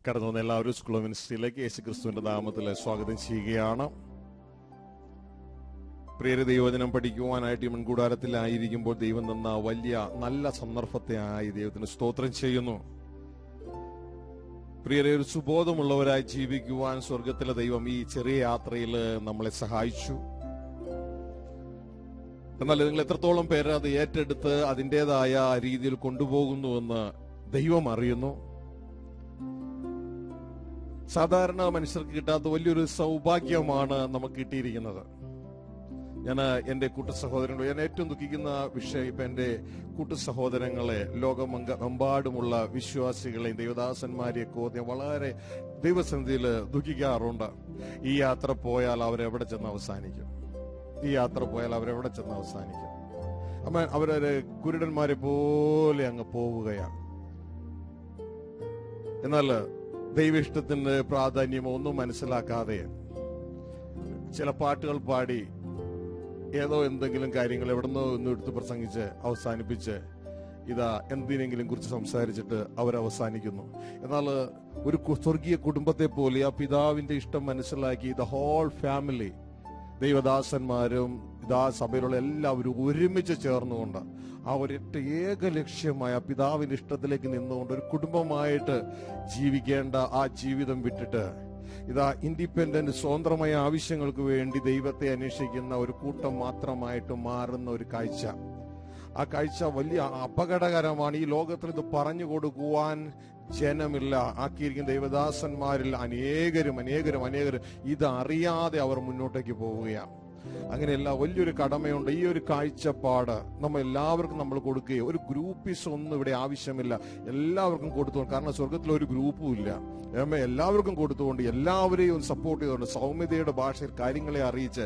കടന്നു വന്ന എല്ലാവരും സ്കൂൾ ഓഫ് മിനിസ്ട്രിയിലേക്ക് യേശുക്രിസ്തുവിന്റെ നാമത്തിൽ സ്വാഗതം ചെയ്യുകയാണ്. പ്രിയരെ, ദൈവവചനം പഠിക്കുവാനായിട്ട് ഈ മുൻകൂടാരത്തിലായിരിക്കുമ്പോൾ ദൈവം തന്ന വലിയ നല്ല സന്ദർഭത്തെയായി ദൈവത്തിന് സ്തോത്രം ചെയ്യുന്നു. പ്രിയരെ, ഒരു സുബോധമുള്ളവരായി ജീവിക്കുവാൻ സ്വർഗത്തിലെ ദൈവം ഈ ചെറിയ യാത്രയിൽ നമ്മളെ സഹായിച്ചു. എന്നാൽ നിങ്ങൾ എത്രത്തോളം പേര് അത് ഏറ്റെടുത്ത് അതിൻ്റെതായ രീതിയിൽ കൊണ്ടുപോകുന്നുവെന്ന് ദൈവം അറിയുന്നു. സാധാരണ മനുഷ്യർക്ക് കിട്ടാത്ത വലിയൊരു സൗഭാഗ്യമാണ് നമുക്ക് കിട്ടിയിരിക്കുന്നത്. ഞാൻ എന്റെ കൂട്ടുസഹോദരങ്ങൾ, ഞാൻ ഏറ്റവും ദുഃഖിക്കുന്ന വിഷയം ഇപ്പൊ എന്റെ കൂട്ടുസഹോദരങ്ങളെ, ലോകമെമ്പാടുമുള്ള വിശ്വാസികളെയും ദൈവദാസന്മാരെയൊക്കെ ഞാൻ വളരെ ദൈവസന്നിധിയിൽ ദുഃഖിക്കാറുണ്ട്. ഈ യാത്ര പോയാൽ അവരെവിടെ ചെന്ന് അവസാനിക്കും? അവരൊരു കുരുടന്മാരെ പോലെ അങ്ങ് പോവുകയാണ്. എന്നാൽ ദൈവ ഇഷ്ടത്തിന്റെ പ്രാധാന്യമോ ഒന്നും മനസ്സിലാക്കാതെ ചില പാട്ടുകൾ പാടി ഏതോ എന്തെങ്കിലും കാര്യങ്ങൾ എവിടുന്നോ ഒന്നും എടുത്ത് പ്രസംഗിച്ച് അവസാനിപ്പിച്ച് ഇതാ എന്തിനെങ്കിലും കുറിച്ച് സംസാരിച്ചിട്ട് അവരവസാനിക്കുന്നു. എന്നാൽ ഒരു സ്വർഗീയ കുടുംബത്തെ പോലെ ആ പിതാവിന്റെ ഇഷ്ടം മനസ്സിലാക്കി ദ ഹോൾ ഫാമിലി, ദൈവദാസന്മാരും സഭയിലുള്ള എല്ലാവരും ഒരുമിച്ച് ചേർന്നുകൊണ്ട് ആ ഒരൊറ്റ ഏക ലക്ഷ്യമായ പിതാവിന്റെ ഇഷ്ടത്തിലേക്ക് നിന്നുകൊണ്ട് ഒരു കുടുംബമായിട്ട് ജീവിക്കേണ്ട ആ ജീവിതം വിട്ടിട്ട് ഇതാ ഇൻഡിപെൻഡന്റ് സ്വതന്ത്രമായ ആവശ്യങ്ങൾക്ക് വേണ്ടി ദൈവത്തെ അന്വേഷിക്കുന്ന ഒരു കൂട്ടം മാത്രമായിട്ട് മാറുന്ന ഒരു കാഴ്ച. ആ കാഴ്ച വലിയ അപകടകരമാണ്. ഈ ലോകത്തിൽ ഇത് പറഞ്ഞു കൊടുക്കുവാൻ ജനമില്ല. ആക്കിയിരിക്കുന്ന ദൈവദാസന്മാരിൽ അനേകരും ഇത് അറിയാതെ അവർ മുന്നോട്ടേക്ക് പോവുകയാണ്. അങ്ങനെയല്ല, വലിയൊരു കടമയുണ്ട്. ഈ ഒരു കാഴ്ചപ്പാട് നമ്മൾ എല്ലാവർക്കും നമ്മൾ കൊടുക്കുകയും ഒരു ഗ്രൂപ്പിസ് ഒന്നും ഇവിടെ ആവശ്യമില്ല, എല്ലാവർക്കും കൊടുത്തു. കാരണം സ്വർഗത്തിൽ ഒരു ഗ്രൂപ്പും ഇല്ല. എല്ലാവർക്കും കൊടുത്തുകൊണ്ട് എല്ലാവരെയും സപ്പോർട്ട് ചെയ്തുകൊണ്ട് സൗമ്യതയുടെ ഭാഷയിൽ കാര്യങ്ങളെ അറിയിച്ച്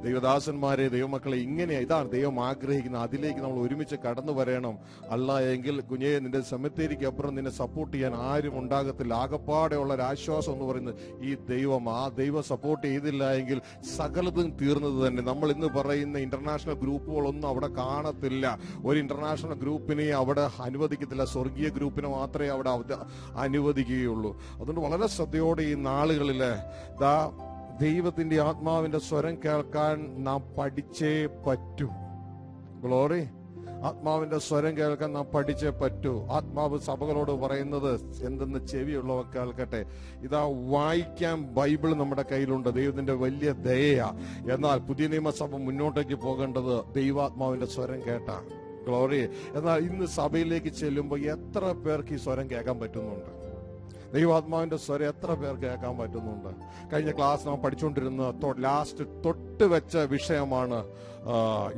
ദൈവദാസന്മാരെ, ദൈവമക്കളെ ഇതാണ് ദൈവം ആഗ്രഹിക്കുന്നത്. അതിലേക്ക് നമ്മൾ ഒരുമിച്ച് കടന്നു വരണം. അല്ല എങ്കിൽ കുഞ്ഞേ, നിന്റെ സെമിത്തേരിക്ക് അപ്പുറം നിന്നെ സപ്പോർട്ട് ചെയ്യാൻ ആരും ഉണ്ടാകത്തില്ല. ആകപ്പാടെയുള്ള ഒരു ആശ്വാസം എന്ന് പറയുന്നത് ഈ ദൈവം. ആ ദൈവം സപ്പോർട്ട് ചെയ്തില്ല എങ്കിൽ സകലതും തീർന്നത് തന്നെ. നമ്മൾ ഇന്ന് പറയുന്ന ഇന്റർനാഷണൽ ഗ്രൂപ്പുകളൊന്നും അവിടെ കാണത്തില്ല. ഒരു ഇന്റർനാഷണൽ ഗ്രൂപ്പിനെ അവിടെ അനുവദിക്കത്തില്ല. സ്വർഗീയ ഗ്രൂപ്പിനെ മാത്രമേ അവിടെ അനുവദിക്കുകയുള്ളൂ. അതുകൊണ്ട് വളരെ ശ്രദ്ധയോടെ ഈ നാളുകളില് ദൈവത്തിന്റെ ആത്മാവിന്റെ സ്വരം കേൾക്കാൻ നാം പഠിച്ചേ പറ്റൂ. ഗ്ലോറി. ആത്മാവിന്റെ സ്വരം കേൾക്കാൻ നാം പഠിച്ചേ പറ്റൂ. ആത്മാവ് സഭകളോട് പറയുന്നത് എന്തെന്ന് ചെവിയുള്ളവർ കേൾക്കട്ടെ. വായിക്കാൻ ബൈബിൾ നമ്മുടെ കയ്യിലുണ്ട്. ദൈവത്തിന്റെ വലിയ ദയയാ. എന്നാൽ പുതിയ നിയമസഭ മുന്നോട്ടേക്ക് പോകേണ്ടത് ദൈവാത്മാവിന്റെ സ്വരം കേട്ടാ. ഗ്ലോറി. എന്നാൽ ഇന്ന് സഭയിലേക്ക് ചെല്ലുമ്പോൾ എത്ര പേർക്ക് ഈ സ്വരം കേൾക്കാൻ പറ്റുന്നുണ്ട്? ദൈവാത്മാവിന്റെ സ്വരം എത്ര പേർക്ക് കേൾക്കാൻ പറ്റുന്നുണ്ട്? കഴിഞ്ഞ ക്ലാസ് നാം പഠിച്ചുകൊണ്ടിരുന്ന ലാസ്റ്റ് തൊട്ട് വെച്ച വിഷയമാണ്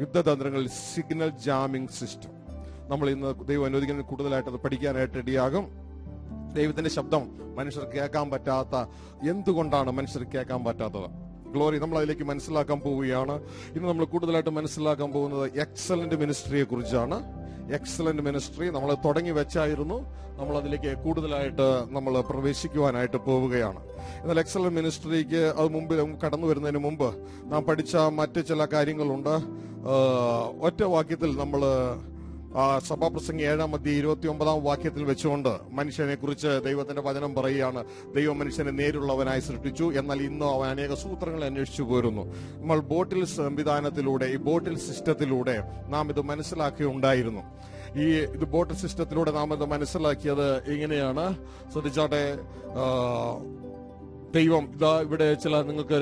യുദ്ധതന്ത്രങ്ങളിൽ സിഗ്നൽ ജാമിംഗ് സിസ്റ്റം. നമ്മൾ ഇന്ന് ദൈവം അനുവദിക്കുന്ന കൂടുതലായിട്ട് അത് പഠിക്കാനായിട്ട് റെഡിയാകും. ദൈവത്തിന്റെ ശബ്ദം മനുഷ്യർക്ക് കേൾക്കാൻ പറ്റാത്ത, എന്തുകൊണ്ടാണ് മനുഷ്യർക്ക് കേൾക്കാൻ പറ്റാത്തത്? ഗ്ലോറി. നമ്മൾ അതിലേക്ക് മനസ്സിലാക്കാൻ പോവുകയാണ്. ഇന്ന് നമ്മൾ കൂടുതലായിട്ട് മനസ്സിലാക്കാൻ പോകുന്നത് എക്സലന്റ് മിനിസ്ട്രിയെ കുറിച്ചാണ്. എക്സലന്റ് മിനിസ്ട്രി നമ്മൾ തുടങ്ങി വെച്ചായിരുന്നു. നമ്മൾ അതിലേക്ക് കൂടുതലായിട്ട് നമ്മൾ പ്രവേശിക്കുവാനായിട്ട് പോവുകയാണ്. എന്നാൽ എക്സലന്റ് മിനിസ്ട്രിക്ക് അത് മുമ്പ് കടന്നു വരുന്നതിന് മുമ്പ് നാം പഠിച്ച മറ്റ് ചില കാര്യങ്ങളുണ്ട്. ഒറ്റ വാക്യത്തിൽ നമ്മൾ സഭാപ്രസംഗി 7:29 വെച്ചുകൊണ്ട് മനുഷ്യനെ കുറിച്ച് ദൈവത്തിന്റെ വചനം പറയുകയാണ്. ദൈവം മനുഷ്യനെ നേരുള്ളവനായി സൃഷ്ടിച്ചു, എന്നാൽ ഇന്നും അവൻ അനേക സൂത്രങ്ങളെ അന്വേഷിച്ചു പോരുന്നു. നമ്മൾ ബോട്ടിൽ സംവിധാനത്തിലൂടെ, ഈ ബോട്ടിൽ സിസ്റ്റത്തിലൂടെ നാം ഇത് മനസ്സിലാക്കിയുണ്ടായിരുന്നു. ഇത് ബോട്ടിൽ സിസ്റ്റത്തിലൂടെ നാം ഇത് മനസ്സിലാക്കിയത് ഇങ്ങനെയാണ്. ശ്രദ്ധിച്ചാട്ടെ, ദൈവം ഇവിടെ നിങ്ങൾക്ക്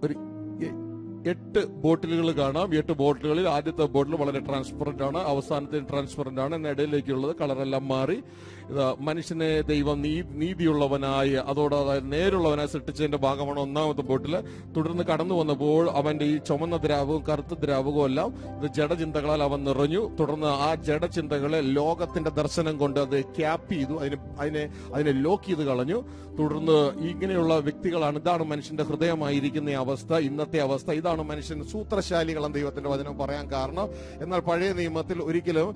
ഒരു 8 ബോട്ടിലുകൾ കാണാം. 8 ബോട്ടിലുകളിൽ ആദ്യത്തെ ബോട്ടിൽ വളരെ ട്രാൻസ്പെറന്റ് ആണ്, അവസാനത്തെ ട്രാൻസ്പെറന്റ് ആണ്, ഇടയിലേക്കുള്ളത് കളറെല്ലാം മാറി. മനുഷ്യനെ ദൈവം നീതിയുള്ളവനായി, അതായത് നേരുള്ളവനായി സൃഷ്ടിച്ചതിന്റെ ഭാഗമാണ് ഒന്നാമത്തെ ബോട്ടില്. തുടർന്ന് കടന്നു വന്നപ്പോൾ അവന്റെ ഈ ചുമന്ന ദ്രാവകവും കറുത്ത ദ്രാവകവും എല്ലാം ജഡചിന്തകളാൽ അവൻ നിറഞ്ഞു. തുടർന്ന് ആ ജഡചിന്തകളെ ലോകത്തിന്റെ ദർശനം കൊണ്ട് അത് ക്യാപ്പ് ചെയ്തു, അതിനെ ലോക്ക് ചെയ്ത് കളഞ്ഞു. തുടർന്ന് ഇങ്ങനെയുള്ള വ്യക്തികളാണ്, ഇതാണ് മനുഷ്യന്റെ ഹൃദയമായിരിക്കുന്ന അവസ്ഥ, ഇന്നത്തെ അവസ്ഥ. ഇതാണ് മനുഷ്യൻ സൂത്രശാലികളെന്ന് ദൈവത്തിന്റെ വചനം പറയാൻ കാരണം. എന്നാൽ പഴയ നിയമത്തിൽ ഒരിക്കലും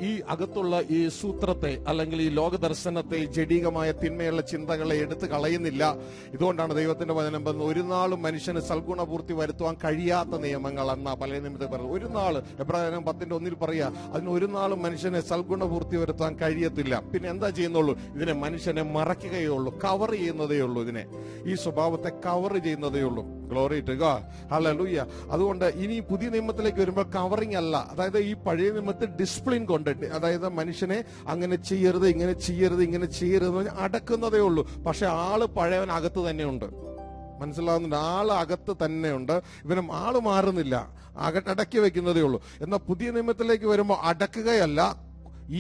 ഈ അകത്തുള്ള ഈ സൂത്രത്തെ സ്വഭാവത്തെ അല്ലെങ്കിൽ ഈ ലോക ദർശനത്തെ, ജഡികമായ തിന്മയുള്ള ചിന്തകളെ എടുത്തു കളയുന്നില്ല. ഇതുകൊണ്ടാണ് ദൈവത്തിന്റെ വചനം പറഞ്ഞത്, ഒരു നാളും മനുഷ്യന് സൽഗുണപൂർത്തി വരുത്തുവാൻ കഴിയാത്ത നിയമങ്ങൾ എന്നാ പല നിമിത്തം പറയുന്നത്. ഒരു നാള് എബ്രായലേഖനം 10:1 പറയാ, അതിന് ഒരു നാളും മനുഷ്യനെ സൽഗുണപൂർത്തി വരുത്താൻ കഴിയത്തില്ല. പിന്നെ എന്താ ചെയ്യുന്നുള്ളൂ? ഇതിനെ മനുഷ്യനെ മറയ്ക്കുകയേ ഉള്ളൂ, കവർ ചെയ്യുന്നതേ ഉള്ളൂ. ഇതിനെ, ഈ സ്വഭാവത്തെ കവർ ചെയ്യുന്നതേ ഉള്ളൂ. Glory to God, hallelujah. അതുകൊണ്ട് ഇനി പുതിയ നിയമത്തിലേക്ക് വരുമ്പോൾ കവറിംഗ് അല്ല, അതായത് ഈ പഴയ നിയമത്തിൽ ഡിസിപ്ലിൻ കൊണ്ട്, അതായത് മനുഷ്യനെ അങ്ങനെ ചെയ്യരുത്, ഇങ്ങനെ ചെയ്യരുത്, ഇങ്ങനെ ചെയ്യരുത് അടക്കുന്നതേ ഉള്ളൂ. പക്ഷെ ആള് പഴയവൻ അകത്ത് തന്നെ ഉണ്ട്. മനസ്സിലാവുന്നുണ്ട്? ആള് അകത്ത് തന്നെയുണ്ട്. ഇവനും ആള് മാറുന്നില്ല, അടക്കി വെക്കുന്നതേ ഉള്ളൂ. എന്നാൽ പുതിയ നിയമത്തിലേക്ക് വരുമ്പോൾ അടക്കുകയല്ല,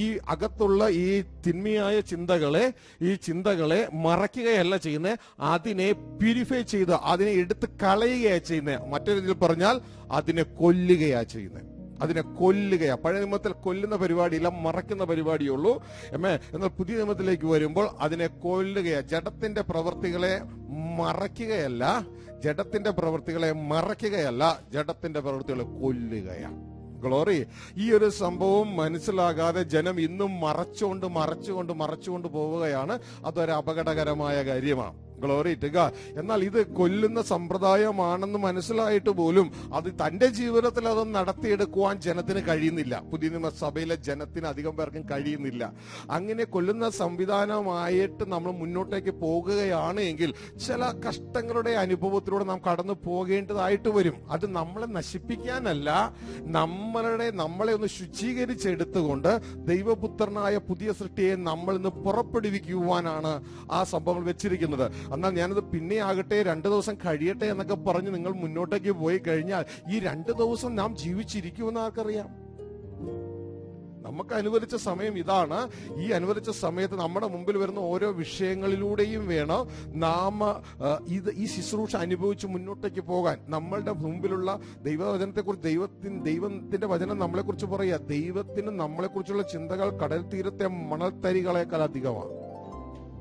ഈ അകത്തുള്ള ഈ തിന്മയായ ചിന്തകളെ മറയ്ക്കുകയല്ല ചെയ്യുന്നത്, അതിനെ പ്യൂരിഫൈ ചെയ്ത് അതിനെ എടുത്ത് കളയുകയാണ് ചെയ്യുന്നത്. മറ്റൊരു രീതിയിൽ പറഞ്ഞാൽ അതിനെ കൊല്ലുകയാ ചെയ്യുന്നത്. അതിനെ കൊല്ലുകയാ. പഴയ നിയമത്തിൽ കൊല്ലുന്ന പരിപാടിയില്ല, മറയ്ക്കുന്ന പരിപാടിയുള്ളൂ. എന്നാൽ പുതിയ നിയമത്തിലേക്ക് വരുമ്പോൾ അതിനെ കൊല്ലുകയാ. ജഡത്തിന്റെ പ്രവൃത്തികളെ മറയ്ക്കുകയല്ല, ജഡത്തിന്റെ പ്രവൃത്തികളെ കൊല്ലുകയാ. ഗ്ലോറി. ഈ ഒരു സംഭവം മനസ്സിലാകാതെ ജനം ഇന്നും മറച്ചുകൊണ്ട് പോവുകയാണ്. അതൊരു അപകടകരമായ കാര്യമാണ്. Glory to God. എന്നാൽ ഇത് കൊല്ലുന്ന സമ്പ്രദായമാണെന്ന് മനസ്സിലായിട്ട് പോലും അത് തന്റെ ജീവിതത്തിൽ അത് നടത്തിയെടുക്കുവാൻ ജനത്തിന് കഴിയുന്നില്ല. പുതിയ നിയമസഭയിലെ ജനത്തിന് അധികം പേർക്കും കഴിയുന്നില്ല. അങ്ങനെ കൊല്ലുന്ന സംവിധാനമായിട്ട് നമ്മൾ മുന്നോട്ടേക്ക് പോകുകയാണ് എങ്കിൽ ചില കഷ്ടങ്ങളുടെ അനുഭവത്തിലൂടെ നാം കടന്നു പോകേണ്ടതായിട്ട് വരും. അത് നമ്മളെ നശിപ്പിക്കാനല്ല, നമ്മളെ ഒന്ന് ശുചീകരിച്ചെടുത്തുകൊണ്ട് ദൈവപുത്രനായ പുതിയ സൃഷ്ടിയെ നമ്മൾ ഇന്ന് പുറപ്പെടുവിക്കുവാനാണ് ആ സംഭവങ്ങൾ വെച്ചിരിക്കുന്നത്. എന്നാൽ ഞാനത് പിന്നെ ആകട്ടെ, 2 ദിവസം കഴിയട്ടെ എന്നൊക്കെ പറഞ്ഞ് നിങ്ങൾ മുന്നോട്ടേക്ക് പോയി കഴിഞ്ഞാൽ ഈ 2 ദിവസം നാം ജീവിച്ചിരിക്കുമെന്ന് ആർക്കറിയാം? നമുക്ക് അനുവദിച്ച സമയം ഇതാണ്. ഈ അനുവദിച്ച സമയത്ത് നമ്മുടെ മുമ്പിൽ വരുന്ന ഓരോ വിഷയങ്ങളിലൂടെയും വേണം നാം ഈ ശുശ്രൂഷ അനുഭവിച്ച് മുന്നോട്ടേക്ക് പോകാൻ. നമ്മളുടെ മുമ്പിലുള്ള ദൈവവചനത്തെക്കുറിച്ച് ദൈവത്തിന്റെ വചനം നമ്മളെക്കുറിച്ച് പറയുക, ദൈവത്തിന് നമ്മളെക്കുറിച്ചുള്ള ചിന്തകൾ കടൽ തീരത്തെ മണൽത്തരികളെക്കാൾ അധികമാണ്.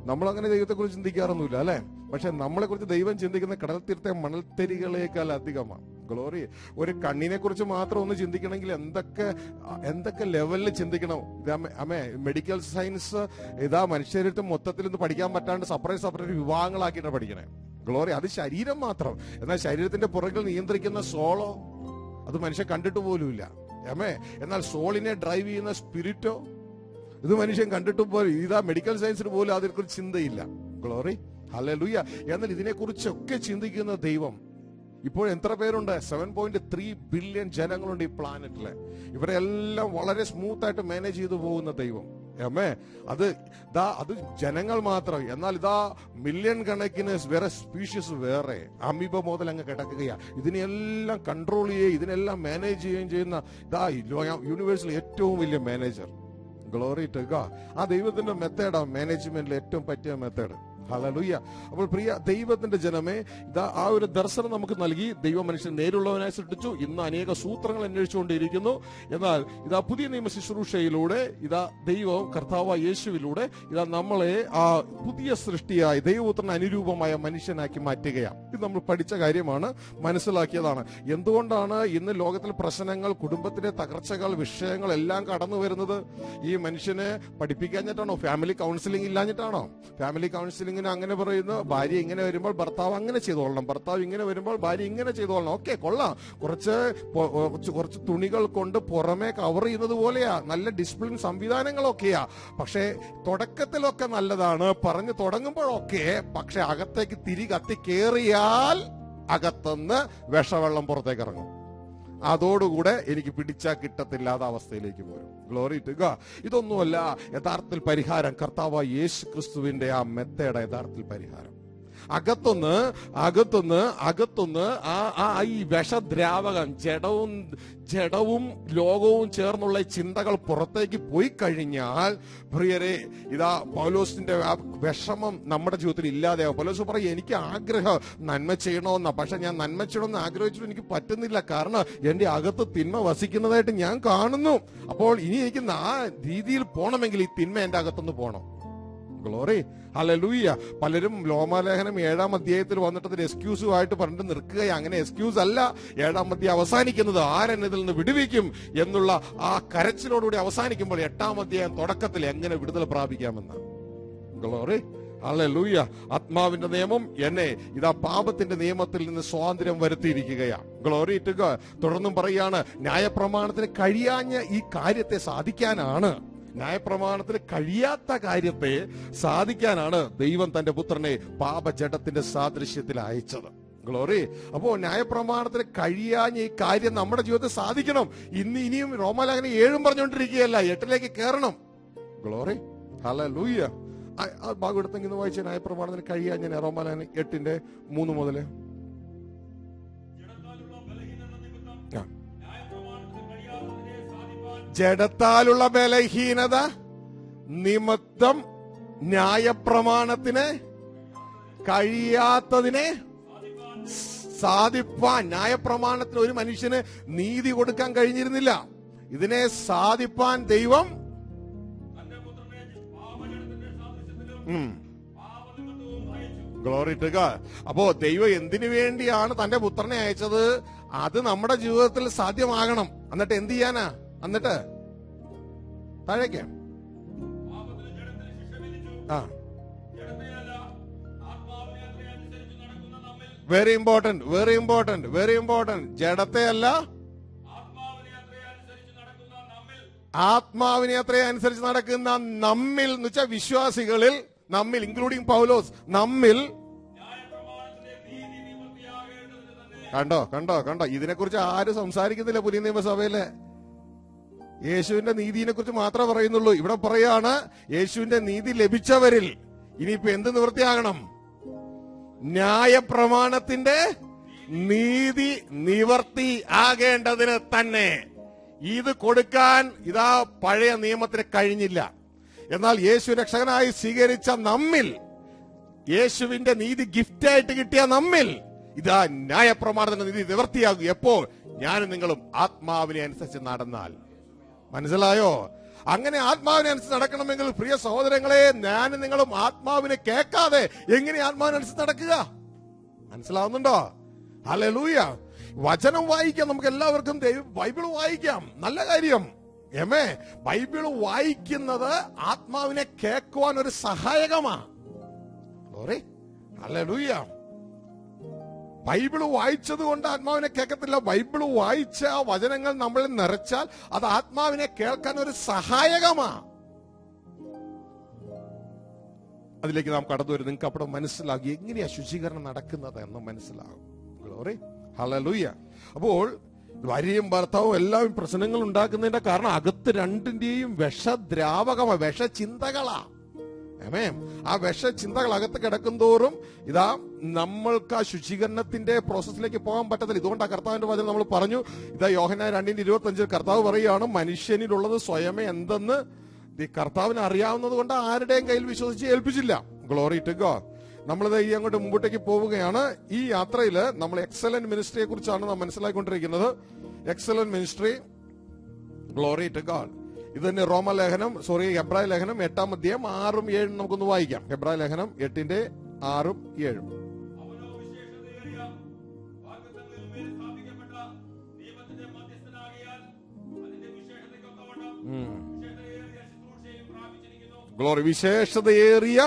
നമ്മളങ്ങനെ ദൈവത്തെക്കുറിച്ച് ചിന്തിക്കാറൊന്നുമില്ല, അല്ലെ? പക്ഷെ നമ്മളെക്കുറിച്ച് ദൈവം ചിന്തിക്കുന്ന കടൽ തീരത്തെ മണൽത്തരികളേക്കാൾ അധികമാണ്. ഗ്ലോറി. ഒരു കണ്ണിനെ കുറിച്ച് മാത്രം ഒന്ന് ചിന്തിക്കണമെങ്കിൽ എന്തൊക്കെ ലെവലിൽ ചിന്തിക്കണം. മെഡിക്കൽ സയൻസ് മനുഷ്യരുടെ മൊത്തത്തിൽ ഇന്ന് പഠിക്കാൻ പറ്റാണ്ട് സെപ്പറേറ്റ് വിഭാഗങ്ങളാക്കിയിട്ടാണ് പഠിക്കണേ. ഗ്ലോറി. അത് ശരീരം മാത്രം. എന്നാൽ ശരീരത്തിന്റെ പുറകിൽ നിയന്ത്രിക്കുന്ന സോളോ അത് മനുഷ്യൻ കണ്ടിട്ട് പോലുമില്ല. എന്നാൽ സോളിനെ ഡ്രൈവ് ചെയ്യുന്ന സ്പിരിറ്റോ ഇത് മനുഷ്യൻ കണ്ടിട്ട് പോലും, മെഡിക്കൽ സയൻസിന് പോലും അതിനെക്കുറിച്ച് ചിന്തയില്ല. Glory, hallelujah. എന്നാൽ ഇതിനെക്കുറിച്ചൊക്കെ ചിന്തിക്കുന്ന ദൈവം ഇപ്പോൾ എത്ര പേരുണ്ട്? 7.3 ബില്യൺ ജനങ്ങളുണ്ട് ഈ പ്ലാനറ്റില്. ഇവരെല്ലാം വളരെ സ്മൂത്ത് ആയിട്ട് മാനേജ് ചെയ്തു പോകുന്ന ദൈവം. അത് ജനങ്ങൾ മാത്രം. എന്നാൽ മില്യൺ കണക്കിന് വേറെ സ്പീഷീസ്, വേറെ അമീബ മുതൽ അങ്ങ് കിടക്കുകയാ. ഇതിനെല്ലാം കൺട്രോൾ ചെയ്യുകയും ഇതിനെല്ലാം മാനേജ് ചെയ്യുകയും ചെയ്യുന്ന യൂണിവേഴ്സിലെ ഏറ്റവും വലിയ മാനേജർ. Glory to God. ആ ദൈവത്തിന്റെ മെത്തേഡാണ് മാനേജ്മെന്റിൽ ഏറ്റവും പറ്റിയ മെത്തേഡ്. ഹല്ലേലൂയ. അപ്പോൾ പ്രിയ ദൈവത്തിന്റെ ജനമേ, ആ ഒരു ദർശനം നമുക്ക് നൽകി. ദൈവം മനുഷ്യൻ നേരുള്ളവനായി സൃഷ്ടിച്ചു. ഇന്ന് അനേക സൂത്രങ്ങൾ അന്വേഷിച്ചുകൊണ്ടിരിക്കുന്നു. എന്നാൽ പുതിയ നിയമ ശുശ്രൂഷയിലൂടെ ദൈവം കർത്താവായ യേശുവിലൂടെ നമ്മളെ ആ പുതിയ സൃഷ്ടിയായി ദൈവപുത്രന് അനുരൂപമായ മനുഷ്യനാക്കി മാറ്റുകയാണ്. ഇത് നമ്മൾ പഠിച്ച കാര്യമാണ്, മനസ്സിലാക്കിയതാണ്. എന്തുകൊണ്ടാണ് ഇന്ന് ലോകത്തിൽ പ്രശ്നങ്ങൾ, കുടുംബത്തിലെ തകർച്ചകൾ, വിഷയങ്ങൾ എല്ലാം കടന്നു വരുന്നത്? ഈ മനുഷ്യനെ പഠിപ്പിക്കാഞ്ഞിട്ടാണോ? ഫാമിലി കൗൺസിലിംഗ് ഇല്ലാഞ്ഞിട്ടാണോ? ഫാമിലി കൗൺസിലിംഗ് അങ്ങനെ പറയുന്നു, ഭാര്യ ഇങ്ങനെ വരുമ്പോൾ ഭർത്താവ് അങ്ങനെ ചെയ്തോളണം, ഭർത്താവ് ഇങ്ങനെ വരുമ്പോൾ ഭാര്യ ഇങ്ങനെ ചെയ്തോളണം. ഓക്കെ, കൊള്ളാം. കുറച്ച് തുണികൾ കൊണ്ട് പുറമെ കവർ ചെയ്യുന്നത് പോലെയാ, നല്ല ഡിസിപ്ലിൻ സംവിധാനങ്ങളൊക്കെയാ. പക്ഷെ തുടക്കത്തിലൊക്കെ നല്ലതാണ്, പറഞ്ഞു തുടങ്ങുമ്പോഴൊക്കെ. പക്ഷെ അകത്തേക്ക് തിരി കത്തി കേറിയാൽ അകത്തുനിന്ന് വിഷവെള്ളം പുറത്തേക്ക് ഇറങ്ങും. അതോടുകൂടെ എനിക്ക് പിടിച്ചാൽ കിട്ടത്തില്ലാത്ത അവസ്ഥയിലേക്ക് പോരും. Glory to God. ഇതൊന്നുമല്ല യഥാർത്ഥത്തിൽ പരിഹാരം. കർത്താവായ യേശു ക്രിസ്തുവിന്റെ ആ മെത്തേഡ് യഥാർത്ഥത്തിൽ പരിഹാരം. അകത്തുനിന്ന് ഈ വിഷദ്രാവകം, ജഡവും ലോകവും ചേർന്നുള്ള ചിന്തകൾ പുറത്തേക്ക് പോയി കഴിഞ്ഞാൽ, പ്രിയരെ, പൗലോസിന്റെ വിഷമം നമ്മുടെ ജീവിതത്തിൽ ഇല്ലാതെയാവും. പൗലോസ് പറയും, എനിക്ക് ആഗ്രഹം നന്മ ചെയ്യണമെന്നാ, പക്ഷെ ഞാൻ നന്മ ചെയ്യണമെന്ന് ആഗ്രഹിച്ചിട്ട് എനിക്ക് പറ്റുന്നില്ല. കാരണം എന്റെ അകത്ത് തിന്മ വസിക്കുന്നതായിട്ട് ഞാൻ കാണുന്നു. അപ്പോൾ ഇനി എനിക്ക് ആ രീതിയിൽ പോകണമെങ്കിൽ ഈ തിന്മ എന്റെ അകത്തുനിന്ന് പോകണം. Glory, hallelujah. പലരും റോമാലേഖനം 7-ാം അധ്യായത്തിൽ വന്നിട്ട് ഒരു എക്സ്ക്യൂസുമായിട്ട് പറഞ്ഞിട്ട് നിൽക്കുക. അങ്ങനെ എക്സ്ക്യൂസ് അല്ല 7-ാം അധ്യായം അവസാനിക്കുന്നത്. ആരെന്നെ ഇതിൽ നിന്ന് വിടുവിക്കും എന്നുള്ള ആ കരച്ചിലോടുകൂടി അവസാനിക്കുമ്പോൾ 8-ാം അധ്യായം തുടക്കത്തിൽ എങ്ങനെ വിടുതൽ പ്രാപിക്കാമെന്ന്. Glory, hallelujah. ആത്മാവിന്റെ നിയമം എന്നെ ഇതാ പാപത്തിന്റെ നിയമത്തിൽ നിന്ന് സ്വാതന്ത്ര്യം വരുത്തിയിരിക്കുകയാണ്. Glory to God. തുടർന്നും പറയാണ്, ന്യായപ്രമാണത്തിന് കഴിയാഞ്ഞ ഈ കാര്യത്തെ സാധിക്കാനാണ്, ന്യായപ്രമാണത്തിന് കഴിയാത്ത കാര്യത്തെ സാധിക്കാനാണ് ദൈവം തന്റെ പുത്രനെ പാപജഡത്തിന്റെ സാദൃശ്യത്തിൽ അയച്ചത്. ഗ്ലോറി. അപ്പോ ന്യായപ്രമാണത്തിന് കഴിയാഞ്ഞ ഈ കാര്യം നമ്മുടെ ജീവിതത്തിൽ സാധിക്കണം. ഇനിയും റോമാലേഖനം 7 പറഞ്ഞുകൊണ്ടിരിക്കുകയല്ല, 8ലേക്ക് കയറണം. Glory, hallelujah. ആ ഭാഗം എടുത്തെങ്കിൽ വായിച്ച ന്യായപ്രമാണത്തിന് കഴിയാഞ്ഞ റോമാലേഖനം 8:3 മുതൽ. ജഡത്താലുള്ള ബലഹീനത നിമിത്തം ന്യായപ്രമാണത്തിന് കഴിയാത്തതിനെ സാധിപ്പാൻ. ന്യായപ്രമാണത്തിന് ഒരു മനുഷ്യന് നീതി കൊടുക്കാൻ കഴിഞ്ഞിരുന്നില്ല. ഇതിനെ സാധിപ്പാൻ ദൈവം ഗ്ലോറി ടു ഗോഡ്. അപ്പോ ദൈവം എന്തിനു വേണ്ടിയാണ് തന്റെ പുത്രനെ അയച്ചത്? അത് നമ്മുടെ ജീവിതത്തിൽ സാധ്യമാകണം. എന്നിട്ട് എന്ത് ചെയ്യാനാ? എന്നിട്ട് താഴേക്ക് very important, very important, very important. ജഡത്തെ അല്ല ആത്മാവിനെ അത്രയും അനുസരിച്ച് നടക്കുന്ന നമ്മിൽ എന്ന് വെച്ചാൽ വിശ്വാസികളിൽ, നമ്മിൽ ഇൻക്ലൂഡിംഗ് പൗലോസ്, നമ്മിൽ. കണ്ടോ കണ്ടോ കണ്ടോ, ഇതിനെക്കുറിച്ച് ആരും സംസാരിക്കുന്നില്ല പുതിയ നിയമസഭയില്. യേശുവിന്റെ നീതിയെ കുറിച്ച് മാത്രമേ പറയുന്നുള്ളൂ. ഇവിടെ പറയാണ് യേശുവിന്റെ നീതി ലഭിച്ചവരിൽ ഇനിയിപ്പോ എന്ത് നിവൃത്തിയാകണം? ന്യായപ്രമാണത്തിന്റെ നീതി നിവർത്തി ആകേണ്ടതിന് തന്നെ. ഇത് കൊടുക്കാൻ ഇതാ പഴയ നിയമത്തിന് കഴിഞ്ഞില്ല. എന്നാൽ യേശു രക്ഷകനായി സ്വീകരിച്ച നമ്മിൽ, യേശുവിന്റെ നീതി ഗിഫ്റ്റായിട്ട് കിട്ടിയ നമ്മിൽ ഇതാ ന്യായപ്രമാണത്തിന്റെ നീതി നിവർത്തിയാകും. എപ്പോൾ? ഞാനും നിങ്ങളും ആത്മാവിനെ അനുസരിച്ച് നടന്നാൽ. മനസ്സിലായോ? അങ്ങനെ ആത്മാവിനെ അനുസരിച്ച് നടക്കണമെങ്കിൽ പ്രിയ സഹോദരങ്ങളെ, ഞാനും നിങ്ങളും ആത്മാവിനെ കേൾക്കാതെ എങ്ങനെ ആത്മാവിനനുസരിച്ച് നടക്കുക? മനസ്സിലാവുന്നുണ്ടോ? ഹല്ലേലൂയ. വചനം വായിക്കാം, നമുക്ക് എല്ലാവർക്കും ബൈബിൾ വായിക്കാം, നല്ല കാര്യം. ബൈബിൾ വായിക്കുന്നത് ആത്മാവിനെ കേൾക്കുവാൻ ഒരു സഹായകമാണ്. ഹല്ലേലൂയ. ബൈബിള് വായിച്ചത് കൊണ്ട് ആത്മാവിനെ കേൾക്കത്തില്ല. ബൈബിള് വായിച്ച വചനങ്ങൾ നമ്മളിൽ നിറച്ചാൽ അത് ആത്മാവിനെ കേൾക്കാൻ ഒരു സഹായകമാണ്. അതിലേക്ക് നാം കടന്നു വരും. നിങ്ങൾക്ക് അവിടെ മനസ്സിലാകും എങ്ങനെയാ ശുചീകരണം നടക്കുന്നത് എന്ന് മനസ്സിലാകും. Glory, hallelujah. അപ്പോൾ ഭാര്യയും ഭർത്താവും എല്ലാം പ്രശ്നങ്ങൾ ഉണ്ടാക്കുന്നതിന്റെ കാരണം അകത്ത് രണ്ടിന്റെയും വിഷദ്രാവകമാണ്, വിഷചിന്തകളാ. ആ വിഷചിന്തകൾ അകത്ത് കിടക്കും തോറും ഇതാ നമ്മൾക്ക് ആ ശുചീകരണത്തിന്റെ പ്രോസസ്സിലേക്ക് പോകാൻ പറ്റത്തില്ല. ഇതുകൊണ്ട് ആ കർത്താവിന്റെ വചനം നമ്മൾ പറഞ്ഞു. ഇതാ യോഹന്നാൻ 2:25 കർത്താവ് പറയുകയാണ്, മനുഷ്യനിലുള്ളത് സ്വയമേ എന്തെന്ന് കർത്താവിന് അറിയാവുന്നത് കൊണ്ട് ആരുടെയും കയ്യിൽ വിശ്വസിച്ച് ഏൽപ്പിച്ചില്ല. Glory to God. നമ്മളിത് ഈ അങ്ങോട്ട് മുമ്പോട്ടേക്ക് പോവുകയാണ്. ഈ യാത്രയിൽ നമ്മൾ എക്സലന്റ് മിനിസ്ട്രിയെ കുറിച്ചാണ് നാം മനസ്സിലാക്കിക്കൊണ്ടിരിക്കുന്നത്. Excellent ministry. Glory to God. ഇത് തന്നെ റോമലേഖനം, എബ്രായ ലേഖനം 8-ാം അധ്യായം 6-7 നമുക്കൊന്ന് വായിക്കാം. എബ്രായ ലേഖനം 8:6-7. ഗ്ലോറി. വിശേഷതയേറിയ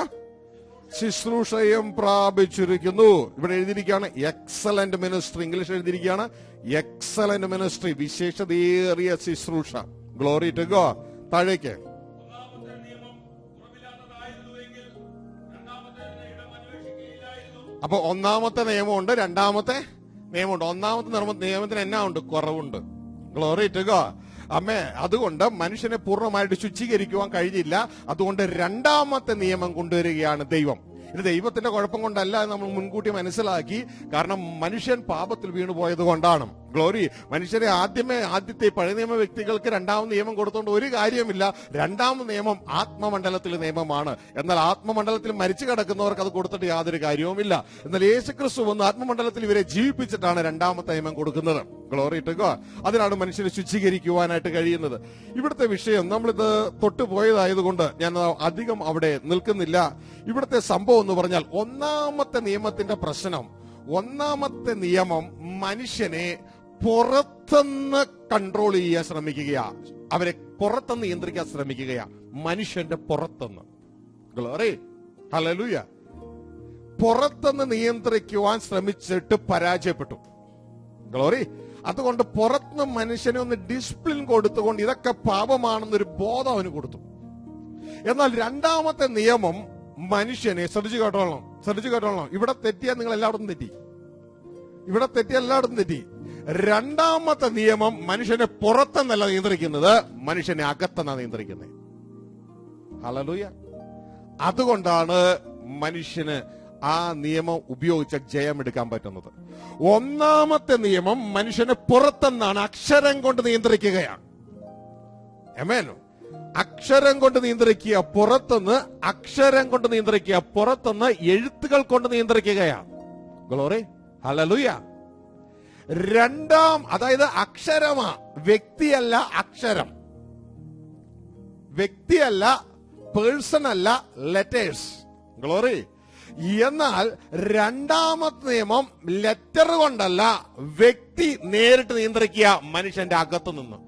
ശുശ്രൂഷയും പ്രാപിച്ചിരിക്കുന്നു. ഇവിടെ എഴുതിയിരിക്കുകയാണ് എക്സലന്റ് മിനിസ്ട്രി. ഇംഗ്ലീഷ് എഴുതിയിരിക്കുകയാണ് എക്സലന്റ് മിനിസ്ട്രി, വിശേഷതയേറിയ ശുശ്രൂഷ. Glory to God. താഴേക്ക്. അപ്പൊ ഒന്നാമത്തെ നിയമമുണ്ട്, രണ്ടാമത്തെ നിയമമുണ്ട്. ഒന്നാമത്തെ നിയമത്തിന് എന്നാ ഉണ്ട്? കുറവുണ്ട്. Glory to God. അമ്മേ, അതുകൊണ്ട് മനുഷ്യനെ പൂർണ്ണമായിട്ട് ശുചീകരിക്കുവാൻ കഴിഞ്ഞില്ല. അതുകൊണ്ട് രണ്ടാമത്തെ നിയമം കൊണ്ടുവരികയാണ് ദൈവം. ഇത് ദൈവത്തിന്റെ കുഴപ്പം കൊണ്ടല്ല എന്ന് നമ്മൾ മുൻകൂട്ടി മനസ്സിലാക്കി. കാരണം മനുഷ്യൻ പാപത്തിൽ വീണുപോയത് കൊണ്ടാണ്. ഗ്ലോറി. മനുഷ്യരെ ആദ്യത്തെ പഴയ നിയമ വ്യക്തികൾക്ക് രണ്ടാം നിയമം കൊടുത്തോണ്ട് ഒരു കാര്യമില്ല. രണ്ടാം നിയമം ആത്മമണ്ഡലത്തിലെ നിയമമാണ്. എന്നാൽ ആത്മമണ്ഡലത്തിൽ മരിച്ചു കിടക്കുന്നവർക്ക് അത് കൊടുത്തിട്ട് യാതൊരു കാര്യവുമില്ല. എന്നാൽ യേശുക്രിസ്തു വന്ന് ആത്മമണ്ഡലത്തിൽ ഇവരെ ജീവിപ്പിച്ചിട്ടാണ് രണ്ടാമത്തെ നിയമം കൊടുക്കുന്നത്. Glory to God. അതിനാണ് മനുഷ്യരെ ശുചീകരിക്കുവാനായിട്ട് കഴിയുന്നത്. ഇവിടുത്തെ വിഷയം നമ്മളിത് തൊട്ടുപോയതായതുകൊണ്ട് ഞാൻ അധികം അവിടെ നിൽക്കുന്നില്ല. ഇവിടുത്തെ സംഭവം എന്ന് പറഞ്ഞാൽ ഒന്നാമത്തെ നിയമത്തിന്റെ പ്രശ്നം, ഒന്നാമത്തെ നിയമം മനുഷ്യനെ പുറത്തുനിന്ന് കൺട്രോൾ ചെയ്യാൻ ശ്രമിക്കുകയാ, അവരെ പുറത്തുനിന്ന് നിയന്ത്രിക്കാൻ ശ്രമിക്കുകയാ. മനുഷ്യന്റെ പുറത്തുനിന്ന്. Glory, hallelujah. പുറത്തുനിന്ന് നിയന്ത്രിക്കുവാൻ ശ്രമിച്ചിട്ട് പരാജയപ്പെട്ടു. ഗ്ലോറി. അതുകൊണ്ട് പുറത്തുനിന്ന് മനുഷ്യനെ ഒന്ന് ഡിസിപ്ലിൻ കൊടുത്തുകൊണ്ട് ഇതൊക്കെ പാപമാണെന്നൊരു ബോധം അവന് കൊടുത്തു. എന്നാൽ രണ്ടാമത്തെ നിയമം മനുഷ്യനെ ശ്രദ്ധിച്ചു കേട്ടോളണം. ഇവിടെ തെറ്റിയാൽ നിങ്ങൾ എല്ലായിടത്തും തെറ്റി. രണ്ടാമത്തെ നിയമം മനുഷ്യനെ പുറത്തുനിന്നല്ല നിയന്ത്രിക്കുന്നത്, മനുഷ്യനെ അകത്തുനിന്നാണ് നിയന്ത്രിക്കുന്നത്. ഹല്ലേലൂയ. അതുകൊണ്ടാണ് മനുഷ്യന് ആ നിയമം ഉപയോഗിച്ച ജയമെടുക്കാൻ പറ്റുന്നത്. ഒന്നാമത്തെ നിയമം മനുഷ്യനെ പുറത്തുനിന്നാണ്, അക്ഷരം കൊണ്ട് നിയന്ത്രിക്കുകയാണ്. ആമേൻ. അക്ഷരം കൊണ്ട് നിയന്ത്രിക്കുക പുറത്തുനിന്ന്, അക്ഷരം കൊണ്ട് നിയന്ത്രിക്കുക പുറത്തുനിന്ന്, എഴുത്തുകൾ കൊണ്ട് നിയന്ത്രിക്കുകയാണ്. Glory, hallelujah. അതായത് അക്ഷരമാ, വ്യക്തിയല്ല അക്ഷരം. വ്യക്തിയല്ല, പേഴ്സൺ അല്ല, ലെറ്റേഴ്സ്. ഗ്ലോറി. എന്നാൽ രണ്ടാമത്തെ നിയമം ലെറ്റർ കൊണ്ടല്ല, വ്യക്തി നേരിട്ട് നിയന്ത്രിക്കുക മനുഷ്യന്റെ അകത്തു നിന്ന്.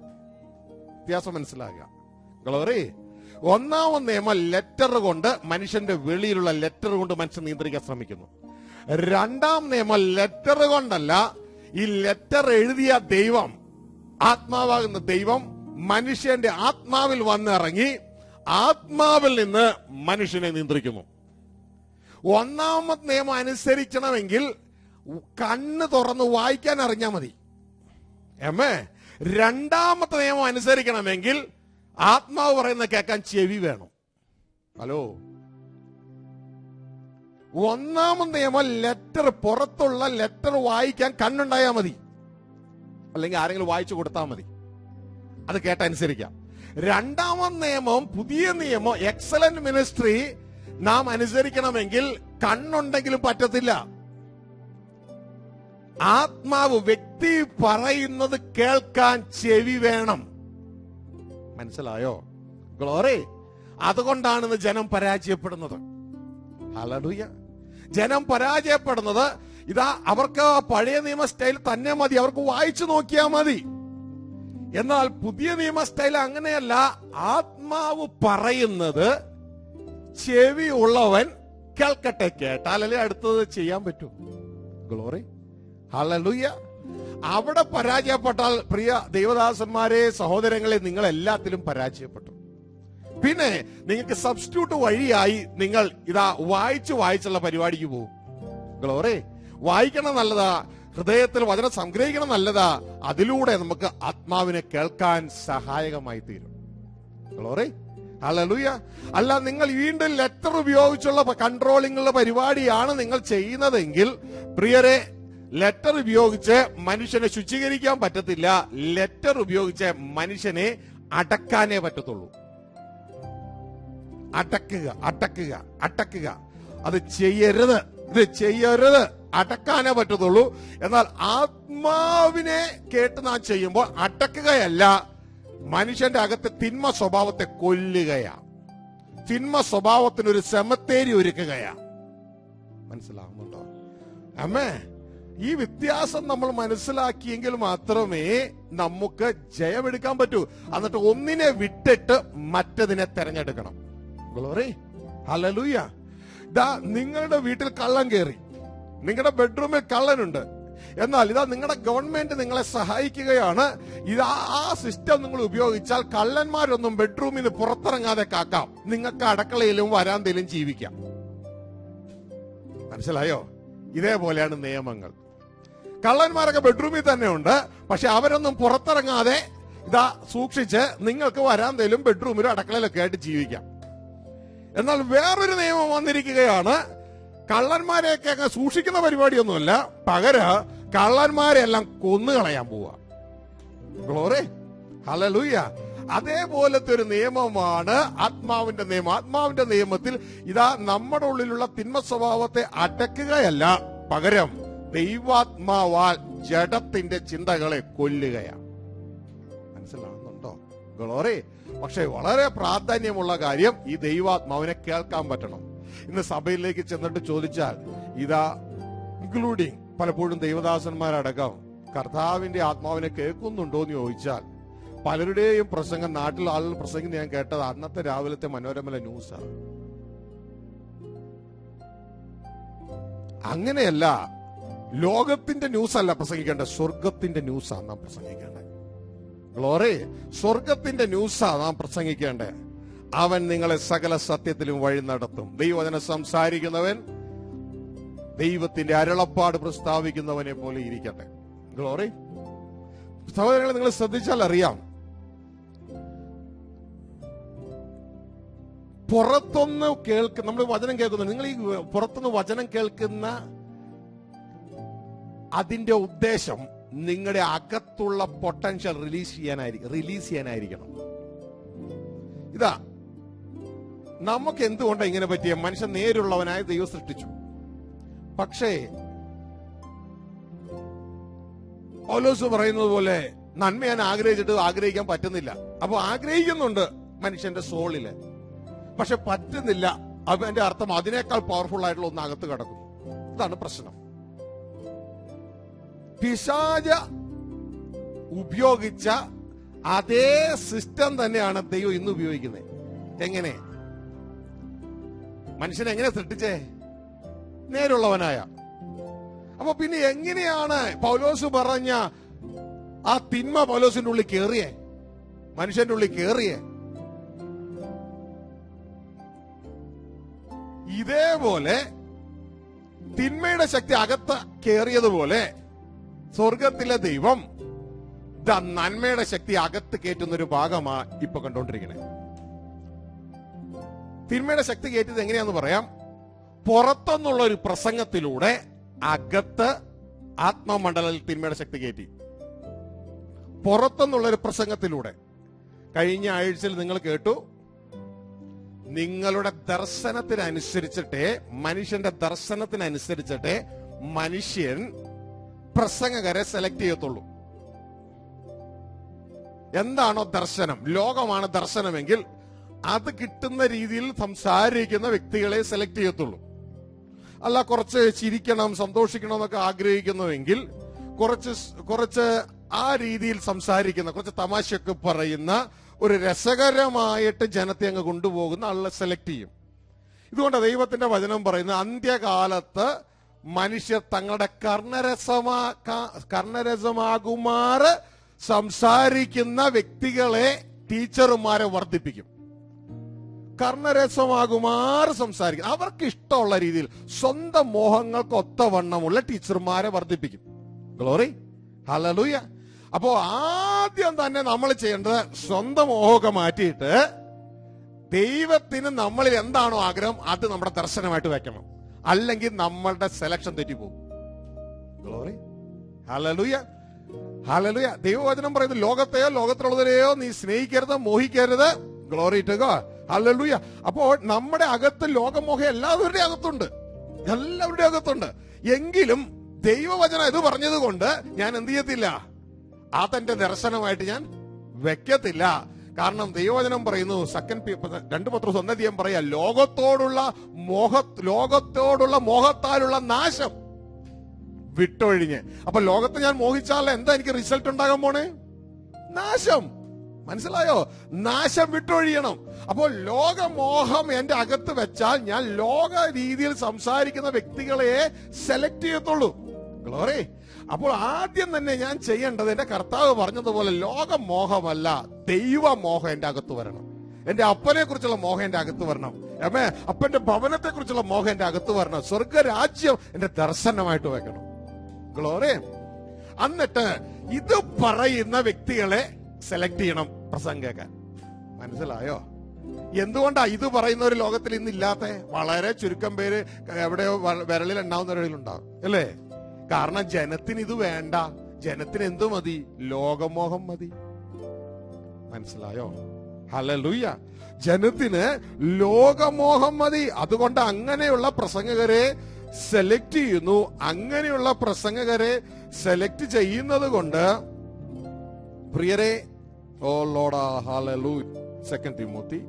വ്യത്യാസം മനസ്സിലാക്കുക. ഗ്ലോറി. ഒന്നാമത്തെ നിയമം ലെറ്റർ കൊണ്ട്, മനുഷ്യന്റെ വെളിയിലുള്ള ലെറ്റർ കൊണ്ട് മനുഷ്യൻ നിയന്ത്രിക്കാൻ ശ്രമിക്കുന്നു. രണ്ടാം നിയമം ലെറ്റർ കൊണ്ടല്ല, ഈ ലെറ്റർ എഴുതിയ ദൈവം, ആത്മാവാകുന്ന ദൈവം മനുഷ്യന്റെ ആത്മാവിൽ വന്നിറങ്ങി ആത്മാവിൽ നിന്ന് മനുഷ്യനെ നിയന്ത്രിക്കുന്നു. ഒന്നാമത്തെ നിയമം അനുസരിക്കണമെങ്കിൽ കണ്ണ് തുറന്ന് വായിക്കാൻ അറിഞ്ഞാൽ മതി. രണ്ടാമത്തെ നിയമം അനുസരിക്കണമെങ്കിൽ ആത്മാവ് പറയുന്ന കേൾക്കാൻ ചെവി വേണം. ഹലോ. ഒന്നാമത്തെ നിയമം ലെറ്റർ, പുറത്തുള്ള ലെറ്റർ വായിക്കാൻ കണ്ണുണ്ടായാൽ മതി, അല്ലെങ്കിൽ ആരെങ്കിലും വായിച്ചു കൊടുത്താൽ മതി, അത് കേട്ടനുസരിക്കാം. രണ്ടാമത്തെ നിയമം, പുതിയ നിയമം, എക്സലന്റ് മിനിസ്ട്രി നാം അനുസരിക്കണമെങ്കിൽ കണ്ണുണ്ടെങ്കിലും പറ്റത്തില്ല. ആത്മാവ്, വ്യക്തി പറയുന്നത് കേൾക്കാൻ ചെവി വേണം. മനസ്സിലായോ? ഗ്ലോറി. അതുകൊണ്ടാണ് ജനം പരാജയപ്പെടുന്നത്. ഹല്ലേലൂയ. ജനം പരാജയപ്പെടുന്നത് ഇതാ, അവർക്ക് പഴയ നിയമ സ്റ്റൈൽ തന്നെ മതി, അവർക്ക് വായിച്ചു നോക്കിയാൽ മതി. എന്നാൽ പുതിയ നിയമ സ്റ്റൈൽ അങ്ങനെയല്ല. ആത്മാവ് പറയുന്നത് ചെവി ഉള്ളവൻ കേൾക്കട്ടെ, കേട്ടാലല്ലേ അടുത്തത് ചെയ്യാൻ പറ്റൂ. Glory, hallelujah. അവിടെ പരാജയപ്പെട്ടാൽ പ്രിയ ദൈവദാസന്മാരെ, സഹോദരങ്ങളെ, നിങ്ങൾ എല്ലാത്തിലും പരാജയപ്പെട്ടു. പിന്നെ നിങ്ങൾക്ക് സബ്സ്റ്റിറ്റ്യൂട്ട് വഴിയായി നിങ്ങൾ ഇതാ വായിച്ചുള്ള പരിപാടിക്ക് പോകും. ഗ്ലോറി. വായിക്കണം നല്ലതാ, ഹൃദയത്തിൽ വചനം സംഗ്രഹിക്കണം നല്ലതാ. അതിലൂടെ നമുക്ക് ആത്മാവിനെ കേൾക്കാൻ സഹായകമായി തീരും. Glory, hallelujah. അല്ല, നിങ്ങൾ വീണ്ടും ലെറ്റർ ഉപയോഗിച്ചുള്ള കൺട്രോളിംഗുള്ള പരിപാടിയാണ് നിങ്ങൾ ചെയ്യുന്നതെങ്കിൽ പ്രിയരെ, ലെറ്റർ ഉപയോഗിച്ച് മനുഷ്യനെ ശുചീകരിക്കാൻ പറ്റത്തില്ല. ലെറ്റർ ഉപയോഗിച്ച് മനുഷ്യനെ അടക്കാനേ പറ്റത്തുള്ളൂ. അടക്കുക. അത് ചെയ്യരുത്, ഇത് ചെയ്യരുത്, അടക്കാനേ പറ്റത്തുള്ളൂ. എന്നാൽ ആത്മാവിനെ കേട്ട് നാം ചെയ്യുമ്പോൾ അടക്കുകയല്ല, മനുഷ്യന്റെ അകത്തെ തിന്മ സ്വഭാവത്തെ കൊല്ലുകയാ. തിന്മ സ്വഭാവത്തിനൊരു സെമത്തേരി ഒരുക്കുകയാ. മനസ്സിലാവുന്നുണ്ടോ? അമ്മേ, ഈ വ്യത്യാസം നമ്മൾ മനസ്സിലാക്കിയെങ്കിൽ മാത്രമേ നമുക്ക് ജയമെടുക്കാൻ പറ്റൂ. എന്നിട്ട് ഒന്നിനെ വിട്ടിട്ട് മറ്റതിനെ തെരഞ്ഞെടുക്കണം. Glory, hallelujah. ഇതാ, നിങ്ങളുടെ വീട്ടിൽ കള്ളൻ കയറി, നിങ്ങളുടെ ബെഡ്റൂമിൽ കള്ളനുണ്ട്. എന്നാൽ ഇതാ, നിങ്ങളുടെ ഗവൺമെന്റ് നിങ്ങളെ സഹായിക്കുകയാണ്. ഇതാ, ആ സിസ്റ്റം നിങ്ങൾ ഉപയോഗിച്ചാൽ കള്ളന്മാരൊന്നും ബെഡ്റൂമിൽ നിന്ന് പുറത്തിറങ്ങാതെ കാക്കാം. നിങ്ങൾക്ക് അടുക്കളയിലും വരാന്തയിലും ജീവിക്കാം. മനസ്സിലായോ? ഇതേപോലെയാണ് നിയമങ്ങൾ. കള്ളന്മാരൊക്കെ ബെഡ്റൂമിൽ തന്നെ ഉണ്ട്, പക്ഷെ അവരൊന്നും പുറത്തിറങ്ങാതെ ഇതാ സൂക്ഷിച്ച് നിങ്ങൾക്ക് വരാന്തയിലും ബെഡ്റൂമിലും അടുക്കളയിലൊക്കെ ആയിട്ട് ജീവിക്കാം. എന്നാൽ വേറൊരു നിയമം വന്നിരിക്കുകയാണ്. കള്ളന്മാരെയൊക്കെ അങ്ങ് സൂക്ഷിക്കുന്ന പരിപാടിയൊന്നുമല്ല, പകരം കള്ളന്മാരെ എല്ലാം കൊന്നുകളയാൻ പോവാ. Glory, hallelujah. അതേപോലത്തെ ഒരു നിയമമാണ് ആത്മാവിന്റെ നിയമം. ആത്മാവിന്റെ നിയമത്തിൽ ഇതാ നമ്മുടെ ഉള്ളിലുള്ള തിന്മ സ്വഭാവത്തെ അടക്കുകയല്ല, പകരം ദൈവാത്മാവാൽ ജഡത്തിന്റെ ചിന്തകളെ കൊല്ലുകയാണ്. മനസ്സിലാകുന്നുണ്ടോ? ഗ്ലോറി. പക്ഷെ വളരെ പ്രാധാന്യമുള്ള കാര്യം ഈ ദൈവാത്മാവിനെ കേൾക്കാൻ പറ്റണം. ഇന്ന് സഭയിലേക്ക് ചെന്നിട്ട് ചോദിച്ചാൽ, ഇതാ ഇൻക്ലൂഡിങ് പലപ്പോഴും ദൈവദാസന്മാരടക്കം കർത്താവിന്റെ ആത്മാവിനെ കേൾക്കുന്നുണ്ടോ എന്ന് ചോദിച്ചാൽ, പലരുടെയും പ്രസംഗം, നാട്ടിൽ ആളുകൾ പ്രസംഗം ഞാൻ കേട്ടത് അന്നത്തെ രാവിലത്തെ മനോരമയിലെ ന്യൂസാണ്. അങ്ങനെയല്ല, ലോകത്തിന്റെ ന്യൂസ് അല്ല പ്രസംഗിക്കേണ്ടത്, സ്വർഗത്തിന്റെ ന്യൂസാണ് നാം പ്രസംഗിക്കേണ്ടത്. ഗ്ലോറി, സ്വർഗത്തിന്റെ ന്യൂസാണ് നാം പ്രസംഗിക്കേണ്ടത്. അവൻ നിങ്ങളെ സകല സത്യത്തിലും വഴി നടത്തും. ദൈവവചനം സംസാരിക്കുന്നവൻ ദൈവത്തിന്റെ അരുളപ്പാട് പ്രസ്താവിക്കുന്നവനെ പോലെ ഇരിക്കട്ടെ. ഗ്ലോറി. സഹോദരങ്ങളെ, നിങ്ങൾ ശ്രദ്ധിച്ചാൽ അറിയാം, പുറത്തൊന്ന് നമ്മൾ വചനം കേൾക്കുന്നു. നിങ്ങൾ ഈ പുറത്തുനിന്ന് വചനം കേൾക്കുന്ന അതിന്റെ ഉദ്ദേശം നിങ്ങളുടെ അകത്തുള്ള പൊട്ടൻഷ്യൽ റിലീസ് ചെയ്യാനായിരിക്കണം. ഇതാ, നമുക്ക് എന്തുകൊണ്ടാണ് ഇങ്ങനെ പറ്റിയ? മനുഷ്യൻ നേരുള്ളവനായ ദൈവം സൃഷ്ടിച്ചു. പക്ഷേ പൗലോസ് പറയുന്നത് പോലെ നന്മ ഞാൻ ആഗ്രഹിക്കാൻ പറ്റുന്നില്ല. അപ്പൊ ആഗ്രഹിക്കുന്നുണ്ട് മനുഷ്യന്റെ സോളില്, പക്ഷെ പറ്റുന്നില്ല. അതിന്റെ അർത്ഥം അതിനേക്കാൾ പവർഫുൾ ആയിട്ടുള്ള ഒന്ന് അകത്ത് കിടക്കുന്നു. ഇതാണ് പ്രശ്നം. പിശാച ഉപയോഗിച്ച അതേ സിസ്റ്റം തന്നെയാണ് ദൈവം ഇന്ന് ഉപയോഗിക്കുന്നത്. എങ്ങനെ? മനുഷ്യനെ എങ്ങനെ സൃഷ്ടിച്ചേ? നേരുള്ളവനായ. അപ്പൊ പിന്നെ എങ്ങനെയാണ് പൗലോസ് പറഞ്ഞ ആ തിന്മ പൗലോസിന്റെ ഉള്ളിൽ കേറിയേ, മനുഷ്യന്റെ ഉള്ളിൽ കേറിയേ? ഇതേപോലെ തിന്മയുടെ ശക്തി അകത്ത് കേറിയതുപോലെ സ്വർഗത്തിലെ ദൈവം നന്മയുടെ ശക്തി അകത്ത് കയറ്റുന്നൊരു ഭാഗമാ ഇപ്പൊ കണ്ടോണ്ടിരിക്കണേ. തിന്മയുടെ ശക്തി കയറ്റിയത് എങ്ങനെയാന്ന് പറയാം. പുറത്തുനിന്നുള്ള ഒരു പ്രസംഗത്തിലൂടെ അകത്ത് ആത്മമണ്ഡലത്തിൽ തിന്മയുടെ ശക്തി കയറ്റി. പുറത്തുനിന്നുള്ള ഒരു പ്രസംഗത്തിലൂടെ. കഴിഞ്ഞ ആഴ്ചയിൽ നിങ്ങൾ കേട്ടു, നിങ്ങളുടെ ദർശനത്തിനനുസരിച്ചിട്ടേ, മനുഷ്യന്റെ ദർശനത്തിനനുസരിച്ചിട്ടേ മനുഷ്യൻ പ്രസംഗകരെ സെലക്ട് ചെയ്യത്തുള്ളൂ. എന്താണോ ദർശനം, ലോകമാണ് ദർശനമെങ്കിൽ അത് കിട്ടുന്ന രീതിയിൽ സംസാരിക്കുന്ന വ്യക്തികളെ സെലക്ട് ചെയ്യത്തുള്ളൂ. അല്ല, കുറച്ച് ചിരിക്കണം, സന്തോഷിക്കണം എന്നൊക്കെ ആഗ്രഹിക്കുന്നുവെങ്കിൽ കുറച്ച് ആ രീതിയിൽ സംസാരിക്കുന്ന, കുറച്ച് തമാശയൊക്കെ പറയുന്ന, ഒരു രസകരമായിട്ട് ജനത്തെ അങ്ങ് കൊണ്ടുപോകുന്ന ആളെ സെലക്ട് ചെയ്യും. ഇതുകൊണ്ട് ദൈവത്തിന്റെ വചനം പറയുന്നത്, അന്ത്യകാലത്ത് മനുഷ്യർ തങ്ങളുടെ കർണരസമാകുമാറ് സംസാരിക്കുന്ന വ്യക്തികളെ ടീച്ചർമാരെ വർദ്ധിപ്പിക്കും. കർണരസമാകുമാറ് സംസാരിക്കും. അവർക്ക് ഇഷ്ടമുള്ള രീതിയിൽ സ്വന്തം മോഹങ്ങൾക്ക് ഒത്തവണ്ണമുള്ള ടീച്ചർമാരെ വർദ്ധിപ്പിക്കും. Glory, hallelujah. അപ്പോ ആദ്യം തന്നെ നമ്മൾ ചെയ്യേണ്ടത് സ്വന്തം മോഹമൊക്കെ മാറ്റിയിട്ട് ദൈവത്തിന് നമ്മളിൽ എന്താണോ ആഗ്രഹം അത് നമ്മുടെ ദർശനമായിട്ട് വെക്കണം. അല്ലെങ്കിൽ നമ്മളുടെ സെലക്ഷൻ തെറ്റിപ്പോകും. Glory, hallelujah, hallelujah. ദൈവവചനം പറയുന്നത്, ലോകത്തെയോ ലോകത്തിലുള്ളവരെയോ നീ സ്നേഹിക്കരുത്, മോഹിക്കരുത്. Glory to God, hallelujah. അപ്പോൾ നമ്മുടെ അകത്ത് ലോകമോഹം എല്ലാവരുടെ അകത്തുണ്ട്, എല്ലാവരുടെ അകത്തുണ്ട്. എങ്കിലും ദൈവവചനം ഇത് പറഞ്ഞത് കൊണ്ട് ഞാൻ എന്ത് ചെയ്യത്തില്ല, അതെന്റെ ദർശനമായിട്ട് ഞാൻ വെക്കത്തില്ല. കാരണം ദൈവവചനം പറയുന്നു, 2 പത്രോസ് 1 പറയാ, ലോകത്തോടുള്ള മോഹത്താലുള്ള നാശം വിട്ടൊഴിഞ്ഞ്. അപ്പൊ ലോകത്തെ ഞാൻ മോഹിച്ചാൽ എന്താ എനിക്ക് റിസൾട്ട് ഉണ്ടാകാൻ പോണേ? നാശം. മനസ്സിലായോ? നാശം വിട്ടൊഴിയണം. അപ്പോൾ ലോകമോഹം എന്റെ അകത്ത് വെച്ചാൽ ഞാൻ ലോക രീതിയിൽ സംസാരിക്കുന്ന വ്യക്തികളെ സെലക്ട് ചെയ്യത്തുള്ളൂ. ഗ്ലോറി. അപ്പോൾ ആദ്യം തന്നെ ഞാൻ ചെയ്യേണ്ടത്, എന്റെ കർത്താവ് പറഞ്ഞതുപോലെ ലോകമോഹമല്ല, ദൈവമോഹം എന്റെ അകത്ത് വരണം. എന്റെ അപ്പനെ കുറിച്ചുള്ള മോഹം എന്റെ അകത്ത് വരണം. അപ്പന്റെ ഭവനത്തെ കുറിച്ചുള്ള മോഹം എന്റെ അകത്ത് വരണം. സ്വർഗരാജ്യം എന്റെ ദർശനമായിട്ട് വെക്കണം. ഗ്ലോറി. എന്നിട്ട് ഇത് പറയുന്ന വ്യക്തികളെ സെലക്ട് ചെയ്യണം പ്രസംഗിക്കാൻ. മനസ്സിലായോ? എന്തുകൊണ്ടാ ഇത് പറയുന്ന ഒരു ലോകത്തിൽ ഇന്നില്ലാത്ത? വളരെ ചുരുക്കം പേര് എവിടെയോ വിരലിൽ ഉണ്ടാവുന്നവരിലുണ്ടാവും, അല്ലേ? കാരണം ജനത്തിന് ഇത് വേണ്ട. ജനത്തിന് എന്തു മതി? ലോകമോഹം മതി. മനസ്സിലായോ? ഹല്ലേലൂയ. ജനത്തിന് ലോകമോഹം മതി. അതുകൊണ്ട് അങ്ങനെയുള്ള പ്രസംഗകരെ സെലക്ട് ചെയ്യുന്നു. അങ്ങനെയുള്ള പ്രസംഗകരെ സെലക്ട് ചെയ്യുന്നത് കൊണ്ട് പ്രിയരെ, ഓ ലോർഡ്, ഹല്ലേലൂയ. 2 തിമോത്തി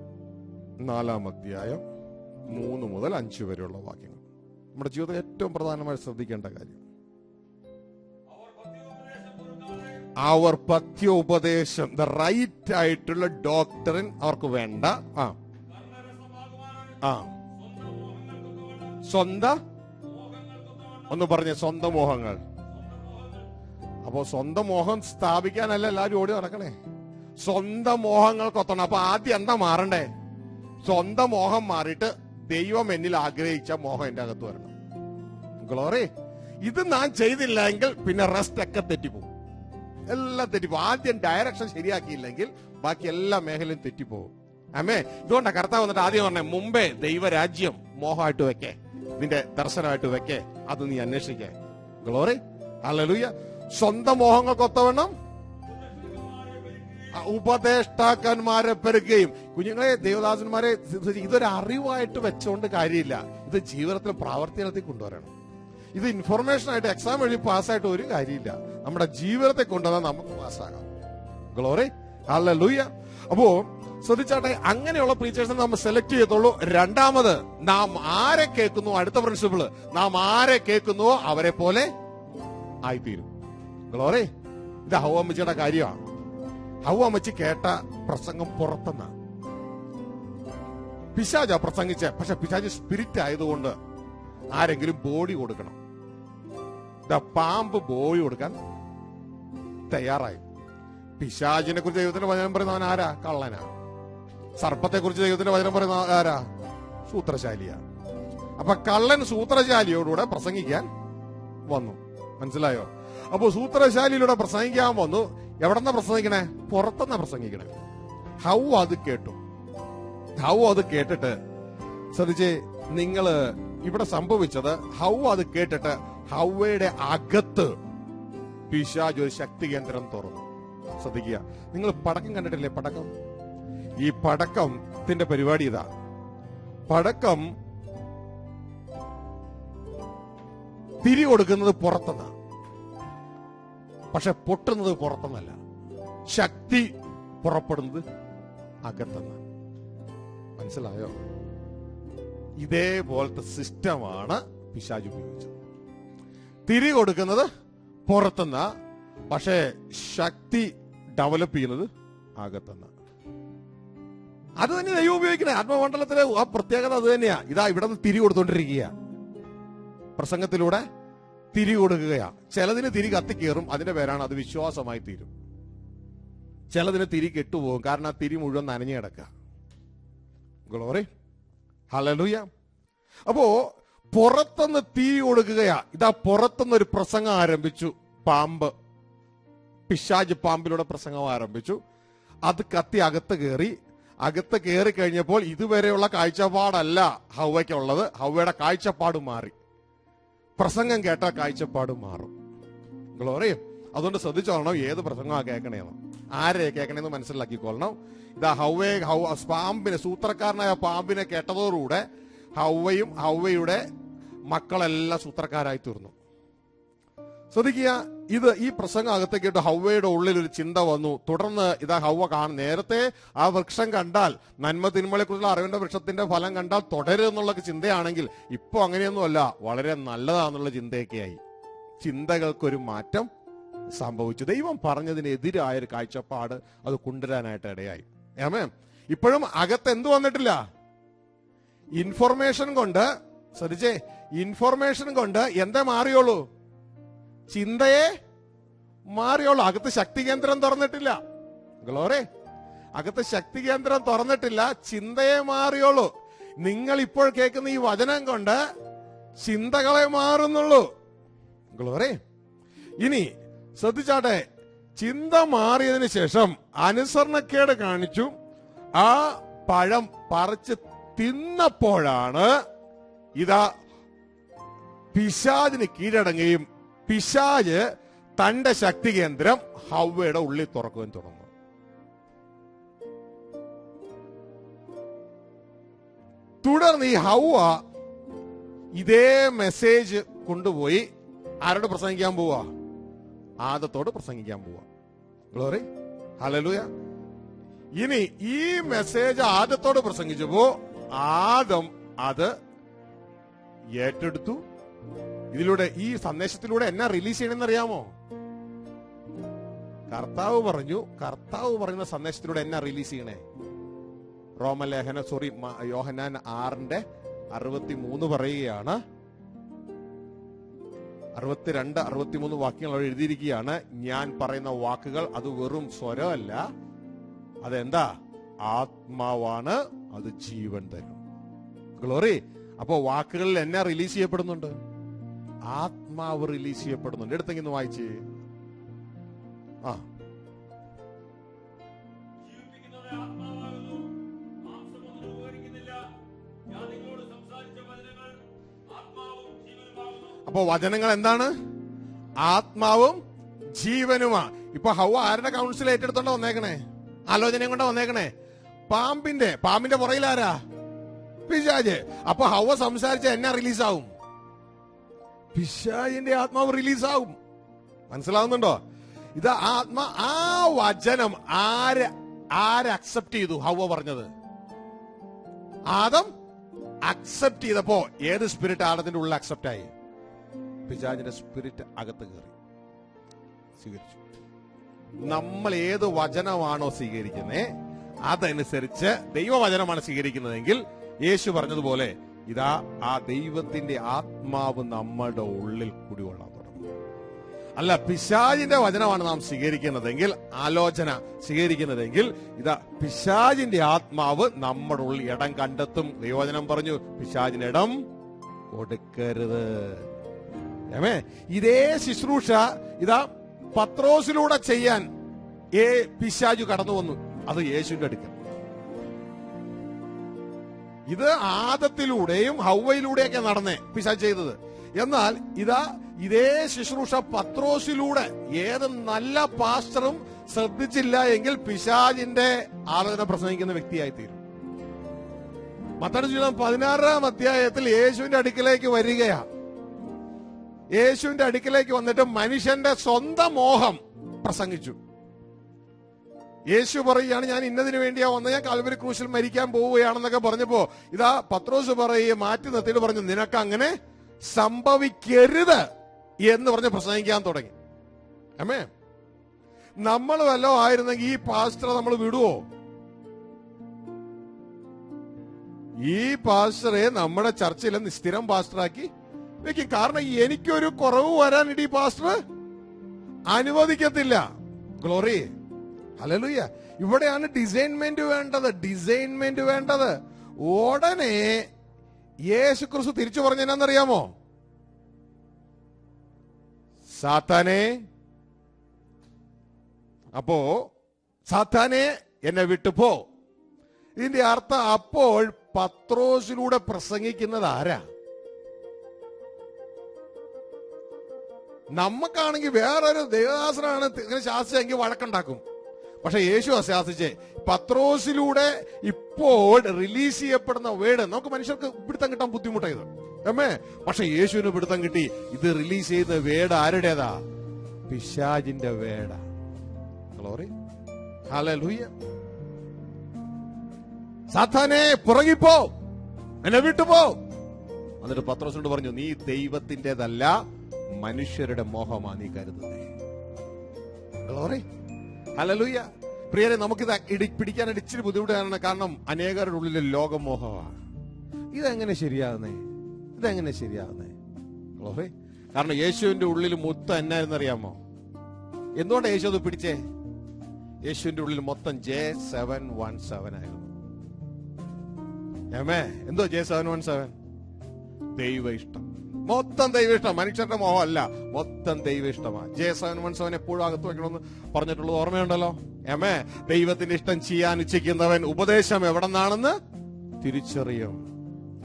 4-ാം അധ്യായം 3 മുതൽ 5 വരെയുള്ള വാക്യങ്ങൾ നമ്മുടെ ജീവിതത്തിൽ ഏറ്റവും പ്രധാനമായി ശ്രദ്ധിക്കേണ്ട കാര്യം. അവർ പഥ്യോപദേശം, ദ റൈറ്റ് ആയിട്ടുള്ള ഡോക്ടറിൻ അവർക്ക് വേണ്ട. സ്വന്തം, ഒന്ന് പറഞ്ഞ സ്വന്തം മോഹങ്ങൾ. അപ്പോ സ്വന്തം മോഹം സ്ഥാപിക്കാനല്ല എല്ലാവരും ഓടി നടക്കണേ, സ്വന്തം മോഹങ്ങൾ കൊത്തണം. അപ്പൊ ആദ്യം എന്താ മാറണ്ടേ? സ്വന്തം മോഹം മാറിയിട്ട് ദൈവം എന്നിൽ ആഗ്രഹിച്ച മോഹം എന്റെ അകത്ത് വരണം. ഗ്ലോറി. ഇത് ഞാൻ ചെയ്തില്ല എങ്കിൽ പിന്നെ റെസ്റ്റ് ഒക്കെ തെറ്റിപ്പോകും, എല്ലാം തെറ്റിപ്പോകും. ആദ്യം ഡയറക്ഷൻ ശരിയാക്കിയില്ലെങ്കിൽ ബാക്കി എല്ലാ മേഖലയും തെറ്റിപ്പോകും. അമ്മേ, ഇതുകൊണ്ടാ കർത്താവ് വന്നിട്ട് ആദ്യം പറഞ്ഞേ, മുമ്പേ ദൈവരാജ്യം മോഹമായിട്ട് വെക്കേ, നിന്റെ ദർശനമായിട്ട് വെക്കേ, അത് നീ അന്വേഷിക്കേ. ഗ്ലോറി. ഹല്ലേലൂയ. സ്വന്തം മോഹങ്ങൾക്കൊത്തവണ്ണം ഉപദേഷ്ടാക്കന്മാരെ പെരുകയും. കുഞ്ഞുങ്ങളെ, ദേവദാസന്മാരെ, ഇതൊരു അറിവായിട്ട് വെച്ചുകൊണ്ട് കാര്യമില്ല. ഇത് ജീവിതത്തിൽ പ്രാവർത്തികത്തിൽ കൊണ്ടുവരണം. ഇത് ഇൻഫർമേഷൻ ആയിട്ട് എക്സാം എഴുതി പാസ്സായിട്ട് ഒരു കാര്യമില്ല. നമ്മുടെ ജീവിതത്തെ കൊണ്ടുവന്നാൽ നമുക്ക് പാസ്സാകാം. ഗ്ലോറി. ഹല്ലേലൂയ. അപ്പോ ശ്രദ്ധിച്ചാട്ടെ, അങ്ങനെയുള്ള പ്രീച്ചേഴ്സിനെ നമ്മൾ സെലക്ട് ചെയ്യത്തുള്ളൂ. രണ്ടാമത്, നാം ആരെ കേൾക്കുന്നു, അടുത്ത പ്രിൻസിപ്പിള്, നാം ആരെ കേൾക്കുന്നുവോ അവരെ പോലെ ആയിത്തീരും. ഗ്ലോറി. ഇത് ഹൗവ അമ്മച്ചിയുടെ കാര്യമാണ്. ഹൗവ അമ്മച്ചി കേട്ട പ്രസംഗം പുറത്തുനിന്ന് പിശാചാ പ്രസംഗിച്ച. പക്ഷെ പിശാച് സ്പിരിറ്റ് ആയതുകൊണ്ട് ആരെങ്കിലും ബോഡി കൊടുക്കണം. പാമ്പ് ബോഡി കൊടുക്കാൻ തയ്യാറായി. പിശാചിനെ കുറിച്ച് ദൈവത്തിന്റെ വചനം പറയുന്നവൻ ആരാ? കള്ളനാ. സർപ്പത്തെ കുറിച്ച് ദൈവത്തിന്റെ വചനം പറയുന്ന ആരാ? സൂത്രശാലിയാ. അപ്പൊ കള്ളൻ സൂത്രശാലിയോടുകൂടെ പ്രസംഗിക്കാൻ വന്നു. മനസ്സിലായോ? അപ്പൊ സൂത്രശാലിയിലൂടെ പ്രസംഗിക്കാൻ വന്നു. എവിടെന്നാ പ്രസംഗിക്കണേ? പുറത്തുനിന്നാ പ്രസംഗിക്കണേ. ഹൗവ അത് കേട്ടു. ഹൗവ അത് കേട്ടിട്ട്, ശ്രദ്ധിച്ചേ, നിങ്ങള് ഇവിടെ സംഭവിച്ചത്, ഹൗവ അത് കേട്ടിട്ട് ഹൗവയുടെ അകത്ത് പിശാച് ഒരു ശക്തി കേന്ദ്രം തുറന്നു. ശ്രദ്ധിക്കുക, നിങ്ങൾ പടക്കം കണ്ടിട്ടില്ലേ? പടക്കം. ഈ പടക്കത്തിന്റെ പരിപാടി ഇതാ. പടക്കം തിരി കൊടുക്കുന്നത് പുറത്തുനിന്ന്, പക്ഷെ പൊട്ടുന്നത് പുറത്തുനിന്നല്ല. ശക്തി പുറപ്പെടുന്നത് അകത്തുനിന്ന്. മനസ്സിലായോ? ഇതേപോലത്തെ സിസ്റ്റമാണ് പിശാച് ഉപയോഗിച്ചത്. തിരി കൊടുക്കുന്നത് പുറത്തുനിന്ന്, പക്ഷേ ശക്തി ഡെവലപ്പ് ചെയ്യുന്നത് അകത്തുനിന്ന്. അത് തന്നെ ദൈവം ഉപയോഗിക്കണേ. ആത്മമണ്ഡലത്തിലെ ആ പ്രത്യേകത അത് തന്നെയാ. ഇതാ ഇവിടെ നിന്ന് തിരി കൊടുത്തോണ്ടിരിക്കുക, പ്രസംഗത്തിലൂടെ തിരി കൊടുക്കുകയാ. ചിലതിന് തിരി കത്തിക്കേറും, അതിന്റെ പേരാണ് അത് വിശ്വാസമായി തീരും. ചിലതിന് തിരി കെട്ടുപോകും, കാരണം ആ തിരി മുഴുവൻ നനഞ്ഞു കിടക്കുക. ഗ്ലോറി. ഹല്ലേലൂയ. അപ്പോ പുറത്തുനിന്ന് തിരി കൊടുക്കുകയാ. ഇതാ പുറത്തുനിന്ന് ഒരു പ്രസംഗം ആരംഭിച്ചു. പാമ്പ്, പിശാച് പാമ്പിലൂടെ പ്രസംഗം ആരംഭിച്ചു. അത് കത്തി അകത്ത് കയറി. അകത്ത് കയറി കഴിഞ്ഞപ്പോൾ ഇതുവരെയുള്ള കാഴ്ചപ്പാടല്ല ഹൗവയ്ക്കുള്ളത്. ഹൗവയുടെ കാഴ്ചപ്പാട് മാറി. പ്രസംഗം കേട്ടാൽ കാഴ്ചപ്പാട് മാറും. ഗ്ലോറി. അതുകൊണ്ട് ശ്രദ്ധിച്ചോളണം ഏത് പ്രസംഗമാണ് കേൾക്കണേന്ന്, ആരെ കേൾക്കണേന്ന് മനസ്സിലാക്കിക്കൊള്ളണം. ഇതാ പാമ്പിനെ, സൂത്രക്കാരനായ പാമ്പിനെ കേട്ടതോടുകൂടെ ഹൗവയും ഹൗവയുടെ മക്കളെല്ലാം സൂത്രക്കാരായി തീർന്നു. ശ്രദ്ധിക്കുക, ഈ പ്രസംഗം അകത്തേക്ക് കേട്ട് ഹൗവയുടെ ഉള്ളിൽ ഒരു ചിന്ത വന്നു. തുടർന്ന് ഇതാ ഹൗവ നേരത്തെ ആ വൃക്ഷം കണ്ടാൽ, നന്മ തിന്മകളെ കുറിച്ചുള്ള അറിവിന്റെ വൃക്ഷത്തിന്റെ ഫലം കണ്ടാൽ തുടരുന്നുള്ള ചിന്തയാണെങ്കിൽ ഇപ്പൊ അങ്ങനെയൊന്നുമല്ല, വളരെ നല്ലതാന്നുള്ള ചിന്തയൊക്കെയായി. ചിന്തകൾക്കൊരു മാറ്റം സംഭവിച്ചു. ദൈവം പറഞ്ഞതിനെതിരായ ഒരു കാഴ്ചപ്പാട് അത് കൊണ്ടുവരാനായിട്ട് ഇടയായി. ആമേൻ. ഇപ്പോഴും അകത്ത് എന്ത് വന്നിട്ടില്ല? ഇൻഫർമേഷൻ കൊണ്ട്. ശ്രദ്ധിച്ചേ, ഇൻഫർമേഷൻ കൊണ്ട് എന്താ മാറിയോളൂ? ചിന്തയെ മാറിയോളൂ. അകത്ത് ശക്തി കേന്ദ്രം തുറന്നിട്ടില്ല. ഗ്ലോറി. അകത്ത് ശക്തി കേന്ദ്രം തുറന്നിട്ടില്ല, ചിന്തയെ മാറിയോളൂ. നിങ്ങൾ ഇപ്പോൾ കേൾക്കുന്ന ഈ വചനം കൊണ്ട് ചിന്തകളെ മാറുന്നുള്ളൂ. ഗ്ലോറി. ഇനി ശ്രദ്ധിച്ചാട്ടെ, ചിന്ത മാറിയതിനു ശേഷം അനുസരണക്കേട് കാണിച്ചു. ആ പഴം പറിച്ച് തിന്നപ്പോഴാണ് ഇതാ പിശാചിന് കീഴടങ്ങുകയും പിശാച് തന്റെ ശക്തി കേന്ദ്രം ഹവ്വയുടെ ഉള്ളിൽ തുറക്കുവാൻ തുടങ്ങും. തുടർന്ന് ഈ ഹവ്വ ഇതേ മെസ്സേജ് കൊണ്ടുപോയി ആരോട് പ്രസംഗിക്കാൻ പോവാ? ആദത്തോട് പ്രസംഗിക്കാൻ പോവാ. Glory, hallelujah. ഇനി ഈ മെസ്സേജ് ആദത്തോട് പ്രസംഗിച്ചപ്പോ ആദം അത് ഏറ്റെടുത്തു. ഇതിലൂടെ, ഈ സന്ദേശത്തിലൂടെ എന്നാ റിലീസ് ചെയ്യണമെന്ന് അറിയാമോ? കർത്താവ് പറയുന്ന സന്ദേശത്തിലൂടെ എന്നാ റിലീസ് ചെയ്യണേ? യോഹന്നാൻ 6:63 പറയുകയാണ്. 62, 63 വാക്യങ്ങൾ അവിടെ എഴുതിയിരിക്കുകയാണ്. ഞാൻ പറയുന്ന വാക്കുകൾ അത് വെറും സ്വരമല്ല, അതെന്താ? ആത്മാവാണ്, അത് ജീവൻ തരും. ഗ്ലോറി. അപ്പോ വാക്കുകളിൽ എന്നാ റിലീസ് ചെയ്യപ്പെടുന്നുണ്ട്? ആത്മാവ് റിലീസ് ചെയ്യപ്പെടുന്നുണ്ട്. എടുത്തെങ്കിലും വായിച്ചേ. ആ, അപ്പോ വചനങ്ങൾ എന്താണ്? ആത്മാവും ജീവനുമാ. ഇപ്പൊ ഹവ്വ ആരുടെ കൗൺസിൽ ഏറ്റെടുത്തോണ്ടാ വന്നേക്കണേ? ആലോചനയും കൊണ്ടാ വന്നേക്കണേ? പാമ്പിന്റെ പുറകിലാരാ? പിശാച്. അപ്പൊ ഹവ്വ സംസാരിച്ച എന്നാ റിലീസാവും? പിശാചിന്റെ ആത്മാവ് റിലീസാവും. മനസ്സിലാവുന്നുണ്ടോ? ഇത് ആ വചനം ആര് അക്സെപ്റ്റ് ചെയ്തു? ഹവ്വ പറഞ്ഞത്. ആദം അക്സെപ്റ്റ് ചെയ്തപ്പോ ഏത് സ്പിരിറ്റ് ആദത്തിന്റെ ഉള്ളിൽ അക്സെപ്റ്റ് ആയി? പിശാചിന്റെ സ്പിരിറ്റ് അകത്ത് കയറി സ്വീകരിച്ചു. നമ്മൾ ഏത് വചനമാണോ സ്വീകരിക്കുന്നത് അതനുസരിച്ച്, ദൈവവചനമാണ് സ്വീകരിക്കുന്നതെങ്കിൽ യേശു പറഞ്ഞതുപോലെ ഇതാ ആ ദൈവത്തിന്റെ ആത്മാവ് നമ്മുടെ ഉള്ളിൽ കുടികൊള്ളാൻ തുടങ്ങും. അല്ല, പിശാചിന്റെ വചനമാണ് നാം സ്വീകരിക്കുന്നതെങ്കിൽ, ആലോചന സ്വീകരിക്കുന്നതെങ്കിൽ, ഇതാ പിശാചിന്റെ ആത്മാവ് നമ്മുടെ ഉള്ളിൽ ഇടം കണ്ടെത്തും. ദൈവവചനം പറഞ്ഞു, പിശാചിന് ഇടം കൊടുക്കരുത്. ഇതേ ശുശ്രൂഷ ഇതാ പത്രോസിലൂടെ ചെയ്യാൻ പിശാചു കടന്നു വന്നു. അത് യേശുവിന്റെ അടുക്കൽ. ഇത് ആദത്തിലൂടെയും ഹവ്വയിലൂടെയൊക്കെ നടന്നേ പിശാച് ചെയ്തത്. എന്നാൽ ഇതേ ശുശ്രൂഷ പത്രോസിലൂടെ ഏത് നല്ല പാസ്റ്ററും ശ്രദ്ധിച്ചില്ല എങ്കിൽ പിശാചിന്റെ ആലോചന പ്രസംഗിക്കുന്ന വ്യക്തിയായി തീരും. മത്തായി 16-ാം അധ്യായത്തിൽ യേശുവിന്റെ അടുക്കിലേക്ക് വരികയാ. യേശുവിന്റെ അടുക്കിലേക്ക് വന്നിട്ട് മനുഷ്യന്റെ സ്വന്തം മോഹം പ്രസംഗിച്ചു. യേശു പറയുകയാണ്, ഞാൻ ഇന്നതിന് വേണ്ടിയാ വന്നത്, ഞാൻ കാൽവരി ക്രൂശിൽ മരിക്കാൻ പോവുകയാണെന്നൊക്കെ പറഞ്ഞപ്പോ ഇതാ പത്രോസ് മാറ്റി നിർത്തിയിട്ട് പറഞ്ഞു, നിനക്ക് അങ്ങനെ സംഭവിക്കരുത് എന്ന് പറഞ്ഞ് പ്രസംഗിക്കാൻ തുടങ്ങി. അമ്മേ, നമ്മൾ വല്ലോ ആയിരുന്നെങ്കിൽ ഈ പാസ്റ്റർ നമ്മൾ വിടുവോ? ഈ പാസ്റ്ററെ നമ്മുടെ ചർച്ചയിൽ സ്ഥിരം പാസ്റ്ററാക്കി വെക്കും. കാരണം എനിക്കൊരു കുറവ് വരാനിട്ട് ഈ പാസ്റ്റർ അനുവദിക്കത്തില്ല. Glory, hallelujah. ഇവിടെയാണ് ഡിസൈൻമെന്റ് വേണ്ടത്. ഉടനെ യേശു ക്രിസ്തു തിരിച്ചു പറഞ്ഞ എന്നാന്നറിയാമോ? സാത്താനെ, അപ്പോ സാത്താനെ എന്നെ വിട്ടുപോ. ഇതിന്റെ അർത്ഥം അപ്പോൾ പത്രോസിലൂടെ പ്രസംഗിക്കുന്നത് ആരാ? നമുക്കാണെങ്കിൽ വേറൊരു ദേവദാസനാണ് ഇങ്ങനെ ശാസിച്ചെങ്കിൽ വഴക്കുണ്ടാക്കും. പക്ഷെ യേശു ശാസിച്ചേ പത്രോസിലൂടെ ഇപ്പോൾ റിലീസ് ചെയ്യപ്പെടുന്ന വേർഡ് നമുക്ക് മനുഷ്യർക്ക് പിടുത്തം കിട്ടാൻ ബുദ്ധിമുട്ടായത്. പക്ഷെ യേശുവിന് പിടുത്തം കിട്ടി. ഇത് റിലീസ് ചെയ്യുന്ന വേർഡ് ആരുടേതാ? പിശാചിന്റെ വേർഡാ. Glory, hallelujah. സാത്താനെ പുറകിപ്പോ, എന്നെ വിട്ടുപോ. എന്നിട്ട് പത്രോസിനോട് പറഞ്ഞു, നീ ദൈവത്തിൻ്റെതല്ല, മനുഷ്യരുടെ മോഹമാ നീ കരുതുന്നേ. Glory, hallelujah. പ്രിയരെ, നമുക്കിത് പിടിക്കാൻ ഇച്ചിരി ബുദ്ധിമുട്ടാണ്. കാരണം അനേകരുടെ ഉള്ളിൽ ലോകമോഹമാണ്. ഇതെങ്ങനെ ശരിയാകുന്നേ? ഗ്ലോറി. കാരണം യേശുവിന്റെ ഉള്ളിൽ മൊത്തം എന്നായിരുന്നു അറിയാമോ? എന്തുകൊണ്ടാണ് യേശു അത് പിടിച്ചേ? യേശുവിന്റെ ഉള്ളിൽ മൊത്തം J717 ആയിരുന്നു. എന്തോ J717? ദൈവ ഇഷ്ടം. മൊത്തം ദൈവ ഇഷ്ടം, മനുഷ്യരുടെ മോഹം അല്ല, മൊത്തം ദൈവ ഇഷ്ടമാണ്. J717 എപ്പോഴും അകത്ത് വെക്കണമെന്ന് പറഞ്ഞിട്ടുള്ളത് ഓർമ്മയുണ്ടല്ലോ. ദൈവത്തിന്റെ ഇഷ്ടം ചെയ്യാൻ ഇച്ഛിക്കുന്നവൻ ഉപദേശം എവിടെ നിന്നാണെന്ന് തിരിച്ചറിയും.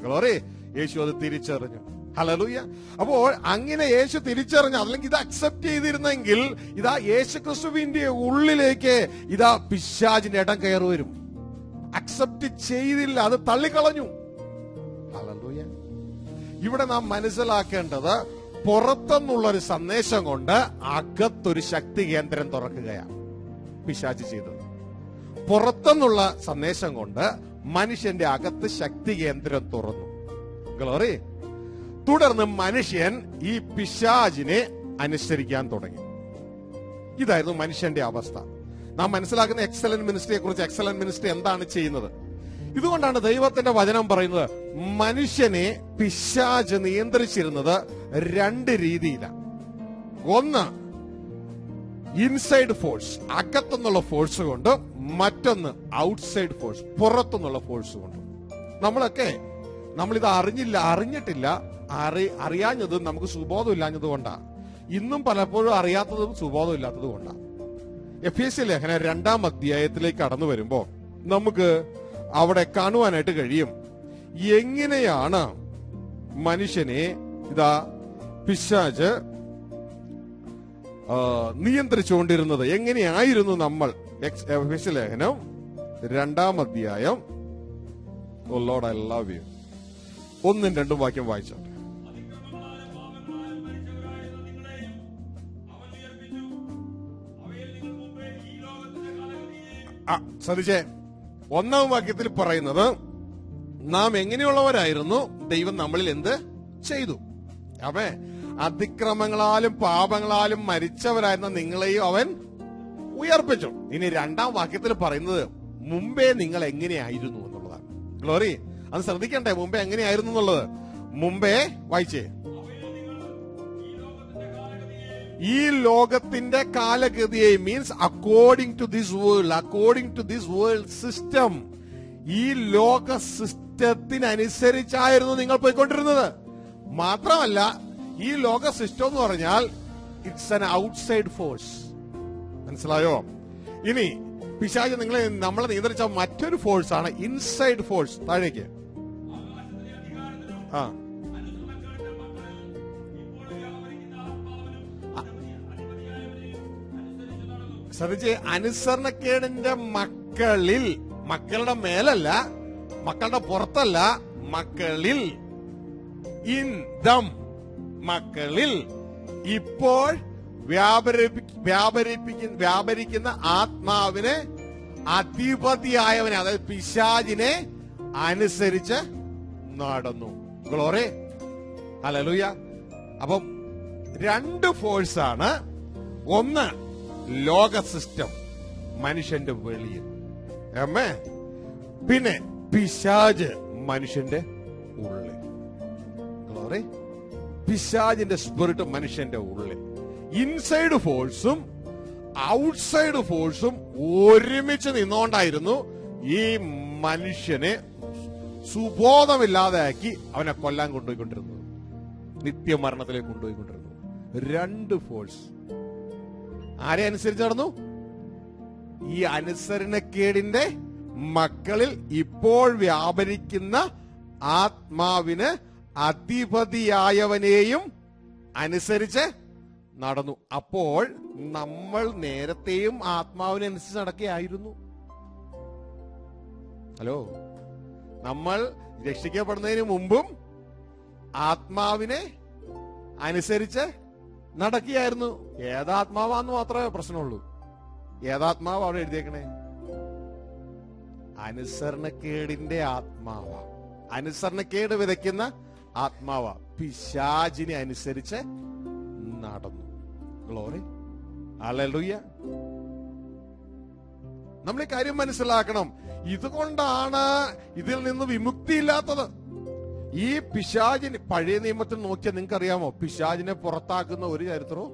ഗ്ലോറി. യേശു അത് തിരിച്ചറിഞ്ഞു. ഹല്ലേലൂയ. അപ്പോൾ അങ്ങനെ യേശു തിരിച്ചറിഞ്ഞ, അല്ലെങ്കിൽ ഇത് അക്സെപ്റ്റ് ചെയ്തിരുന്നെങ്കിൽ ഇതാ യേശു ക്രിസ്തുവിന്റെ ഉള്ളിലേക്ക് ഇതാ പിശാചിന്റെ ഇടം കയറി വരും. അക്സെപ്റ്റ് ചെയ്തില്ല, അത് തള്ളിക്കളഞ്ഞു. ഹല്ലേലൂയ. ഇവിടെ നാം മനസ്സിലാക്കേണ്ടത് പുറത്തുനിന്നുള്ളൊരു സന്ദേശം കൊണ്ട് അകത്തൊരു ശക്തി കേന്ദ്രം തുറക്കുകയാണ് പിശാച് ചെയ്തത്. പുറത്തുനിന്നുള്ള സന്ദേശം കൊണ്ട് മനുഷ്യന്റെ അകത്ത് ശക്തി കേന്ദ്രം തുറന്നു. ഗ്ലോറി. തുടർന്ന് മനുഷ്യൻ ഈ പിശാചിനെ അനുസരിക്കാൻ തുടങ്ങി. ഇതായിരുന്നു മനുഷ്യന്റെ അവസ്ഥ. നാം മനസ്സിലാക്കുന്ന എക്സലന്റ് മിനിസ്ട്രിയെ കുറിച്ച്, എക്സലന്റ് മിനിസ്ട്രി എന്താണ് ചെയ്യുന്നത്? ഇതുകൊണ്ടാണ് ദൈവത്തിന്റെ വചനം പറയുന്നത് മനുഷ്യനെ പിശാച് നിയന്ത്രിച്ചിരുന്നത് രണ്ട് രീതിയിലാണ്. ഒന്ന് ഇൻസൈഡ് ഫോഴ്സ്, അകത്തുനിന്നുള്ള ഫോഴ്സ് കൊണ്ട്. മറ്റൊന്ന് ഔട്ട്സൈഡ് ഫോഴ്സ്, പുറത്തുനിന്നുള്ള ഫോഴ്സ് കൊണ്ട്. നമ്മളിത് അറിഞ്ഞിട്ടില്ല. അറിയാഞ്ഞതും നമുക്ക് സുബോധം ഇല്ലാഞ്ഞത് കൊണ്ടാണ്. ഇന്നും പലപ്പോഴും അറിയാത്തതും സുബോധം ഇല്ലാത്തത് കൊണ്ടാണ്. എഫേസ്യ ലേഖനം 2-ാം അധ്യായത്തിലേക്ക് കടന്നു വരുമ്പോ നമുക്ക് അവിടെ കാണുവാനായിട്ട് കഴിയും എങ്ങനെയാണ് മനുഷ്യനെ ഇതാ പിശാച് നിയന്ത്രിച്ചുകൊണ്ടിരുന്നത്, എങ്ങനെയായിരുന്നു നമ്മൾ. എഫേസ്യ ലേഖനം 2-ാം അധ്യായം. ഓ ലോർഡ്, ഐ ലവ് യു. 1-2 വാക്യം വായിച്ചോട്ടെ. ശ്രദ്ധിച്ചേ, 1-ാം വാക്യത്തിൽ പറയുന്നത് നാം എങ്ങനെയുള്ളവരായിരുന്നു, ദൈവം നമ്മളിൽ എന്ത് ചെയ്തു. അവൻ അതിക്രമങ്ങളാലും പാപങ്ങളാലും മരിച്ചവരായിരുന്ന നിങ്ങളെയും അവൻ ഉയർപ്പിച്ചു. ഇനി 2-ാം വാക്യത്തിൽ പറയുന്നത് മുമ്പേ നിങ്ങൾ എങ്ങനെയായിരുന്നു എന്നുള്ളതാണ്. ഗ്ലോറി. അത് ശ്രദ്ധിക്കണ്ടേ, മുമ്പേ എങ്ങനെയായിരുന്നു എന്നുള്ളത്. മുമ്പേ വായിച്ചേ, ഈ ലോകത്തിന്റെ കാലഗതിയെ, means according to this world system, ഈ ലോക സിസ്റ്റത്തിനനുസരിച്ചായിരുന്നു നിങ്ങൾ പോയിക്കൊണ്ടിരുന്നത്. മാത്രമല്ല, ഈ ലോക സിസ്റ്റം എന്ന് പറഞ്ഞാൽ ഇറ്റ്സ് ആൻ ഔട്ട്സൈഡ് ഫോഴ്സ്. മനസ്സിലായോ? ഇനി പിശാച് നമ്മളെ നിയന്ത്രിച്ച മറ്റൊരു ഫോഴ്സ് ആണ് ഇൻസൈഡ് ഫോഴ്സ്. താഴേക്ക് ശ്രദ്ധിച്ച്, അനുസരണക്കേടിന്റെ മക്കളുടെ മേലല്ല, മക്കളുടെ പുറത്തല്ല, മക്കളിൽ, ഇൻ ദം, മക്കളിൽ ഇപ്പോൾ വ്യാപരിക്കുന്ന ആത്മാവിനെ അധിപതിയായവനെ, അതായത് പിശാചിനെ അനുസരിച്ച് നടന്നു. ഗ്ലോറി. ഹല്ലേലൂയ. അപ്പം 2 ഫോഴ്സാണ്. ഒന്ന് ലോക സിസ്റ്റം, മനുഷ്യന്റെ വെളിയിൽ. പിന്നെ പിശാച് മനുഷ്യന്റെ ഉള്ളിൽ. ഗ്ലോറി. പിശാചിന്റെ സ്പിരിറ്റ് മനുഷ്യന്റെ ഉള്ളിൽ. ഇൻസൈഡ് ഫോഴ്സും ഔട്ട്സൈഡ് ഫോഴ്സും ഒരുമിച്ച് നിന്നുകൊണ്ടായിരുന്നു ഈ മനുഷ്യനെ സുബോധമില്ലാതെയാക്കി അവനെ കൊല്ലാൻ കൊണ്ടുപോയിക്കൊണ്ടിരുന്നത്, നിത്യമരണത്തിലേക്ക് കൊണ്ടുപോയിക്കൊണ്ടിരുന്നത്. 2 ഫോഴ്സ്. ആരെ അനുസരിച്ച് നടന്നു? ഈ അനുസരണക്കേടിന്റെ മക്കളിൽ ഇപ്പോൾ വ്യാപരിക്കുന്ന ആത്മാവിന് അധിപതിയായവനെയും അനുസരിച്ച് നടന്നു. അപ്പോൾ നമ്മൾ നേരത്തെയും ആത്മാവിനനുസരിച്ച് നടക്കുകയായിരുന്നു. ഹലോ, നമ്മൾ രക്ഷിക്കപ്പെടുന്നതിന് മുമ്പും ആത്മാവിനെ അനുസരിച്ച് നടക്കുകയായിരുന്നു. ഏതാത്മാവാന്ന് മാത്രമേ പ്രശ്നമുള്ളൂ. ഏതാത്മാവ് അവിടെ എഴുതിയേക്കണേ? അനുസരണക്കേടിന്റെ ആത്മാവാ. അനുസരണക്കേട് വിതയ്ക്കുന്ന ആത്മാവാ. പിശാചിനെ അനുസരിച്ച് നടന്നു. ഗ്ലോറി. ഹല്ലേലൂയ. നമ്മൾ ഈ കാര്യം മനസ്സിലാക്കണം. ഇതുകൊണ്ടാണ് ഇതിൽ നിന്ന് വിമുക്തിയില്ലാത്തത്. ഈ പിശാചിന് പഴയ നിയമത്തിൽ നോക്കിയാൽ നിങ്ങൾക്ക് അറിയാമോ, പിശാചിനെ പുറത്താക്കുന്ന ഒരു ചരിത്രവും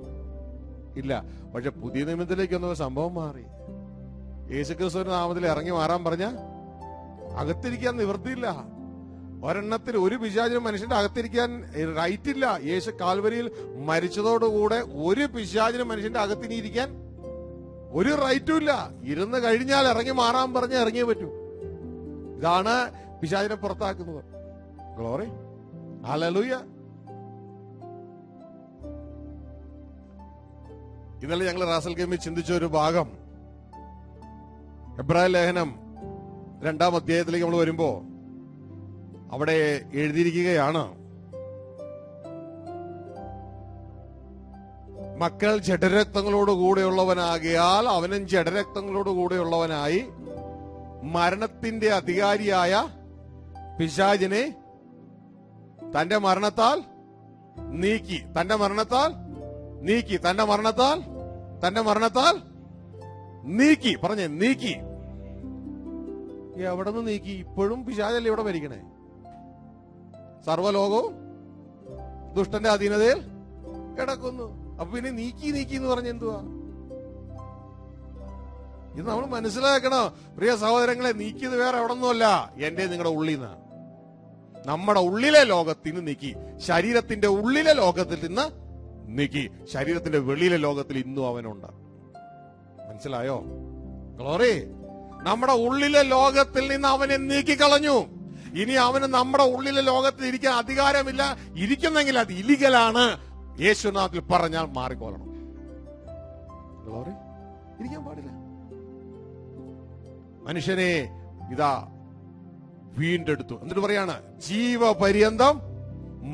ഇല്ല. പക്ഷെ പുതിയ നിയമത്തിലേക്ക് വന്ന സംഭവം മാറി. യേശുക്രിസ്തുവിന്റെ നാമത്തിൽ ഇറങ്ങി മാറാൻ പറഞ്ഞ അകത്തിരിക്കാൻ നിവൃത്തിയില്ല. ഒരെണ്ണത്തിൽ ഒരു പിശാചിനും മനുഷ്യന്റെ അകത്തിരിക്കാൻ റൈറ്റ് ഇല്ല. യേശു കാൽവരിയിൽ മരിച്ചതോടുകൂടെ ഒരു പിശാചിനും മനുഷ്യന്റെ അകത്തിനിരിക്കാൻ ഒരു റൈറ്റും ഇല്ല. ഇരുന്ന് കഴിഞ്ഞാൽ ഇറങ്ങി മാറാൻ പറഞ്ഞ് ഇറങ്ങിയേ പറ്റൂ. ഇതാണ് പിശാചിനെ പുറത്താക്കുന്നത്. ഗ്ലോറി. ഹല്ലേലൂയ. ഇന്നലെ ഞങ്ങൾ റാസൽ ഗെയിമിൽ ചിന്തിച്ച ഒരു ഭാഗം, എബ്രായ ലേഖനം 2-ാം അധ്യായത്തിലേക്ക് നമ്മൾ വരുമ്പോ അവിടെ എഴുതിയിരിക്കുകയാണ്, മക്കൾ ജഡരക്തങ്ങളോട് കൂടെയുള്ളവനാകിയാൽ അവനും ജഡരക്തങ്ങളോട് കൂടെയുള്ളവനായി മരണത്തിന്റെ അധികാരിയായ പിശാചിനെ തന്റെ മരണത്താൽ നീക്കി. തന്റെ മരണത്താൽ നീക്കി. തന്റെ മരണത്താൽ നീക്കി. പറഞ്ഞേ, നീക്കി. എവിടെ നിന്ന് നീക്കി? ഇപ്പോഴും പിശാചല്ലേ ഇവിടെ ഭരിക്കണേ? സർവ്വലോകവും ദുഷ്ടന്റെ അധീനതയിൽ കിടക്കുന്നു. അപ്പൊ പിന്നെ നീക്കി എന്ന് പറഞ്ഞ എന്തുവാ? ഇത് നമ്മൾ മനസ്സിലാക്കണം പ്രിയ സഹോദരങ്ങളെ. നീക്കിയത് വേറെ എവിടെ നിന്നുമല്ല, എന്റെ നിങ്ങളുടെ ഉള്ളിൽ നിന്ന്, നമ്മുടെ ഉള്ളിലെ ലോകത്തിൽ നിന്ന് നീക്കി. ശരീരത്തിന്റെ ഉള്ളിലെ ലോകത്തിൽ നിന്ന് നീക്കി. ശരീരത്തിന്റെ വെളിയിലെ ലോകത്തിൽ ഇന്നും അവനുണ്ട്. മനസ്സിലായോ? ഗ്ലോറി. നമ്മുടെ ഉള്ളിലെ ലോകത്തിൽ നിന്ന് അവനെ നീക്കിക്കളഞ്ഞു. ഇനി അവന് നമ്മുടെ ഉള്ളിലെ ലോകത്തിൽ ഇരിക്കാൻ അധികാരമില്ല. ഇരിക്കുന്നെങ്കിൽ അത് ഇലീഗലാണ്. യേശുനാഥിൽ പറഞ്ഞാൽ മാറിക്കൊള്ളണം. ഗ്ലോറി. ഇരിക്കാൻ പാടില്ല. മനുഷ്യനെ ഇതാ വീണ്ടെടുത്തു. എന്നിട്ട് പറയാണ്, ജീവപര്യന്തം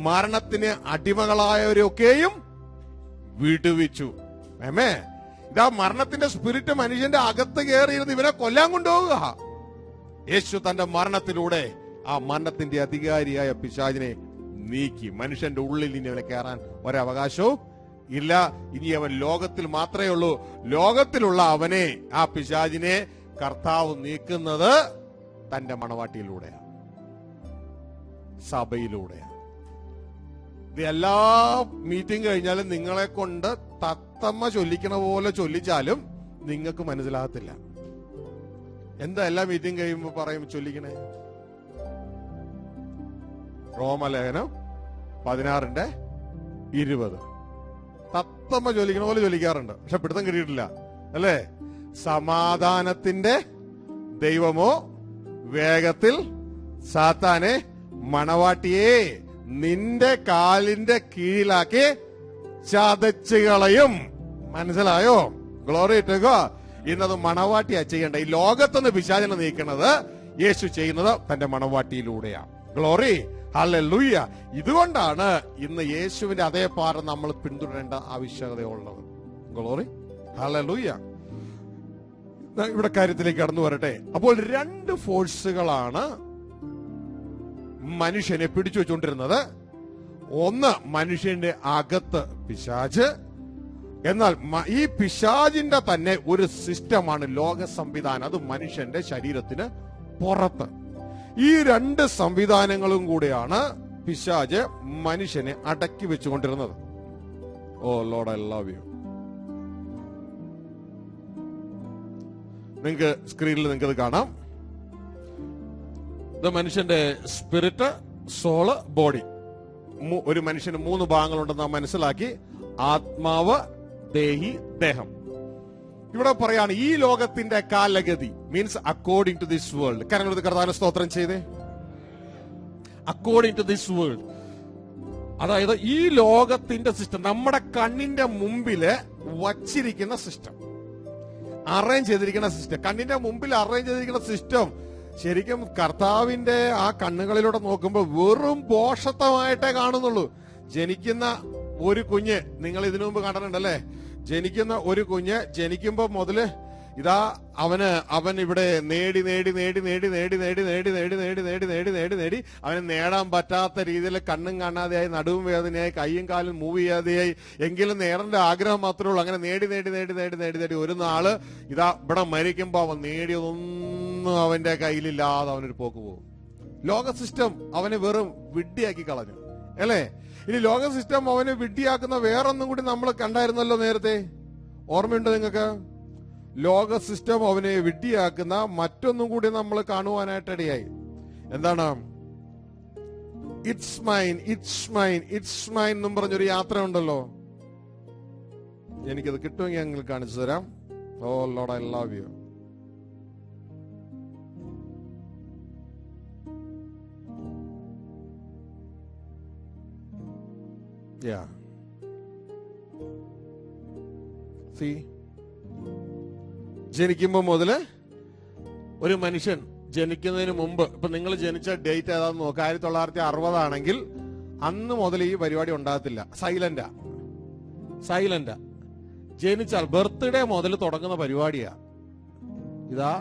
മരണത്തിന് അടിമകളായവരൊക്കെയും വിടുവിച്ചു. ആമേൻ. ഇതാ മരണത്തിന്റെ സ്പിരിറ്റ് മനുഷ്യന്റെ അകത്ത് കയറിയിരുന്ന് ഇവനെ കൊല്ലാൻ കൊണ്ടുപോവുക. യേശു തന്റെ മരണത്തിലൂടെ ആ മരണത്തിന്റെ അധികാരിയായ പിശാചിനെ നീക്കി. മനുഷ്യന്റെ ഉള്ളിൽ ഇനി അവനെ കയറാൻ ഒരവകാശവും ഇല്ല. ഇനി അവൻ ലോകത്തിൽ മാത്രമേ ഉള്ളൂ. ലോകത്തിലുള്ള അവനെ, ആ പിശാചിനെ കർത്താവ് നീക്കുന്നത് തന്റെ മണവാട്ടിയിലൂടെയാണ്, സഭയിലൂടെയാണ്. ഇത് എല്ലാ മീറ്റിംഗ് കഴിഞ്ഞാലും നിങ്ങളെ കൊണ്ട് തത്തമ്മ ചൊല്ലിക്കണ പോലെ ചൊല്ലിച്ചാലും നിങ്ങൾക്ക് മനസ്സിലാകത്തില്ല. എന്താ എല്ലാ മീറ്റിംഗ് കഴിയുമ്പോ പറയും ചൊല്ലിക്കണേ? റോമലേഖനം 16:20 തത്തമ്മ ചൊല്ലിക്കണ പോലെ ചൊല്ലിക്കാറുണ്ട്. പക്ഷെ പിടുത്തം കിട്ടിയിട്ടില്ല അല്ലേ? സമാധാനത്തിന്റെ ദൈവമോ വേഗത്തിൽ സാത്താനെ മണവാട്ടിയെ നിന്റെ കാലിന്റെ കീഴിലാക്കി ചതച്ചു കളയും. മനസ്സിലായോ? Glory to God. ഇന്നത് മണവാട്ടിയാ ചെയ്യേണ്ട. ഈ ലോകത്തുനിന്ന് പിശാചിനെ നീക്കുന്നത് യേശു ചെയ്യുന്നത് തന്റെ മണവാട്ടിയിലൂടെയാണ്. ഗ്ലോറി. ഹല്ലേലൂയ. ഇതുകൊണ്ടാണ് ഇന്ന് യേശുവിന്റെ അതേ പാത നമ്മൾ പിന്തുടരേണ്ട ആവശ്യകതയുള്ളത്. ഗ്ലോറി. ഹല്ലേലൂയ. ഇവിടെ കാര്യത്തിലേക്ക് കടന്നു വരട്ടെ. അപ്പോൾ രണ്ട് ഫോഴ്സുകളാണ് മനുഷ്യനെ പിടിച്ചു വെച്ചുകൊണ്ടിരുന്നത്. ഒന്ന്, മനുഷ്യന്റെ അകത്ത് പിശാച്. എന്നാൽ ഈ പിശാചിന്റെ തന്നെ ഒരു സിസ്റ്റമാണ് ലോക സംവിധാനം. അത് മനുഷ്യന്റെ ശരീരത്തിന് പുറത്ത്. ഈ രണ്ട് സംവിധാനങ്ങളും കൂടെയാണ് പിശാച് മനുഷ്യനെ അടക്കി വെച്ചുകൊണ്ടിരുന്നത്. ഓ ലോർഡ്, ഐ ലവ് യു. നിങ്ങൾക്ക് സ്ക്രീനിൽ നിങ്ങൾക്കത് കാണാം. ഇത് മനുഷ്യന്റെ സ്പിരിറ്റ്, സോള്, ബോഡി. ഒരു മനുഷ്യന് 3 ഭാഗങ്ങളുണ്ടെന്ന് നാം മനസ്സിലാക്കി. ആത്മാവ്, ദേഹി, ദേഹം. ഇവിടെ പറയാണ് ഈ ലോകത്തിന്റെ കാലഗതി means according to this world. കാരണം കർത്താവിനെ സ്തോത്രം ചെയ്തേ. അക്കോർഡിംഗ് ടു ദിസ് വേൾഡ്, അതായത് ഈ ലോകത്തിന്റെ സിസ്റ്റം, നമ്മുടെ കണ്ണിന്റെ മുമ്പില് വച്ചിരിക്കുന്ന സിസ്റ്റം, അറേഞ്ച് ചെയ്തിരിക്കുന്ന സിസ്റ്റം, കണ്ണിന്റെ മുമ്പിൽ അറേഞ്ച് ചെയ്തിരിക്കുന്ന സിസ്റ്റം ശരിക്കും കർത്താവിന്റെ ആ കണ്ണുകളിലൂടെ നോക്കുമ്പോൾ വെറും പോഷത്വമായിട്ടേ കാണുന്നുള്ളൂ. ജനിക്കുന്ന ഒരു കുഞ്ഞ്, നിങ്ങൾ ഇതിനു മുമ്പ് കണ്ടിട്ടുണ്ടല്ലേ? ജനിക്കുന്ന ഒരു കുഞ്ഞ് ജനിക്കുമ്പോ മുതല് ഇതാ അവൻ ഇവിടെ നേടി അവന് നേടാൻ പറ്റാത്ത രീതിയിൽ കണ്ണും കാണാതെയായി, നടുവും വേദനയായി, കൈയും കാലും മൂവ് ചെയ്യാതെയായി, എങ്കിലും നേടേണ്ട ആഗ്രഹം മാത്രമേ ഉള്ളൂ. അങ്ങനെ നേടി ഒരു നാള് ഇതാ ഇവിടെ മരിക്കുമ്പോ അവൻ നേടിയതൊന്നും അവന്റെ കയ്യിലില്ലാതെ അവനൊരു പോക്ക് പോകും. ലോക സിസ്റ്റം അവനെ വെറും വിഡ്ഢിയാക്കി കളഞ്ഞു അല്ലേ? ഇനി ലോക സിസ്റ്റം അവനെ വിഡ്ഢിയാക്കുന്ന വേറൊന്നും കൂടി നമ്മൾ കണ്ടായിരുന്നല്ലോ നേരത്തെ. ഓർമ്മയുണ്ടോ നിങ്ങൾക്ക്? ലോക സിസ്റ്റം അവനെ വിഡ്ഢിയാക്കുന്ന മറ്റൊന്നും കൂടി നമ്മൾ കാണുവാനായിട്ടിടയായി. എന്താണ്? It's mine, it's mine, it's mine എന്നും പറഞ്ഞൊരു യാത്ര ഉണ്ടല്ലോ. എനിക്കത് കിട്ടുമെങ്കിൽ ഞങ്ങൾ കാണിച്ചു തരാം. Oh Lord, I love you. See, ജനിക്കുമ്പോ മുതല് ഒരു മനുഷ്യൻ ജനിക്കുന്നതിന് മുമ്പ്, ഇപ്പൊ നിങ്ങൾ ജനിച്ച ഡേറ്റ് ഏതാന്ന് നോക്കുക, 1960 ആണെങ്കിൽ അന്ന് മുതൽ ഈ പരിപാടി ഉണ്ടാകത്തില്ല. സൈലന്റാ. ജനിച്ചാൽ ബർത്ത്ഡേ മുതൽ തുടങ്ങുന്ന പരിപാടിയാ. ഇതാ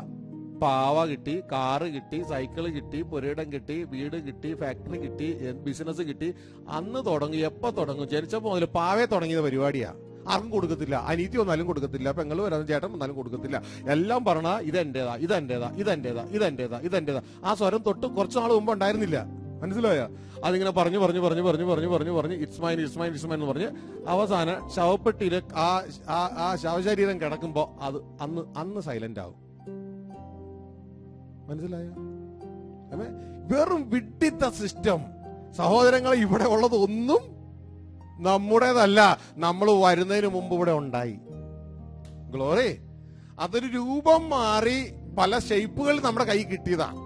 പാവ കിട്ടി, കാറ് കിട്ടി, സൈക്കിള് കിട്ടി, പുരയിടം കിട്ടി, വീട് കിട്ടി, ഫാക്ടറി കിട്ടി, ബിസിനസ് കിട്ടി. അന്ന് തുടങ്ങി. എപ്പോ തുടങ്ങും? ജനിച്ചപ്പോ മുതൽ പാവേ തുടങ്ങിയ പരിപാടിയാ. ആർക്കും കൊടുക്കത്തില്ല. അനീതി വന്നാലും കൊടുക്കത്തില്ല, പെങ്ങൾ വരാനും ചേട്ടൻ വന്നാലും കൊടുക്കത്തില്ല. എല്ലാം പറഞ്ഞ ഇതെന്റേതാ, ഇതെന്റേതാ, ഇതെന്റേതാ, ഇതെന്റേതാ, ഇതെന്റേതാ. ആ സ്വരം തൊട്ട് കുറച്ചു നാൾ മുമ്പ് ഉണ്ടായിരുന്നില്ല. മനസ്സിലായോ? അതിങ്ങനെ പറഞ്ഞു ഇറ്റ്സ് മൈൻ എന്ന് പറഞ്ഞ് അവസാനം ശവപ്പെട്ടിയില് ആ ശവശരീരം കിടക്കുമ്പോ അത് അന്ന് സൈലന്റ് ആവും. മനസ്സിലായോ? വെറും വിഡ്ഢിത്ത സിസ്റ്റം. സഹോദരങ്ങളെ, ഇവിടെ ഉള്ളത് ഒന്നും നമ്മുടേതല്ല. നമ്മൾ വരുന്നതിന് മുമ്പ് ഇവിടെ ഉണ്ടായി. ഗ്ലോറി. അതൊരു രൂപം മാറി പല ഷേപ്പുകൾ നമ്മുടെ കൈ കിട്ടിയതാണ്.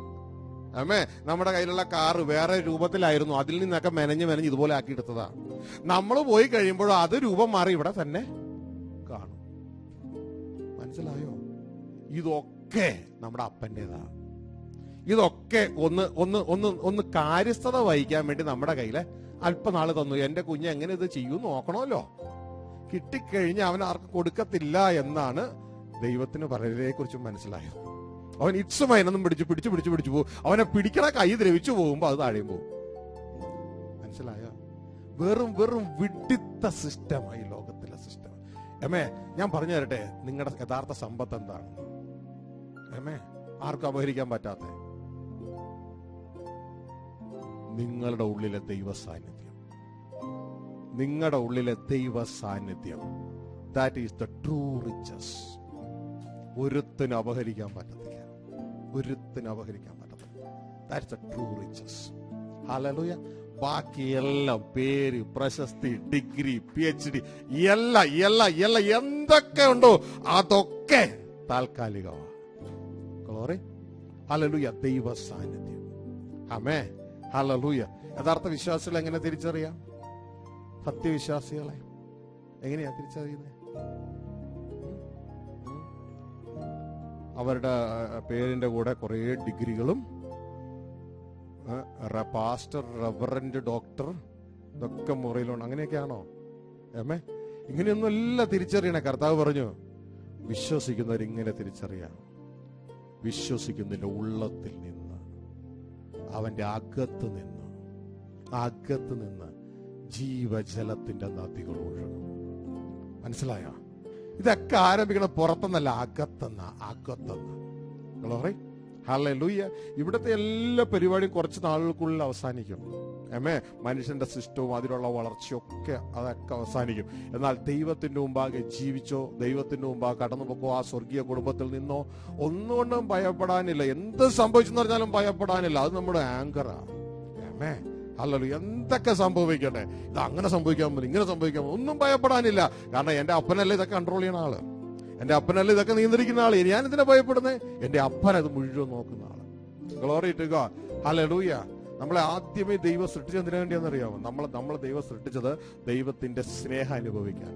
നമ്മുടെ കയ്യിലുള്ള കാറ് വേറെ രൂപത്തിലായിരുന്നു, അതിൽ നിന്നൊക്കെ മെനഞ്ഞ് ഇതുപോലെ ആക്കിയെടുത്തതാ. നമ്മൾ പോയി കഴിയുമ്പോഴും അത് രൂപം മാറി ഇവിടെ തന്നെ കാണും. മനസ്സിലായോ? ഇതൊക്കെ നമ്മുടെ അപ്പൻ്റെതാ. ഇതൊക്കെ ഒന്ന് കാര്യസ്ഥത വഹിക്കാൻ വേണ്ടി നമ്മുടെ കയ്യിലെ അല്പനാള് തന്നു. എന്റെ കുഞ്ഞ് എങ്ങനെ ഇത് ചെയ്യും നോക്കണമല്ലോ. കിട്ടിക്കഴിഞ്ഞ് അവൻ ആർക്കും കൊടുക്കത്തില്ല എന്നാണ് ദൈവത്തിന് പലരെ കുറിച്ചും മനസ്സിലായത്. അവൻ ഇറ്റ്സുമൈനൊന്നും പിടിച്ചു പോകും. അവനെ പിടിക്കണ കൈ ദ്രവിച്ചു പോകുമ്പോ അത് താഴെയും പോകും. മനസ്സിലായോ? വെറും വിഡിത്ത സിസ്റ്റമായി ലോകത്തിലെ സിസ്റ്റം. ഞാൻ പറഞ്ഞു തരട്ടെ, നിങ്ങളുടെ യഥാർത്ഥ സമ്പത്ത് എന്താണ്? ആർക്കും അപഹരിക്കാൻ പറ്റാത്ത നിങ്ങളുടെ ഉള്ളിലെ ദൈവ സാന്നിധ്യം. നിങ്ങളുടെ ഉള്ളിലെ ദൈവ സാന്നിധ്യം. That is the true riches. ഒരുത്തിന് അപഹരിക്കാൻ പറ്റത്തില്ല. That's the true riches. Hallelujah. ബാക്കിയെല്ലാം പേര്, പ്രശസ്തി, ഡിഗ്രി, PhD എല്ലാം എന്തൊക്കെ ഉണ്ടോ അതൊക്കെ താൽക്കാലികമാണ്. ഗ്ലോറി. ഹല്ലേലൂയ. ദൈവ സാന്നിധ്യം. ആമേൻ. ഹല്ലേലൂയ. യഥാർത്ഥ വിശ്വാസികളെ എങ്ങനെ തിരിച്ചറിയാം? സത്യവിശ്വാസികളെ എങ്ങനെയാ തിരിച്ചറിയുന്നത്? അവരുടെ പേരിന്റെ കൂടെ കുറെ ഡിഗ്രികളും പാസ്റ്റർ, റവറന്റ്, ഡോക്ടർ ഇതൊക്കെ മുറിയിലുണ്ട്. അങ്ങനെയൊക്കെയാണോ? ഇങ്ങനെയൊന്നുമല്ല തിരിച്ചറിയണേ. കർത്താവ് പറഞ്ഞു, വിശ്വസിക്കുന്നവരിങ്ങനെ തിരിച്ചറിയാം. വിശ്വസിക്കുന്നതിന്റെ ഉള്ളത്തിൽ നിന്ന്, അവന്റെ അകത്ത് നിന്ന് ജീവജലത്തിന്റെ നദികൾ ഒഴുകും. മനസ്സിലായോ? ഇതൊക്കെ ആരംഭിക്കണം പുറത്തുനിന്നല്ല, അകത്തുനിന്ന്. ഗ്ലോറി. ഹല്ലേലൂയ. ഇവിടുത്തെ എല്ലാ പരിപാടിയും കുറച്ച് നാളുകൾക്കുള്ളിൽ അവസാനിക്കും. മനുഷ്യന്റെ സിസ്റ്റവും അതിലുള്ള വളർച്ചയൊക്കെ അതൊക്കെ അവസാനിക്കും. എന്നാൽ ദൈവത്തിന്റെ മുമ്പാകെ ജീവിച്ചോ, ദൈവത്തിന്റെ മുമ്പാകെ കടന്നു പോക്കോ, ആ സ്വർഗീയ കുടുംബത്തിൽ നിന്നോ ഒന്നുകൊണ്ടും ഭയപ്പെടാനില്ല. എന്ത് സംഭവിച്ചെന്ന് പറഞ്ഞാലും ഭയപ്പെടാനില്ല. അത് നമ്മുടെ ആങ്കറാണ്. അല്ലല്ലോ, എന്തൊക്കെ സംഭവിക്കട്ടെ, ഇത് അങ്ങനെ സംഭവിക്കാൻ പറ്റും, ഇങ്ങനെ സംഭവിക്കാൻ പറ്റും, ഒന്നും ഭയപ്പെടാനില്ല. കാരണം എന്റെ അപ്പനല്ലേ ഇതൊക്കെ കൺട്രോൾ ചെയ്യണ ആള്, എന്റെ അപ്പനല്ലേ ഇതൊക്കെ നിയന്ത്രിക്കുന്ന ആള്. ഞാൻ ഇതിനെ ഭയപ്പെടുന്നത്? എന്റെ അപ്പൻ അത് മുഴുവൻ നോക്കുന്ന ആള്. Glory to God. ഹല്ലേലൂയ. നമ്മളെ ആദ്യമേ ദൈവം സൃഷ്ടിച്ചത് എന്തിനു വേണ്ടിയാണെന്ന് അറിയാമോ? നമ്മളെ ദൈവം സൃഷ്ടിച്ചത് ദൈവത്തിന്റെ സ്നേഹം അനുഭവിക്കാൻ.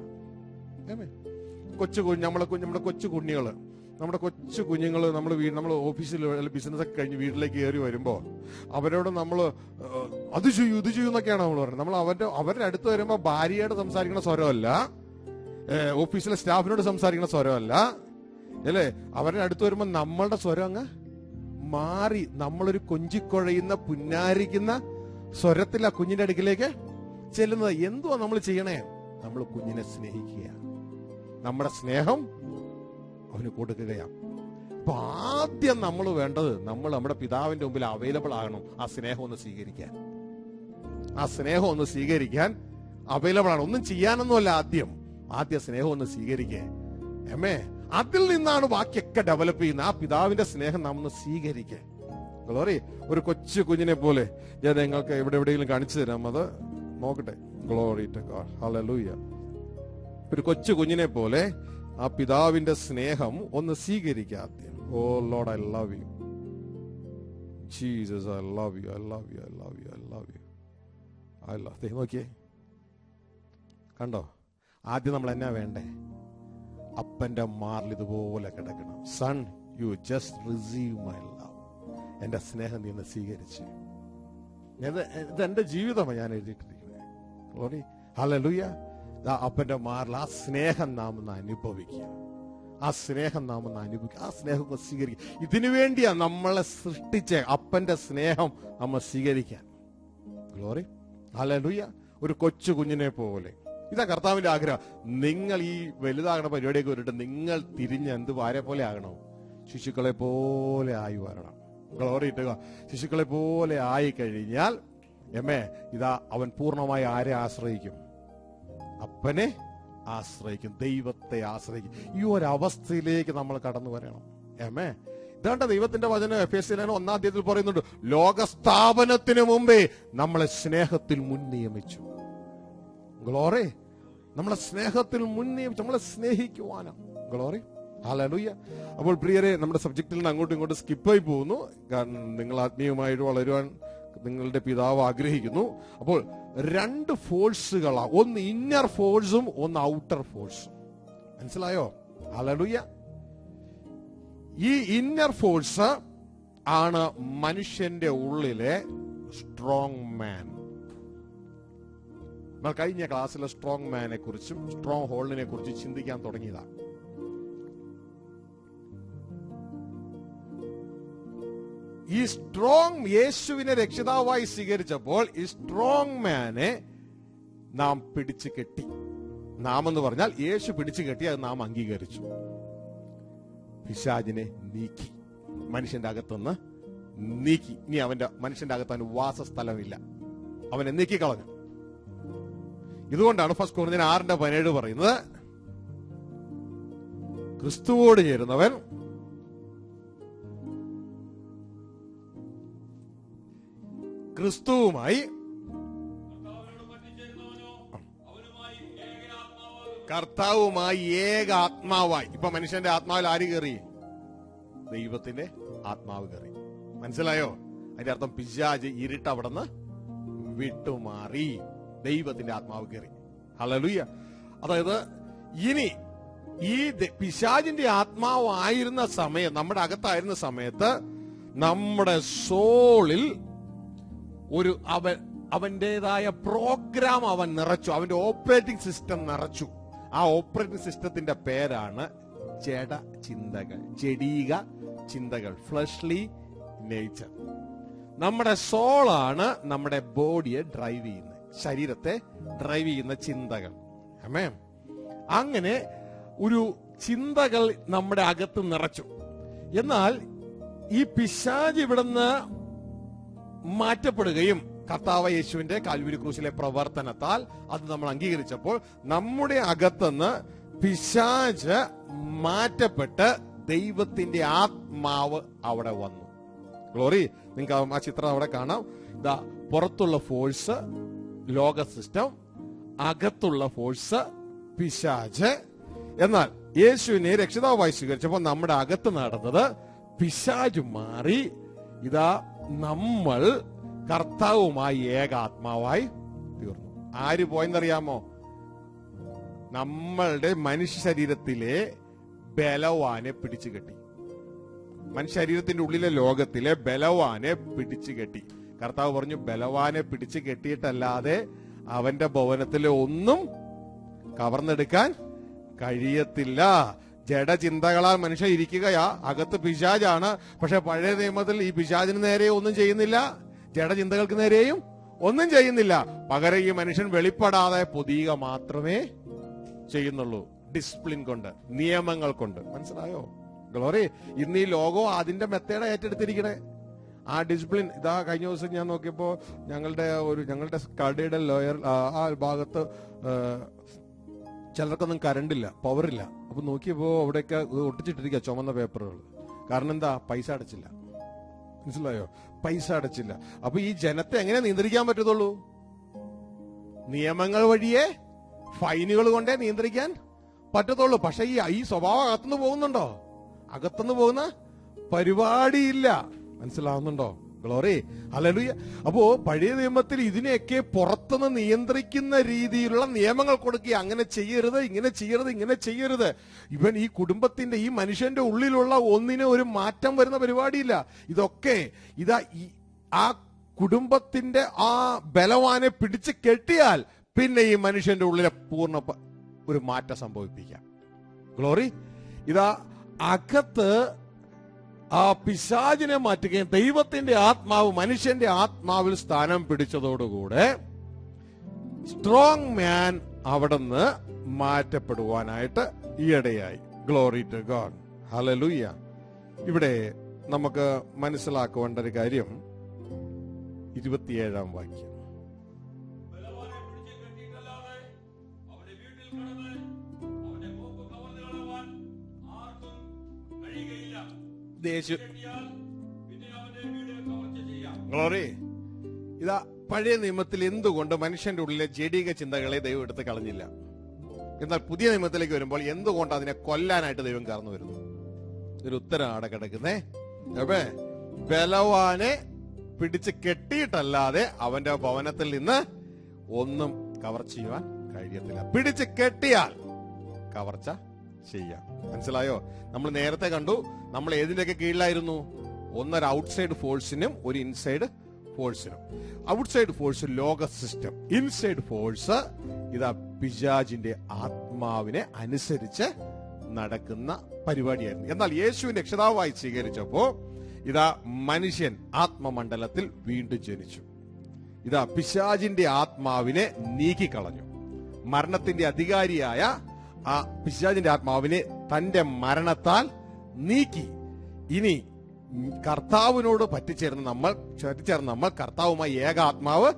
നമ്മുടെ കൊച്ചു കുഞ്ഞുങ്ങള്, നമ്മൾ ഓഫീസിൽ ബിസിനസ് ഒക്കെ കഴിഞ്ഞ് വീട്ടിലേക്ക് കയറി വരുമ്പോ അവരോട് നമ്മൾ അത് ചെയ്യൂ ഇത് ചെയ്യൂ എന്നൊക്കെയാണ് നമ്മൾ പറയുന്നത്. നമ്മൾ അവരുടെ അടുത്ത് വരുമ്പോ ഭാര്യയോട് സംസാരിക്കുന്ന സ്വരമല്ല, ഓഫീസിലെ സ്റ്റാഫിനോട് സംസാരിക്കുന്ന സ്വരമല്ല, അല്ലേ? അവരുടെ അടുത്ത് വരുമ്പോ നമ്മളുടെ സ്വരം അങ്ങ് മാറി നമ്മളൊരു കൊഞ്ചിക്കുഴയുന്ന പുന്നാരിക്കുന്ന സ്വരത്തിൽ ആ കുഞ്ഞിന്റെ അടുക്കിലേക്ക് ചെല്ലുന്നത്. എന്തുവാ നമ്മൾ ചെയ്യണേ? നമ്മൾ കുഞ്ഞിനെ സ്നേഹിക്കുക, നമ്മുടെ സ്നേഹം അവന് കൊടുക്കുകയാണ്. അപ്പൊ ആദ്യം നമ്മൾ വേണ്ടത്, നമ്മൾ നമ്മുടെ പിതാവിന്റെ മുമ്പിൽ അവൈലബിൾ ആകണം. ആ സ്നേഹം ഒന്ന് സ്വീകരിക്കാൻ അവൈലബിൾ ആണ്. ഒന്നും ചെയ്യാനൊന്നുമല്ല, ആദ്യം സ്നേഹം ഒന്ന് സ്വീകരിക്കേ. അതിൽ നിന്നാണ് ബാക്കിയൊക്കെ ഡെവലപ്പ് ചെയ്യുന്നത്. ആ പിതാവിന്റെ സ്നേഹം നാം ഒന്ന് സ്വീകരിക്കേ. ഗ്ലോറി. ഒരു കൊച്ചു കുഞ്ഞിനെ പോലെ ഞാൻ നിങ്ങൾക്ക് എവിടെയെങ്കിലും കാണിച്ചു തരാം, അത് നോക്കട്ടെ. Glory to God. ഹല്ലേലൂയ. ഒരു കൊച്ചു കുഞ്ഞിനെ പോലെ ആ പിതാവിന്റെ സ്നേഹം ഒന്ന് സ്വീകരിക്കാം ആദ്യം. Oh Lord, I love you Jesus, I love you, I love you, I love you, I love you, I love. നോക്കിയേ, കണ്ടോ? ആദ്യം നമ്മൾ എന്നാ വേണ്ടേ? അപ്പന്റെ മാറിൽ ഇതുപോലെ കിടക്കണം. Son, you just receive my love. എന്റെ സ്നേഹം നീ ഒന്ന് സ്വീകരിച്ച്. ഇതെന്റെ ജീവിതമാണ് ഞാൻ എഴുതിയിട്ടിരിക്കുന്നത്. ഹല്ലേലൂയ. അപ്പന്റെ മാറിൽ ആ സ്നേഹം നാം ഒന്ന് അനുഭവിക്കുക. ആ സ്നേഹം നാം ഒന്ന് അനുഭവിക്കുക. ആ സ്നേഹം ഒന്ന് സ്വീകരിക്കുക. ഇതിനു വേണ്ടിയാ നമ്മളെ സൃഷ്ടിച്ച അപ്പന്റെ സ്നേഹം നമ്മൾ സ്വീകരിക്കാൻ. ഗ്ലോറി. ഹല്ലേലൂയ. ഒരു കൊച്ചു കുഞ്ഞിനെ പോലെ. ഇതാ കർത്താവിന്റെ ആഗ്രഹം. നിങ്ങൾ ഈ വലുതാകണ പരിപാടിയൊക്കെ വരിട്ട് നിങ്ങൾ തിരിഞ്ഞ് എന്ത് ആരെ പോലെ ആകണം? ശിശുക്കളെ പോലെ ആയി വരണം. ഗ്ലോറി ഇട്ടുക. ശിശുക്കളെ പോലെ ആയി കഴിഞ്ഞാൽ ഇതാ അവൻ പൂർണ്ണമായി ആരെ ആശ്രയിക്കും? അപ്പനെ ആശ്രയിക്കും, ദൈവത്തെ ആശ്രയിക്കും. ഈ ഒരു അവസ്ഥയിലേക്ക് നമ്മൾ കടന്നു വരണം. ഇതാണ്ട ദൈവത്തിന്റെ വചനം എഫേസ്യർ 1-ാം അധ്യായത്തിൽ പറയുന്നുണ്ട്, ലോകസ്ഥാപനത്തിന് മുമ്പേ നമ്മളെ സ്നേഹത്തിൽ മുൻ നിയമിച്ചു. ഗ്ലോറി. നമ്മളെ സ്നേഹത്തിൽ മുൻ നിയമിച്ചു, നമ്മളെ സ്നേഹിക്കുവാനാണ്. ഗ്ലോറി. ഹല്ലേലൂയ. അപ്പോൾ പ്രിയരെ, നമ്മുടെ സബ്ജക്റ്റിൽ നിന്ന് അങ്ങോട്ടും ഇങ്ങോട്ടും സ്കിപ്പായി പോകുന്നു. കാരണം നിങ്ങൾ ആത്മീയമായിട്ട് വളരുവാൻ നിങ്ങളുടെ പിതാവ് ആഗ്രഹിക്കുന്നു. അപ്പോൾ 2 ഫോഴ്സുകളാണ്. ഒന്ന് ഇന്നർ ഫോഴ്സും ഒന്ന് ഔട്ടർ ഫോഴ്സും. മനസ്സിലായോ? ഹല്ലേലൂയ. ഈ ഇന്നർ ഫോഴ്സ് ആണ് മനുഷ്യന്റെ ഉള്ളിലെ സ്ട്രോങ് മാൻ. നമ്മൾ കഴിഞ്ഞ ക്ലാസ്സിലെ സ്ട്രോങ് മാനെ കുറിച്ചും സ്ട്രോങ് ഹോൾഡിനെ കുറിച്ചും ചിന്തിക്കാൻ തുടങ്ങിയതാണ്. ഈ സ്ട്രോങ് യേശുവിനെ രക്ഷിതാവായി സ്വീകരിച്ചപ്പോൾ ഈ സ്ട്രോങ് മാനെ നാം പിടിച്ചു കെട്ടി. നാം എന്ന് പറഞ്ഞാൽ യേശു പിടിച്ചു കെട്ടി, അത് നാം അംഗീകരിച്ചു. പിശാചിനെ നീക്കി, മനുഷ്യന്റെ അകത്തുനിന്ന് നീക്കി. ഇനി മനുഷ്യന്റെ അകത്ത് അവന് വാസസ്ഥലമില്ല, അവനെ നീക്കി കളഞ്ഞു. ഇതുകൊണ്ടാണ് 1 കൊരിന്ത്യർ 6:17 പറയുന്നത്, ക്രിസ്തുവോട് ചേരുന്നവൻ ക്രിസ്തുവുമായി കർത്താവുമായി ഏക ആത്മാവായി. ഇപ്പൊ മനുഷ്യന്റെ ആത്മാവിൽ ആര് കയറി? ദൈവത്തിന്റെ ആത്മാവ് കയറി. മനസ്സിലായോ? അതിന്റെ അർത്ഥം പിശാച് ഇരുട്ട് അവിടുന്ന് വിട്ടുമാറി, ദൈവത്തിന്റെ ആത്മാവ് കയറി. ഹല്ലേലൂയ. അതായത് ഇനി ഈ പിശാചിന്റെ ആത്മാവ് ആയിരുന്ന സമയം, നമ്മുടെ അകത്തായിരുന്ന സമയത്ത് നമ്മുടെ സോളിൽ ഒരു അവന്റേതായ പ്രോഗ്രാം അവൻ നിറച്ചു, അവന്റെ ഓപ്പറേറ്റിംഗ് സിസ്റ്റം നിറച്ചു. ആ ഓപ്പറേറ്റിംഗ് സിസ്റ്റത്തിന്റെ പേരാണ് ജഡ ചിന്തകൾ, ജഡീക ചിന്തകൾ, ഫ്ലഷ്ലി നേച്ചർ. നമ്മുടെ സോളാണ് നമ്മുടെ ബോഡിയെ ഡ്രൈവ് ചെയ്യുന്നത്, ശരീരത്തെ ഡ്രൈവ് ചെയ്യുന്ന ചിന്തകൾ. അങ്ങനെ ഒരു ചിന്തകൾ നമ്മുടെ അകത്ത് നിറച്ചു. എന്നാൽ ഈ പിശാച് ഇവിടുന്ന് മാറ്റപ്പെടുകയും കർത്താവ് യേശുവിന്റെ കാൽവരി ക്രൂശിലെ പ്രവർത്തനത്താൽ അത് നമ്മൾ അംഗീകരിച്ചപ്പോൾ നമ്മുടെ അകത്തുനിന്ന് പിശാച് മാറ്റപ്പെട്ട് ദൈവത്തിന്റെ ആത്മാവ് അവിടെ വന്നു. ഗ്ലോറി. നിങ്ങൾക്ക് ആ ചിത്രം അവിടെ കാണാം. ഇതാ പുറത്തുള്ള ഫോഴ്സ് ലോക സിസ്റ്റം, അകത്തുള്ള ഫോഴ്സ് പിശാച്. എന്നാൽ യേശുവിനെ രക്ഷിതാവായി സ്വീകരിച്ചപ്പോൾ നമ്മുടെ അകത്ത് നടന്നത് പിശാച് മാറി. ഇതാ നമ്മൾ കർത്താവുമായി ഏകാത്മാവായി തീർന്നു. ആര് പോയെന്നറിയാമോ? നമ്മളുടെ മനുഷ്യ ശരീരത്തിലെ ബലവാനെ പിടിച്ചു കെട്ടി. മനുഷ്യ ശരീരത്തിന്റെ ഉള്ളിലെ ലോകത്തിലെ ബലവാനെ പിടിച്ചു കെട്ടി. കർത്താവ് പറഞ്ഞു, ബലവാനെ പിടിച്ചു കെട്ടിയിട്ടല്ലാതെ അവന്റെ ഭവനത്തിലെ ഒന്നും കവർന്നെടുക്കാൻ കഴിയത്തില്ല. ജഡചിന്തകളാൽ മനുഷ്യൻ ഇരിക്കുകയാ, അകത്ത് പിശാചാണ്. പക്ഷെ പഴയ നിയമത്തിൽ ഈ പിശാചിന് നേരെ ഒന്നും ചെയ്യുന്നില്ല, ജഡചിന്തകൾക്ക് നേരെയും ഒന്നും ചെയ്യുന്നില്ല. പകരം ഈ മനുഷ്യൻ വെളിപ്പെടാതെ പൊതിയുക മാത്രമേ ചെയ്യുന്നുള്ളൂ. ഡിസിപ്ലിൻ കൊണ്ട്, നിയമങ്ങൾ കൊണ്ട്. മനസ്സിലായോ? ഗ്ലോറി. ഇന്ന് ഈ ലോകം അതിന്റെ മെത്തേഡ് ഏറ്റെടുത്തിരിക്കണേ. ആ ഡിസിപ്ലിൻ. ഇതാ കഴിഞ്ഞ ദിവസം ഞാൻ നോക്കിയപ്പോ ഞങ്ങളുടെ കടയുടെ ലോയർ ആ ഭാഗത്ത് ചിലർക്കൊന്നും കറണ്ടില്ല, പവറില്ല. അപ്പൊ നോക്കിയപ്പോ അവിടെയൊക്കെ ഒട്ടിച്ചിട്ടിരിക്കുക ചുമന്ന പേപ്പറുകൾ. കാരണം എന്താ? പൈസ അടച്ചില്ല. മനസ്സിലായോ? പൈസ അടച്ചില്ല. അപ്പൊ ഈ ജനത്തെ എങ്ങനെ നിയന്ത്രിക്കാൻ പറ്റത്തുള്ളൂ? നിയമങ്ങൾ വഴിയേ, ഫൈനുകൾ കൊണ്ടേ നിയന്ത്രിക്കാൻ പറ്റത്തുള്ളൂ. പക്ഷെ ഈ സ്വഭാവം അകത്തുനിന്ന് പോകുന്നുണ്ടോ? അകത്തുനിന്ന് പോകുന്ന പരിപാടിയില്ല. മനസ്സിലാവുന്നുണ്ടോ? Glory, hallelujah. അപ്പോ പഴയ നിയമത്തിൽ ഇതിനെയൊക്കെ പുറത്തുനിന്ന് നിയന്ത്രിക്കുന്ന രീതിയിലുള്ള നിയമങ്ങൾ കൊടുക്കുക. അങ്ങനെ ചെയ്യരുത്, ഇങ്ങനെ ചെയ്യരുത്, ഇങ്ങനെ ചെയ്യരുത്. ഇവൻ ഈ കുടുംബത്തിന്റെ, ഈ മനുഷ്യന്റെ ഉള്ളിലുള്ള ഒന്നിന് ഒരു മാറ്റം വരുന്ന പരിപാടിയില്ല. ഇതൊക്കെ ആ കുടുംബത്തിന്റെ ആ ബലവാനെ പിടിച്ച് കെട്ടിയാൽ പിന്നെ ഈ മനുഷ്യന്റെ ഉള്ളിലെ പൂർണ്ണ ഒരു മാറ്റം സംഭവിപ്പിക്കാം. ഗ്ലോറി. അകത്ത് ആ പിശാചിനെ മാറ്റുകയും ദൈവത്തിന്റെ ആത്മാവ് മനുഷ്യന്റെ ആത്മാവിൽ സ്ഥാനം പിടിച്ചതോടുകൂടെ സ്ട്രോങ് മാൻ അവിടുന്ന് മാറ്റപ്പെടുവാനായിട്ട് ഈയിടെയായി. Glory to God, hallelujah. ഇവിടെ നമുക്ക് മനസ്സിലാക്കേണ്ട ഒരു കാര്യം 27-ാം വാക്യം. ഗ്ലോറി. പഴയ നിയമത്തിൽ എന്തുകൊണ്ട് മനുഷ്യന്റെ ഉള്ളിലെ ജഡിക ചിന്തകളെ ദൈവം എടുത്ത് കളഞ്ഞില്ല? എന്നാൽ പുതിയ നിയമത്തിലേക്ക് വരുമ്പോൾ എന്തുകൊണ്ട് അതിനെ കൊല്ലാനായിട്ട് ദൈവം കടന്നു വരുന്നു? ഒരു ഉത്തരമാണ് കിടക്കുന്നേ. ബലവാനെ പിടിച്ച് കെട്ടിയിട്ടല്ലാതെ അവന്റെ ഭവനത്തിൽ നിന്ന് ഒന്നും കവർച്ച ചെയ്യുവാൻ കഴിയത്തില്ല. പിടിച്ച് കെട്ടിയാൽ കവർച്ച ചെയ്യാം. മനസ്സിലായോ? നമ്മൾ നേരത്തെ കണ്ടു, നമ്മൾ ഏതിന്റെയൊക്കെ കീഴിലായിരുന്നു? ഒന്നൊരു ഔട്ട്സൈഡ് ഫോഴ്സിനും ഒരു ഇൻസൈഡ് ഫോഴ്സിനും. ഔട്ട്സൈഡ് ഫോഴ്സ് ലോക സിസ്റ്റം, ഇൻസൈഡ് ഫോഴ്സ് പിശാചിന്റെ ആത്മാവിനെ അനുസരിച്ച് നടക്കുന്ന പരിപാടിയായിരുന്നു. എന്നാൽ യേശുവിനെ രക്ഷിതാവായി സ്വീകരിച്ചപ്പോ മനുഷ്യൻ ആത്മമണ്ഡലത്തിൽ വീണ്ടും ജനിച്ചു. പിശാചിന്റെ ആത്മാവിനെ നീക്കിക്കളഞ്ഞു. മരണത്തിന്റെ അധികാരിയായ ആ പിശാചിന്റെ ആത്മാവിനെ തന്റെ മരണത്താൽ നീക്കി. ഇനി കർത്താവിനോട് പറ്റിച്ചേർന്ന് നമ്മൾ കർത്താവുമായി ഏകാത്മാവ്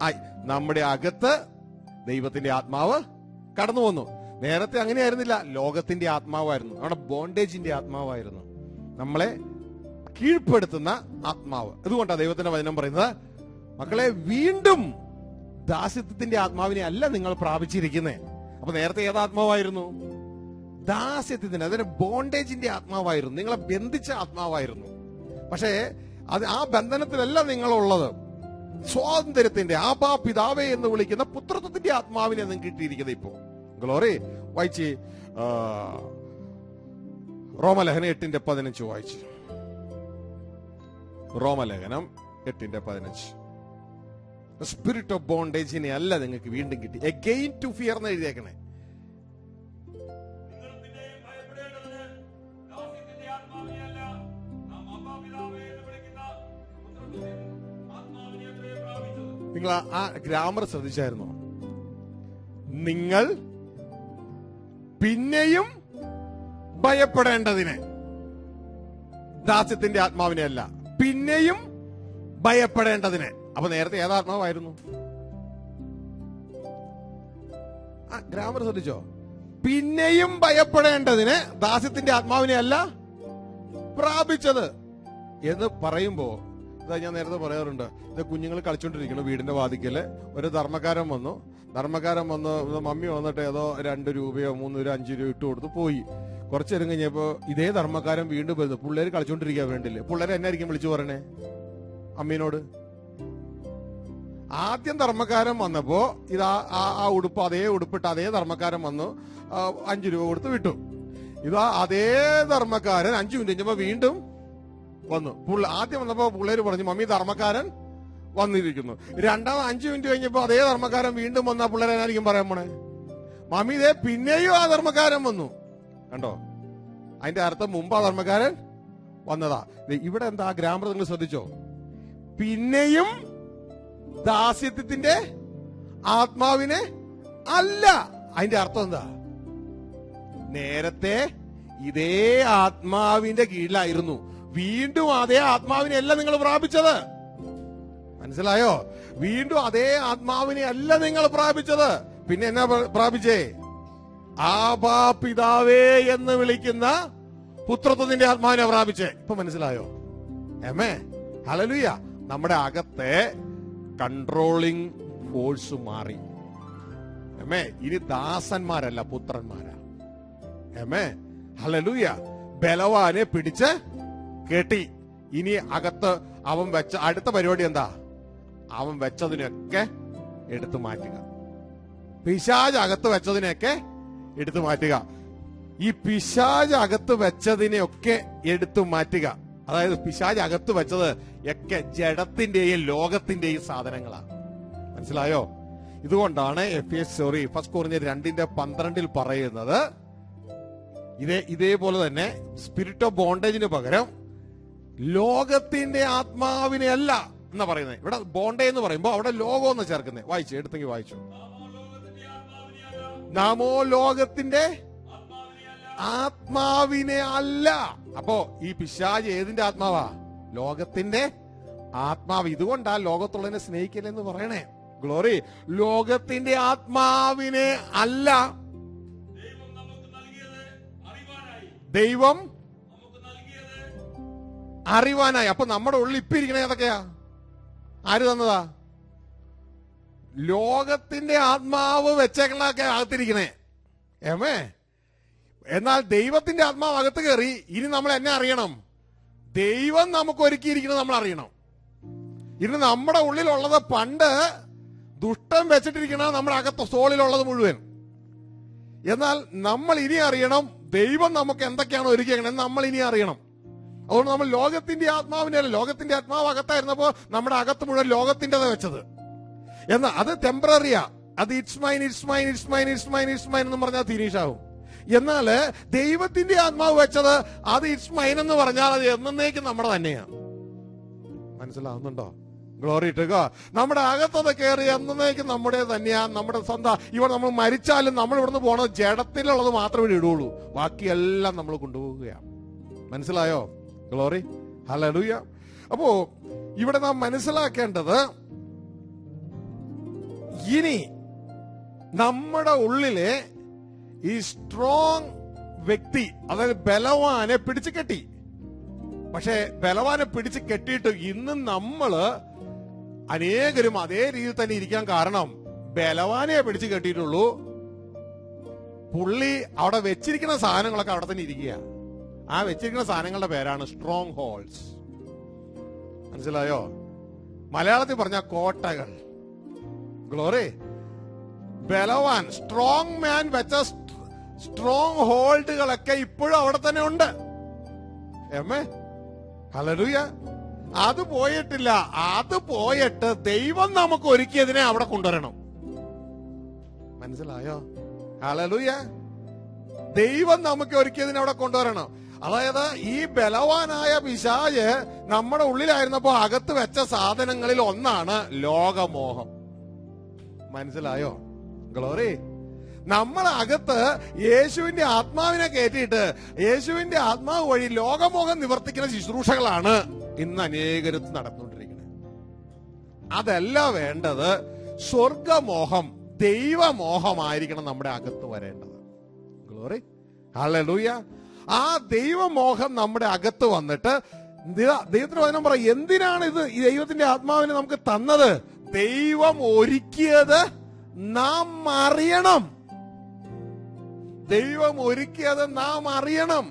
ആയി. നമ്മുടെ അകത്ത് ദൈവത്തിന്റെ ആത്മാവ് കടന്നു വന്നു. നേരത്തെ അങ്ങനെയായിരുന്നില്ല. ലോകത്തിന്റെ ആത്മാവായിരുന്നു, നമ്മുടെ ബോണ്ടേജിന്റെ ആത്മാവായിരുന്നു, നമ്മളെ കീഴ്പ്പെടുത്തുന്ന ആത്മാവ്. അതുകൊണ്ടാണ് ദൈവത്തിന്റെ വചനം പറയുന്നത്, മക്കളെ വീണ്ടും ദാസ്യത്വത്തിന്റെ ആത്മാവിനെ അല്ല നിങ്ങൾ പ്രാപിച്ചിരിക്കുന്നേ. അപ്പൊ നേരത്തെ ഏതാത്മാവായിരുന്നു? ദാസ്യത്തിന്റെ, അതിന് ബോണ്ടേജിന്റെ ആത്മാവായിരുന്നു, നിങ്ങളെ ബന്ധിച്ച ആത്മാവായിരുന്നു. പക്ഷേ ആ ബന്ധനത്തിലല്ല നിങ്ങളുള്ളത്. സ്വാതന്ത്ര്യത്തിന്റെ, ആബാ പിതാവേ എന്ന് വിളിക്കുന്ന പുത്രത്വത്തിന്റെ ആത്മാവിനെ നിങ്ങൾക്ക് കിട്ടിയിരിക്കുന്നത് ഇപ്പോ. ഗ്ലോറി. വായിച്ച് റോമലേഖനം 8:15 വായിച്ചു. റോമലേഖനം 8:15. സ്പിരിറ്റ് ഓഫ് ബോണ്ടേജിനെ അല്ല നിങ്ങൾക്ക് വീണ്ടും കിട്ടി. എഗെയിൻ ടു ഫിയർ എന്ന് എഴുതിയേക്കണേ. നിങ്ങൾ ആ ഗ്രാമർ ശ്രദ്ധിച്ചായിരുന്നോ? നിങ്ങൾ പിന്നെയും ഭയപ്പെടേണ്ടതിന്, ദാസ്യത്തിന്റെ ആത്മാവിനെ അല്ല, പിന്നെയും ഭയപ്പെടേണ്ടതിന്. അപ്പൊ നേരത്തെ ഏതാത്മാവായിരുന്നു? ആ ഗ്രാമർ ശ്രദ്ധിച്ചോ? പിന്നെയും ഭയപ്പെടേണ്ടതിന് ദാസ്യത്തിന്റെ ആത്മാവിനെ അല്ല പ്രാപിച്ചത് എന്ന് പറയുമ്പോ, ഞാൻ നേരത്തെ പറയാറുണ്ട്, കുഞ്ഞുങ്ങൾ കളിച്ചോണ്ടിരിക്കണം വീടിന്റെ വാതിക്കല്. ഒരു ധർമ്മക്കാരൻ വന്നു മമ്മി വന്നിട്ട് ഏതോ 2 രൂപയോ 3 രൂപ 5 രൂപ ഇട്ട് കൊടുത്ത് പോയി. കുറച്ചു നേരം കഴിഞ്ഞപ്പോ ഇതേ ധർമ്മക്കാരൻ വീണ്ടും വരുന്നു. പിള്ളേര് കളിച്ചോണ്ടിരിക്കാൻ വേണ്ടില്ലേ? പിള്ളേരെ എന്നായിരിക്കും വിളിച്ചു പറയണേ? അമ്മീനോട്. ആദ്യം ധർമ്മക്കാരൻ വന്നപ്പോ ആ ഉടുപ്പ്, അതേ ഉടുപ്പിട്ട് അതേ ധർമ്മക്കാരൻ വന്നു 5 രൂപ കൊടുത്ത് വിട്ടു. അതേ ധർമ്മക്കാരൻ 5 മിനിറ്റ് കഴിഞ്ഞപ്പോ വീണ്ടും വന്നു. ആദ്യം വന്നപ്പോ പിള്ളേര് പറഞ്ഞു മമ്മി ധർമ്മക്കാരൻ വന്നിരിക്കുന്നു. രണ്ടാമത് 5 മിനിറ്റ് കഴിഞ്ഞപ്പോ അതേ ധർമ്മക്കാരൻ വീണ്ടും വന്ന പിള്ളേരെ എന്നായിരിക്കും പറയാൻ പോണേ? മമ്മി ഇതേ പിന്നെയും ആ ധർമ്മക്കാരൻ വന്നു. കണ്ടോ? അതിന്റെ അർത്ഥം മുമ്പ് ആ ധർമ്മക്കാരൻ വന്നതാ. ഇവിടെ എന്താ ഗ്രാമർ നിങ്ങൾ ശ്രദ്ധിച്ചോ? പിന്നെയും ദാസ്യത്വത്തിന്റെ ആത്മാവിനെ അല്ല. അതിന്റെ അർത്ഥം എന്താ? നേരത്തെ ഇതേ ആത്മാവിന്റെ കീഴിലായിരുന്നു, വീണ്ടും അതേ ആത്മാവിനെ അല്ല നിങ്ങൾ പ്രാപിച്ചത്. മനസ്സിലായോ? വീണ്ടും അതേ ആത്മാവിനെ അല്ല നിങ്ങൾ പ്രാപിച്ചത്. പിന്നെ എന്നാ പ്രാപിച്ചേ? ആബാ പിതാവേ എന്ന് വിളിക്കുന്ന പുത്രത്വത്തിന്റെ ആത്മാവിനെ പ്രാപിച്ചേ. ഇപ്പൊ മനസ്സിലായോ? ആമേൻ, ഹല്ലേലൂയ. നമ്മുടെ അകത്തെ കൺട്രോളിംഗ് ഫോഴ്സ് മാറി. ആമേൻ. ഇനി ദാസന്മാരല്ല, പുത്രന്മാരാ. ആമേൻ, ഹല്ലേലൂയ. ബലവാനെ പിടിച്ച് കെട്ടി. ഇനി അകത്ത് അവൻ വെച്ച അടുത്ത പരിപാടി എന്താ? അവൻ വെച്ചതിനൊക്കെ എടുത്തു മാറ്റുക. പിശാച് അകത്ത് വെച്ചതിനെയൊക്കെ എടുത്തു മാറ്റുക. ഈ പിശാച് അകത്ത് വെച്ചതിനെയൊക്കെ എടുത്തു മാറ്റുക. അതായത് പിശാച് അകത്ത് വെച്ചത് ഒക്കെ ജഡത്തിന്റെയും ലോകത്തിന്റെയും സാധനങ്ങളാണ്. മനസ്സിലായോ? ഇതുകൊണ്ടാണ് ഫസ്റ്റ് കൊറിന്ത്യർ 2:12 പറയുന്നത്, ഇതേപോലെ തന്നെ സ്പിരിറ്റ് ഓഫ് ബോണ്ടേജിന് പകരം ലോകത്തിന്റെ ആത്മാവിനെ അല്ല എന്നാ പറയുന്നത്. ഇവിടെ ബോണ്ടേ എന്ന് പറയുമ്പോ അവിടെ ലോകം എന്ന് ചേർക്കുന്നത്. വായിച്ചു, എടുത്തെങ്കിൽ വായിച്ചു. നാമോ ലോകത്തിന്റെ ആത്മാവിനെ അല്ല. അപ്പോ ഈ പിശാച് ഏതിന്റെ ആത്മാവാ? ലോകത്തിന്റെ ആത്മാവ്. ഇതുകൊണ്ടാ ലോകത്തുള്ളതിനെ സ്നേഹിക്കലെന്ന് പറയണേ. ഗ്ലോറി. ലോകത്തിന്റെ ആത്മാവിനെ അല്ല, ദൈവം അറിവാനായി. അപ്പൊ നമ്മുടെ ഉള്ളിൽ ഇപ്പൊ ഇരിക്കണേ ഏതൊക്കെയാ? ആര് തന്നതാ? ലോകത്തിന്റെ ആത്മാവ് വെച്ചേക്കണൊക്കെ അകത്തിരിക്കണേ. ഏമേ. എന്നാൽ ദൈവത്തിന്റെ ആത്മാവ് അകത്ത് കയറി. ഇനി നമ്മൾ എന്നെ അറിയണം, ദൈവം നമുക്ക് ഒരുക്കിയിരിക്കുന്നത് നമ്മൾ അറിയണം. ഇനി നമ്മുടെ ഉള്ളിലുള്ളത് പണ്ട് ദുഷ്ടം വെച്ചിട്ടിരിക്കണ നമ്മുടെ അകത്ത് സോളിലുള്ളത് മുഴുവൻ. എന്നാൽ നമ്മൾ ഇനി അറിയണം ദൈവം നമുക്ക് എന്തൊക്കെയാണ് ഒരുക്കിയേക്കണത് നമ്മൾ ഇനി അറിയണം. അതുകൊണ്ട് നമ്മൾ ലോകത്തിന്റെ ആത്മാവിനെ അല്ല, ലോകത്തിന്റെ ആത്മാവ് അകത്തായിരുന്നപ്പോ നമ്മുടെ അകത്ത് മുഴുവൻ ലോകത്തിൻ്റെത് വെച്ചത്. എന്നാൽ അത് ടെമ്പററിയാ. അത് it's mine it's mine it's mine it's mine it's mine എന്ന് പറഞ്ഞാൽ തിരീഷാവും. എന്നാല് ദൈവത്തിന്റെ ആത്മാവ് വെച്ചത് അത് ഇറ്റ്സ് മൈൻ എന്ന് പറഞ്ഞാൽ അത് എന്നേക്കും നമ്മുടെ തന്നെയാണ്. മനസ്സിലാവുന്നുണ്ടോ? Glory to God. നമ്മുടെ അകത്തത് കയറി എന്നേക്കും നമ്മുടെ തന്നെയാ, നമ്മുടെ സ്വന്തം. ഇവിടെ നമ്മൾ മരിച്ചാലും നമ്മൾ ഇവിടുന്ന് പോണത് ജഡത്തിലുള്ളത് മാത്രമേ ഇടുള്ളൂ, ബാക്കിയെല്ലാം നമ്മൾ കൊണ്ടുപോവുകയാണ്. മനസ്സിലായോ? ഗ്ലോറി. ഹല്ലേലൂയ. അപ്പോ ഇവിടെ നാം മനസ്സിലാക്കേണ്ടത്, ഇനി നമ്മുടെ ഉള്ളിലെ ഈ സ്ട്രോങ് വ്യക്തി, അതായത് ബലവാനെ പിടിച്ചു കെട്ടി. പക്ഷെ ബലവാനെ പിടിച്ചു കെട്ടിയിട്ട് ഇന്ന് നമ്മള് അനേകരും അതേ രീതിയിൽ തന്നെ ഇരിക്കാൻ കാരണം ബലവാനെ പിടിച്ചു കെട്ടിയിട്ടുള്ളൂ. പുള്ളി അവിടെ വെച്ചിരിക്കുന്ന സാധനങ്ങളൊക്കെ അവിടെ തന്നെ ഇരിക്കുക. ആ വെച്ചിരിക്കുന്ന സാധനങ്ങളുടെ പേരാണ് സ്ട്രോങ് ഹോൾഡ്സ്. മനസ്സിലായോ? മലയാളത്തിൽ പറഞ്ഞ കോട്ടകൾ. ഗ്ലോറി. ബലവാൻ സ്ട്രോങ് മാൻ വെച്ച സ്ട്രോങ് ഹോൾഡുകളൊക്കെ ഇപ്പോഴും അവിടെ തന്നെ ഉണ്ട്. ഹല്ലേലൂയ. അത് പോയിട്ടില്ല. അത് പോയിട്ട് ദൈവം നമുക്ക് ഒരുക്കിയതിനെ അവിടെ കൊണ്ടുവരണം. മനസ്സിലായോ? ഹല്ലേലൂയ. ദൈവം നമുക്ക് ഒരുക്കിയതിനെ അവിടെ കൊണ്ടുവരണം. അതായത് ഈ ബലവാനായ പിശാച് നമ്മുടെ ഉള്ളിലായിരുന്നപ്പോ അകത്ത് വെച്ച സാധനങ്ങളിൽ ഒന്നാണ് ലോകമോഹം. മനസ്സിലായോ? ഗ്ലോറി. നമ്മളകത്ത് യേശുവിന്റെ ആത്മാവിനെ കയറ്റിയിട്ട് യേശുവിന്റെ ആത്മാവ് വഴി ലോകമോഹം നിവർത്തിക്കുന്ന ശുശ്രൂഷകളാണ് ഇന്ന് അനേകരത്ത് നടന്നുകൊണ്ടിരിക്കുന്നത്. അതല്ല വേണ്ടത്. സ്വർഗമോഹം, ദൈവമോഹമായിരിക്കണം നമ്മുടെ അകത്ത് വരേണ്ടത്. ഗ്ലോറി. ഹല്ലേലൂയ. ആ ദൈവമോഹം നമ്മുടെ അകത്ത് വന്നിട്ട് ദൈവത്തിന് വചനം പറയും, എന്തിനാണ് ഇത് ഈ ദൈവത്തിന്റെ ആത്മാവിനെ നമുക്ക് തന്നത്? ദൈവം ഒരുക്കിയത് നാം അറിയണം. ദൈവം ഒരുക്കിയത് നാം അറിയണം.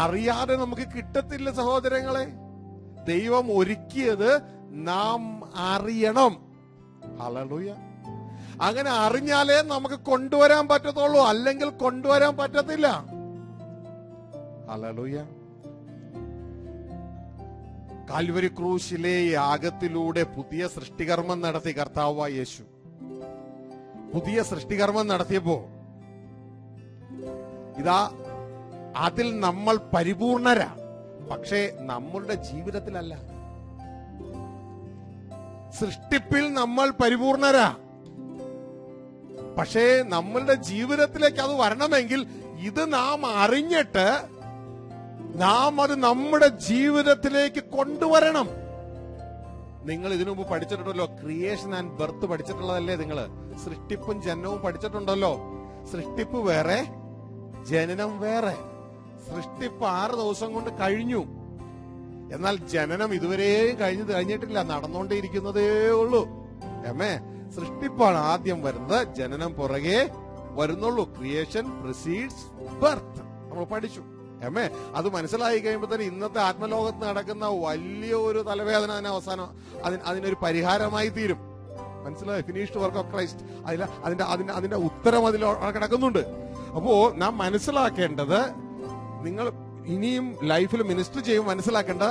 അറിയാതെ നമുക്ക് കിട്ടത്തില്ല സഹോദരങ്ങളെ. ദൈവം ഒരുക്കിയത് നാം അറിയണം. ഹല്ലേലൂയ. അങ്ങനെ അറിഞ്ഞാലേ നമുക്ക് കൊണ്ടുവരാൻ പറ്റത്തുള്ളൂ, അല്ലെങ്കിൽ കൊണ്ടുവരാൻ പറ്റത്തില്ല. ഹല്ലേലൂയ. കാൽവരി ക്രൂശിലെ യാഗത്തിലൂടെ പുതിയ സൃഷ്ടികർമ്മം നടത്തി കർത്താവായ യേശു. പുതിയ സൃഷ്ടികർമ്മം നടത്തിയപ്പോ ഇതാ അതിൽ നമ്മൾ പരിപൂർണരാ. പക്ഷേ നമ്മളുടെ ജീവിതത്തിലല്ല. സൃഷ്ടിപ്പിൽ നമ്മൾ പരിപൂർണരാ, പക്ഷേ നമ്മളുടെ ജീവിതത്തിലേക്ക് അത് വരണമെങ്കിൽ ഇത് നാം അറിഞ്ഞിട്ട് നാം അത് നമ്മുടെ ജീവിതത്തിലേക്ക് കൊണ്ടുവരണം. നിങ്ങൾ ഇതിനു മുമ്പ് പഠിച്ചിട്ടുണ്ടല്ലോ, ക്രിയേഷൻ ആൻഡ് ബർത്ത് പഠിച്ചിട്ടുള്ളതല്ലേ? നിങ്ങള് സൃഷ്ടിപ്പും ജനനവും പഠിച്ചിട്ടുണ്ടല്ലോ. സൃഷ്ടിപ്പ് വേറെ, ജനനം വേറെ. സൃഷ്ടിപ്പ് 6 ദിവസം കൊണ്ട് കഴിഞ്ഞു. എന്നാൽ ജനനം ഇതുവരെയും കഴിഞ്ഞിട്ടില്ല, നടന്നുകൊണ്ടേയിരിക്കുന്നതേ ഉള്ളൂ. സൃഷ്ടിപ്പാണ് ആദ്യം വരുന്നത്, ജനനം പുറകെ വരുന്നുള്ളൂ. ക്രിയേഷൻ പ്രിസീഡ്സ് ബർത്ത് നമ്മൾ പഠിച്ചു. അത് മനസ്സിലായി കഴിയുമ്പോൾ തന്നെ ഇന്നത്തെ ആത്മലോകത്ത് നടക്കുന്ന വലിയൊരു തലവേദന തന്നെ അവസാനം അതിനൊരു പരിഹാരമായി തീരും. മനസ്സിലായി? Finished work of Christ. അതിന്റെ ഉത്തരം അതിൽ കിടക്കുന്നുണ്ട്. അപ്പോ നാം മനസ്സിലാക്കേണ്ടത്, നിങ്ങൾ ഇനിയും ലൈഫിൽ മിനിസ്റ്റർ ചെയ്യും മനസ്സിലാക്കേണ്ട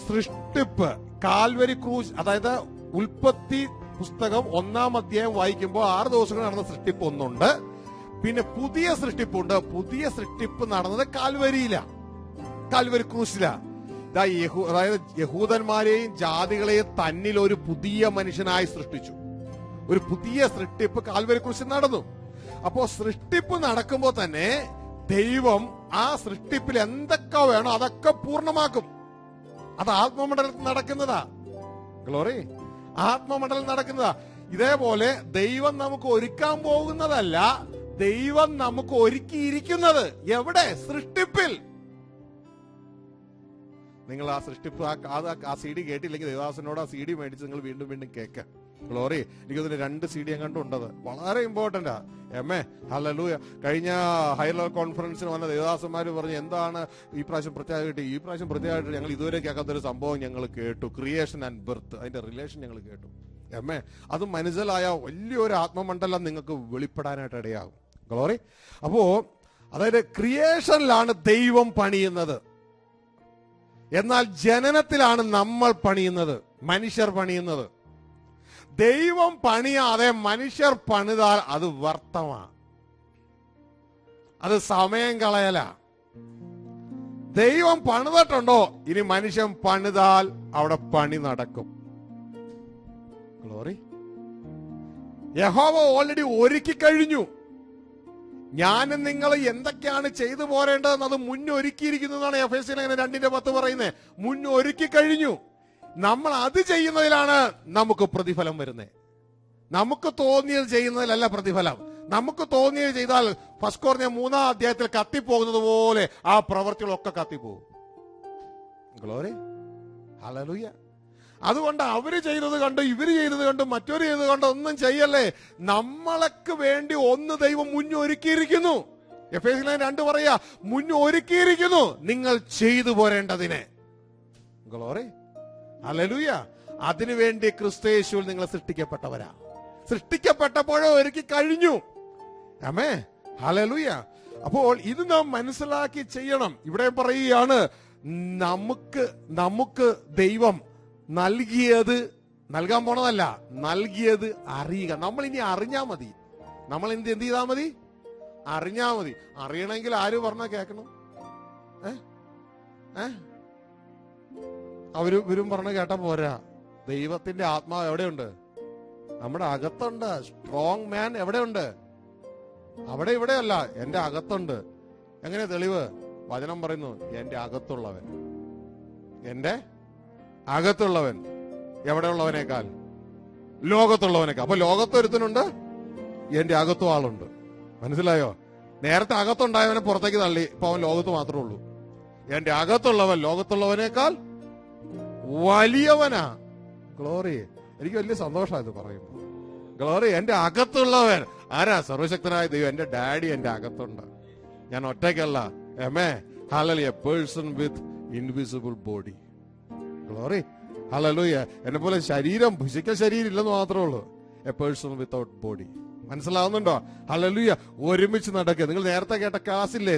സൃഷ്ടിപ്പ്, കാൽവരി ക്രൂശ്, അതായത് ഉൽപ്പത്തി പുസ്തകം 1-ാം അധ്യായം വായിക്കുമ്പോൾ 6 ദിവസങ്ങൾ നടന്ന സൃഷ്ടിപ്പ് ഒന്നുണ്ട്, പിന്നെ പുതിയ സൃഷ്ടിപ്പുണ്ട്. പുതിയ സൃഷ്ടിപ്പ് നടന്നത് കാൽവരി ക്രൂശില. അതായത് യഹൂദന്മാരെയും ജാതികളെയും തന്നിൽ ഒരു പുതിയ മനുഷ്യനായി സൃഷ്ടിച്ചു. ഒരു പുതിയ സൃഷ്ടിപ്പ് കാൽവരി ക്രൂശിൽ നടന്നു. അപ്പോ സൃഷ്ടിപ്പ് നടക്കുമ്പോൾ തന്നെ ദൈവം ആ സൃഷ്ടിപ്പിൽ എന്തൊക്കെ വേണോ അതൊക്കെ പൂർണ്ണമാക്കും. അത് ആത്മമണ്ഡലത്തിൽ നടക്കുന്നതാ. ഗ്ലോറി, ആത്മമണ്ഡലം നടക്കുന്നതാ. ഇതേപോലെ ദൈവം നമുക്ക് ഒരുക്കാൻ പോകുന്നതല്ല, ദൈവം നമുക്ക് ഒരുക്കിയിരിക്കുന്നത്. എവിടെ? സൃഷ്ടിപ്പിൽ. നിങ്ങൾ ആ സൃഷ്ടിപ്പ് ആ CD കേട്ടില്ലെങ്കിൽ ദേവദാസനോട് ആ CD മേടിച്ച് നിങ്ങൾ വീണ്ടും വീണ്ടും കേൾക്ക. ഗ്ലോറി, എനിക്കതിന് 2 CD കണ്ടുണ്ടത്. വളരെ ഇമ്പോർട്ടന്റാ. ഹല്ലേലൂയ. കഴിഞ്ഞ ഹൈ ലെവൽ കോൺഫറൻസിന് വന്ന ദേവദാസന്മാര് പറഞ്ഞു, എന്താണ് ഈ പ്രാവശ്യം പ്രത്യേകമായിട്ട് ഞങ്ങൾ ഇതുവരെ കേൾക്കാത്തൊരു സംഭവം ഞങ്ങൾ കേട്ടു. ക്രിയേഷൻ ആൻഡ് ബർത്ത്, അതിന്റെ റിലേഷൻ ഞങ്ങൾ കേട്ടു. അത് മനസ്സിലായ വലിയൊരു ആത്മമണ്ഡലം നിങ്ങൾക്ക് വെളിപ്പെടാനായിട്ട് ഇടയാകും. ഗ്ലോറി. അപ്പോ അതായത് ക്രിയേഷനിലാണ് ദൈവം പണിയുന്നത്, എന്നാൽ ജനനത്തിലാണ് നമ്മൾ പണിയുന്നത്, മനുഷ്യർ പണിയുന്നത്. ദൈവം പണിയാതെ മനുഷ്യർ പണിതാൽ അത് വ്യർത്ഥമാ, അത് സമയം കളയല. ദൈവം പണിതിട്ടുണ്ടോ, ഇനി മനുഷ്യൻ പണിതാൽ അവിടെ പണി നടക്കും. ഗ്ലോറി. യഹോവ ഓൾറെഡി ഒരുക്കി കഴിഞ്ഞു. ഞാനും നിങ്ങൾ എന്തൊക്കെയാണ് ചെയ്തു പോരേണ്ടതെന്ന് അത് മുന്നൊരുക്കിയിരിക്കുന്നതാണ് എഫേസ്യർ 2:10 പറയുന്നത്. മുന്നൊരുക്കി കഴിഞ്ഞു. നമ്മൾ അത് ചെയ്യുന്നതിലാണ് നമുക്ക് പ്രതിഫലം വരുന്നത്. നമുക്ക് തോന്നിയത് ചെയ്യുന്നതിലല്ല പ്രതിഫലം. നമുക്ക് തോന്നിയത് ചെയ്താൽ 1 Corinthians 3-ാം അധ്യായത്തിൽ കത്തിപ്പോകുന്നത് പോലെ ആ പ്രവൃത്തികളൊക്കെ കത്തിപ്പോകും. ഗ്ലോറി. ഹല്ലേലൂയ. അതുകൊണ്ട് അവര് ചെയ്തത് കണ്ട്, ഇവര് ചെയ്തത് കണ്ട്, മറ്റൊരു ചെയ്തത് കണ്ട് ഒന്നും ചെയ്യല്ലേ. നമ്മൾക്ക് വേണ്ടി ഒന്ന് ദൈവം മുന്നൊരുക്കിയിരിക്കുന്നു. എഫേസ്യർ 2 പറയാ, മുന്നൊരുക്കിയിരിക്കുന്നു നിങ്ങൾ ചെയ്തു പോരേണ്ടതിന്. ഗ്ലോറി. ഹല്ലേലൂയ. അതിനുവേണ്ടി ക്രിസ്തുയേശുവിൽ നിങ്ങൾ സൃഷ്ടിക്കപ്പെട്ടവരാ. സൃഷ്ടിക്കപ്പെട്ടപ്പോഴേ ഒരുക്കി കഴിഞ്ഞു. ഹല്ലേലൂയ. അപ്പോൾ ഇത് നാം മനസ്സിലാക്കി ചെയ്യണം. ഇവിടെ പറയുകയാണ്, നമുക്ക് ദൈവം നൽകാൻ പോണതല്ല, നൽകിയത് അറിയുക. നമ്മൾ ഇനി അറിഞ്ഞാ മതി. നമ്മൾ എന്ത് ചെയ്താ മതി? അറിഞ്ഞാ മതി. അറിയണമെങ്കിൽ ആര് പറഞ്ഞാ കേൾക്കണം? ഇവരും പറഞ്ഞ കേട്ടാ പോരാ. ദൈവത്തിന്റെ ആത്മാവ് എവിടെയുണ്ട്? നമ്മുടെ അകത്തുണ്ട്. സ്ട്രോങ് മാൻ എവിടെയുണ്ട്? അവിടെ ഇവിടെയല്ല, എന്റെ അകത്തുണ്ട്. എങ്ങനെ തെളിവ്? വചനം പറയുന്നു, എന്റെ അകത്തുള്ളവൻ. എന്റെ അകത്തുള്ളവൻ എവിടെയുള്ളവനേക്കാൾ? ലോകത്തുള്ളവനേക്കാൾ. അപ്പൊ ലോകത്തൊരുത്തനുണ്ട്, എന്റെ അകത്തും ആളുണ്ട്. മനസ്സിലായോ? നേരത്തെ അകത്തുണ്ടായവനെ പുറത്തേക്ക് തള്ളി, ഇപ്പൊ അവൻ ലോകത്ത് മാത്രമേ ഉള്ളൂ. എന്റെ അകത്തുള്ളവൻ ലോകത്തുള്ളവനേക്കാൾ വലിയവനാ. ഗ്ലോറി. എനിക്ക് വലിയ സന്തോഷമായത് പറയുമ്പോ. ഗ്ലോറി. എന്റെ അകത്തുള്ളവൻ ആരാ? സർവശക്തനായ ദൈവം. എന്റെ ഡാഡി എന്റെ അകത്തുണ്ട്. ഞാൻ ഒറ്റയ്ക്കല്ല. Hallelujah. Person with invisible body. Glory. Hallelujah. എന്നെ പോലെ ശരീരം, ഫിസിക്കൽ ശരീരം ഇല്ലെന്ന് മാത്രമേ ഉള്ളൂ. A person without body. മനസ്സിലാവുന്നുണ്ടോ? ഹല്ലേലൂയ. ഒരുമിച്ച് നടക്കുക. നിങ്ങൾ നേരത്തെ കേട്ട ക്ലാസ്സില്ലേ,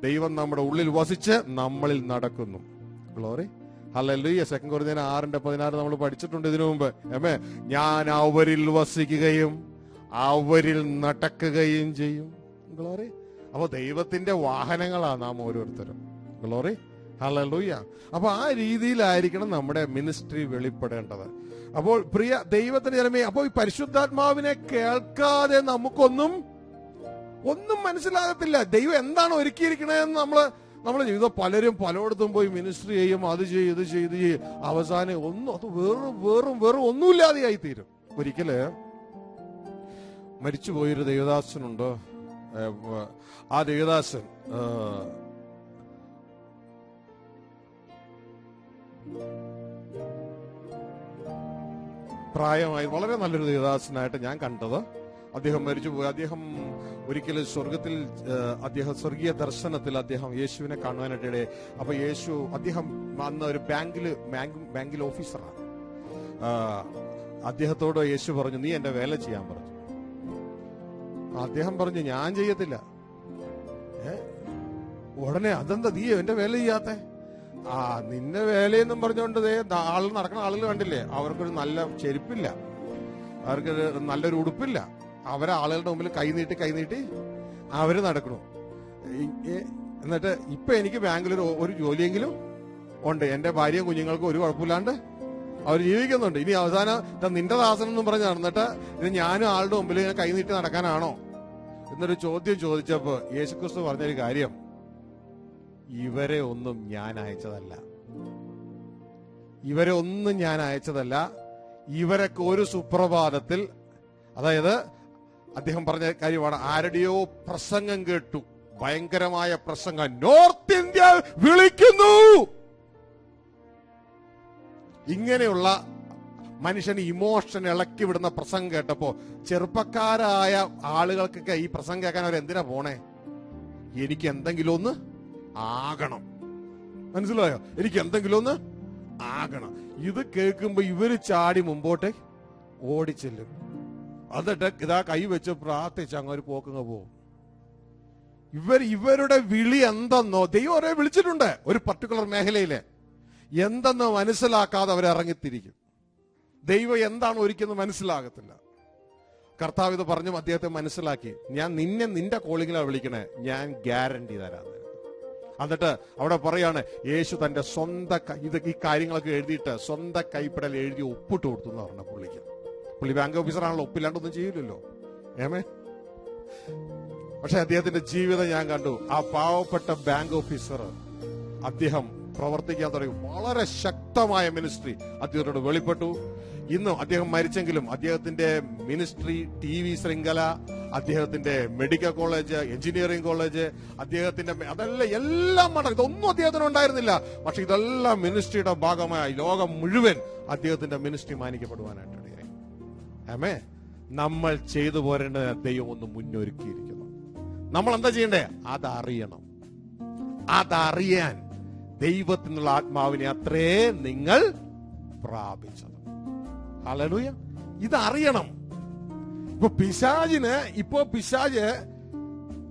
ദൈവം നമ്മുടെ ഉള്ളിൽ വസിച്ച് നമ്മളിൽ നടക്കുന്നു. ഗ്ലോറി. ഹല്ലേലൂയ. 2 Corinthians 6:16 നമ്മൾ പഠിച്ചിട്ടുണ്ട് ഇതിനു മുമ്പ്. ഞാൻ അവരിൽ വസിക്കുകയും അവരിൽ നടക്കുകയും ചെയ്യും. ഗ്ലോറി. അപ്പൊ ദൈവത്തിന്റെ വാഹനങ്ങളാ നാം ഓരോരുത്തരും. ഗ്ലോറി. ഹല്ലേലൂയ. അപ്പൊ ആ രീതിയിലായിരിക്കണം നമ്മുടെ മിനിസ്ട്രി വെളിപ്പെടേണ്ടത്. അപ്പോൾ പ്രിയ ദൈവത്തിന്റെ ജനമേ, അപ്പോൾ ഈ പരിശുദ്ധാത്മാവിനെ കേൾക്കാതെ നമുക്കൊന്നും മനസ്സിലാകത്തില്ല. ദൈവം എന്താണ് ഒരുക്കിയിരിക്കണതെന്ന് നമ്മൾ ചെയ്ത പലരും പലയിടത്തും പോയി മിനിസ്ട്രി ചെയ്യും, അത് ചെയ്യും, ഇത് ചെയ്യും. അവസാനം അത് വെറും ഒന്നുമില്ലാതെയായി തീരും. ഒരിക്കല് മരിച്ചുപോയൊരു ദേവദാസനുണ്ട്. ആ ദേവദാസൻ പ്രായമായി വളരെ നല്ലൊരു ദേവദാസനായിട്ട് ഞാൻ കണ്ടത്. അദ്ദേഹം മരിച്ചുപോയി. അദ്ദേഹം ഒരിക്കലും സ്വർഗത്തിൽ അദ്ദേഹം സ്വർഗീയ ദർശനത്തിൽ അദ്ദേഹം യേശുവിനെ കാണുവാനായിട്ട് അപ്പൊ അദ്ദേഹം അന്ന് ഒരു ബാങ്കിൽ ഓഫീസറാണ്. അദ്ദേഹത്തോട് യേശു പറഞ്ഞു, നീ എന്റെ വേല ചെയ്യാൻ പറഞ്ഞു. അദ്ദേഹം പറഞ്ഞു, ഞാൻ ചെയ്യത്തില്ല. ഉടനെ അതെന്താ നീ എന്റെ വേല ചെയ്യാത്തെ? നിന്റെ വേലയെന്നും പറഞ്ഞുകൊണ്ട് നടക്കുന്ന ആളുകൾ കണ്ടില്ലേ, അവർക്കൊരു നല്ല ചെരുപ്പില്ല, അവർക്ക് നല്ലൊരു ഉടുപ്പില്ല, ആളുകളുടെ മുമ്പിൽ കൈനീട്ടി അവര് നടക്കണു. എന്നിട്ട് ഇപ്പൊ എനിക്ക് ബാങ്കിൽ ഒരു ജോലിയെങ്കിലും ഉണ്ട്, എന്റെ ഭാര്യയും കുഞ്ഞുങ്ങൾക്കും ഒരു കുഴപ്പമില്ലാണ്ട് അവർ ജീവിക്കുന്നുണ്ട്. ഇനി അവസാനം നിന്റെ ദാസൻ എന്നും പറഞ്ഞ് നടന്നിട്ട് ഇത് ഞാനും ആളുടെ മുമ്പിൽ ഇങ്ങനെ കൈനീട്ടി നടക്കാനാണോ എന്നൊരു ചോദ്യം ചോദിച്ചപ്പോ യേശുക്രിസ്തു പറഞ്ഞൊരു കാര്യം, ഇവരെ ഒന്നും ഞാൻ അയച്ചതല്ല, ഇവരൊക്കെ ഒരു സുപ്രഭാതത്തിൽ, അതായത് അദ്ദേഹം പറഞ്ഞ കാര്യമാണ്, ആരുടെയോ പ്രസംഗം കേട്ടു, ഭയങ്കരമായ പ്രസംഗം, നോർത്ത് ഇന്ത്യ വിളിക്കുന്നു. ഇങ്ങനെയുള്ള മനുഷ്യന് ഇമോഷൻ ഇളക്കി വിടുന്ന പ്രസംഗം കേട്ടപ്പോ ചെറുപ്പക്കാരായ ആളുകൾക്കൊക്കെ ഈ പ്രസംഗം കേൾക്കാൻ അവരെന്തിനാ പോണേ? എനിക്ക് എന്തെങ്കിലും ഒന്ന് ആകണം, മനസ്സിലായോ? എനിക്ക് എന്തെങ്കിലും ഒന്ന് ആകണം. ഇത് കേൾക്കുമ്പോ ഇവര് ചാടി മുമ്പോട്ട് ഓടിച്ചെല്ലും. എന്നിട്ട് ഇതാ കൈവച്ച് പ്രാർത്ഥിച്ച് അങ്ങ് ഒരു പോക്കങ്ങ് പോവും. ഇവരുടെ വിളി എന്തെന്നോ, ദൈവം അവരെ വിളിച്ചിട്ടുണ്ട് ഒരു പർട്ടിക്കുലർ മേഖലയില്, എന്തെന്നോ മനസ്സിലാക്കാതെ അവരിറങ്ങിത്തിരിക്കും. ദൈവം എന്താണ് ഒരിക്കലും മനസ്സിലാകത്തില്ല. കർത്താവ് ഇത് പറഞ്ഞു അദ്ദേഹത്തെ മനസ്സിലാക്കി, ഞാൻ നിന്റെ കോളിങ്ങിലാണ് വിളിക്കണേ, ഞാൻ ഗ്യാരണ്ടി തരാം. എന്നിട്ട് അവിടെ പറയാണ്, യേശു തന്റെ സ്വന്തം ഈ കാര്യങ്ങളൊക്കെ എഴുതിയിട്ട് സ്വന്തം കൈപ്പിടൽ എഴുതി ഒപ്പിട്ട് കൊടുത്തു എന്ന് പറഞ്ഞ പുള്ളി ബാങ്ക് ഓഫീസറാണല്ലോ, ഒപ്പില്ലാണ്ടൊന്നും ചെയ്യില്ലല്ലോ. പക്ഷെ അദ്ദേഹത്തിന്റെ ജീവിതം ഞാൻ കണ്ടു. ആ പാവപ്പെട്ട ബാങ്ക് ഓഫീസർ അദ്ദേഹം പ്രവർത്തിക്കാൻ തുടങ്ങി. വളരെ ശക്തമായ മിനിസ്ട്രി അദ്ദേഹത്തോട് വെളിപ്പെട്ടു. ഇന്നും അദ്ദേഹം മരിച്ചെങ്കിലും അദ്ദേഹത്തിന്റെ മിനിസ്ട്രി, TV ശൃംഖല, അദ്ദേഹത്തിന്റെ മെഡിക്കൽ കോളേജ്, എഞ്ചിനീയറിംഗ് കോളേജ്, അദ്ദേഹത്തിന്റെ എല്ലാം മടങ്ങി. ഇതൊന്നും അദ്ദേഹത്തിന് ഉണ്ടായിരുന്നില്ല, പക്ഷെ ഇതെല്ലാം മിനിസ്ട്രിയുടെ ഭാഗമായി ലോകം മുഴുവൻ അദ്ദേഹത്തിന്റെ മിനിസ്ട്രി മാനിക്കപ്പെടുവാനായിട്ട് ഇടയായി. ആമേൻ. നമ്മൾ ചെയ്തു പോരേണ്ട ദൈവം ഒന്ന് മുന്നൊരുക്കിയിരിക്കുന്നു. നമ്മൾ എന്താ ചെയ്യണ്ടേ? അതറിയാൻ ദൈവത്തിനുള്ള ആത്മാവിനെ അത്രേ നിങ്ങൾ പ്രാപിച്ചത്. ഹല്ലേലൂയ. ഇതറിയണം. പിശാച്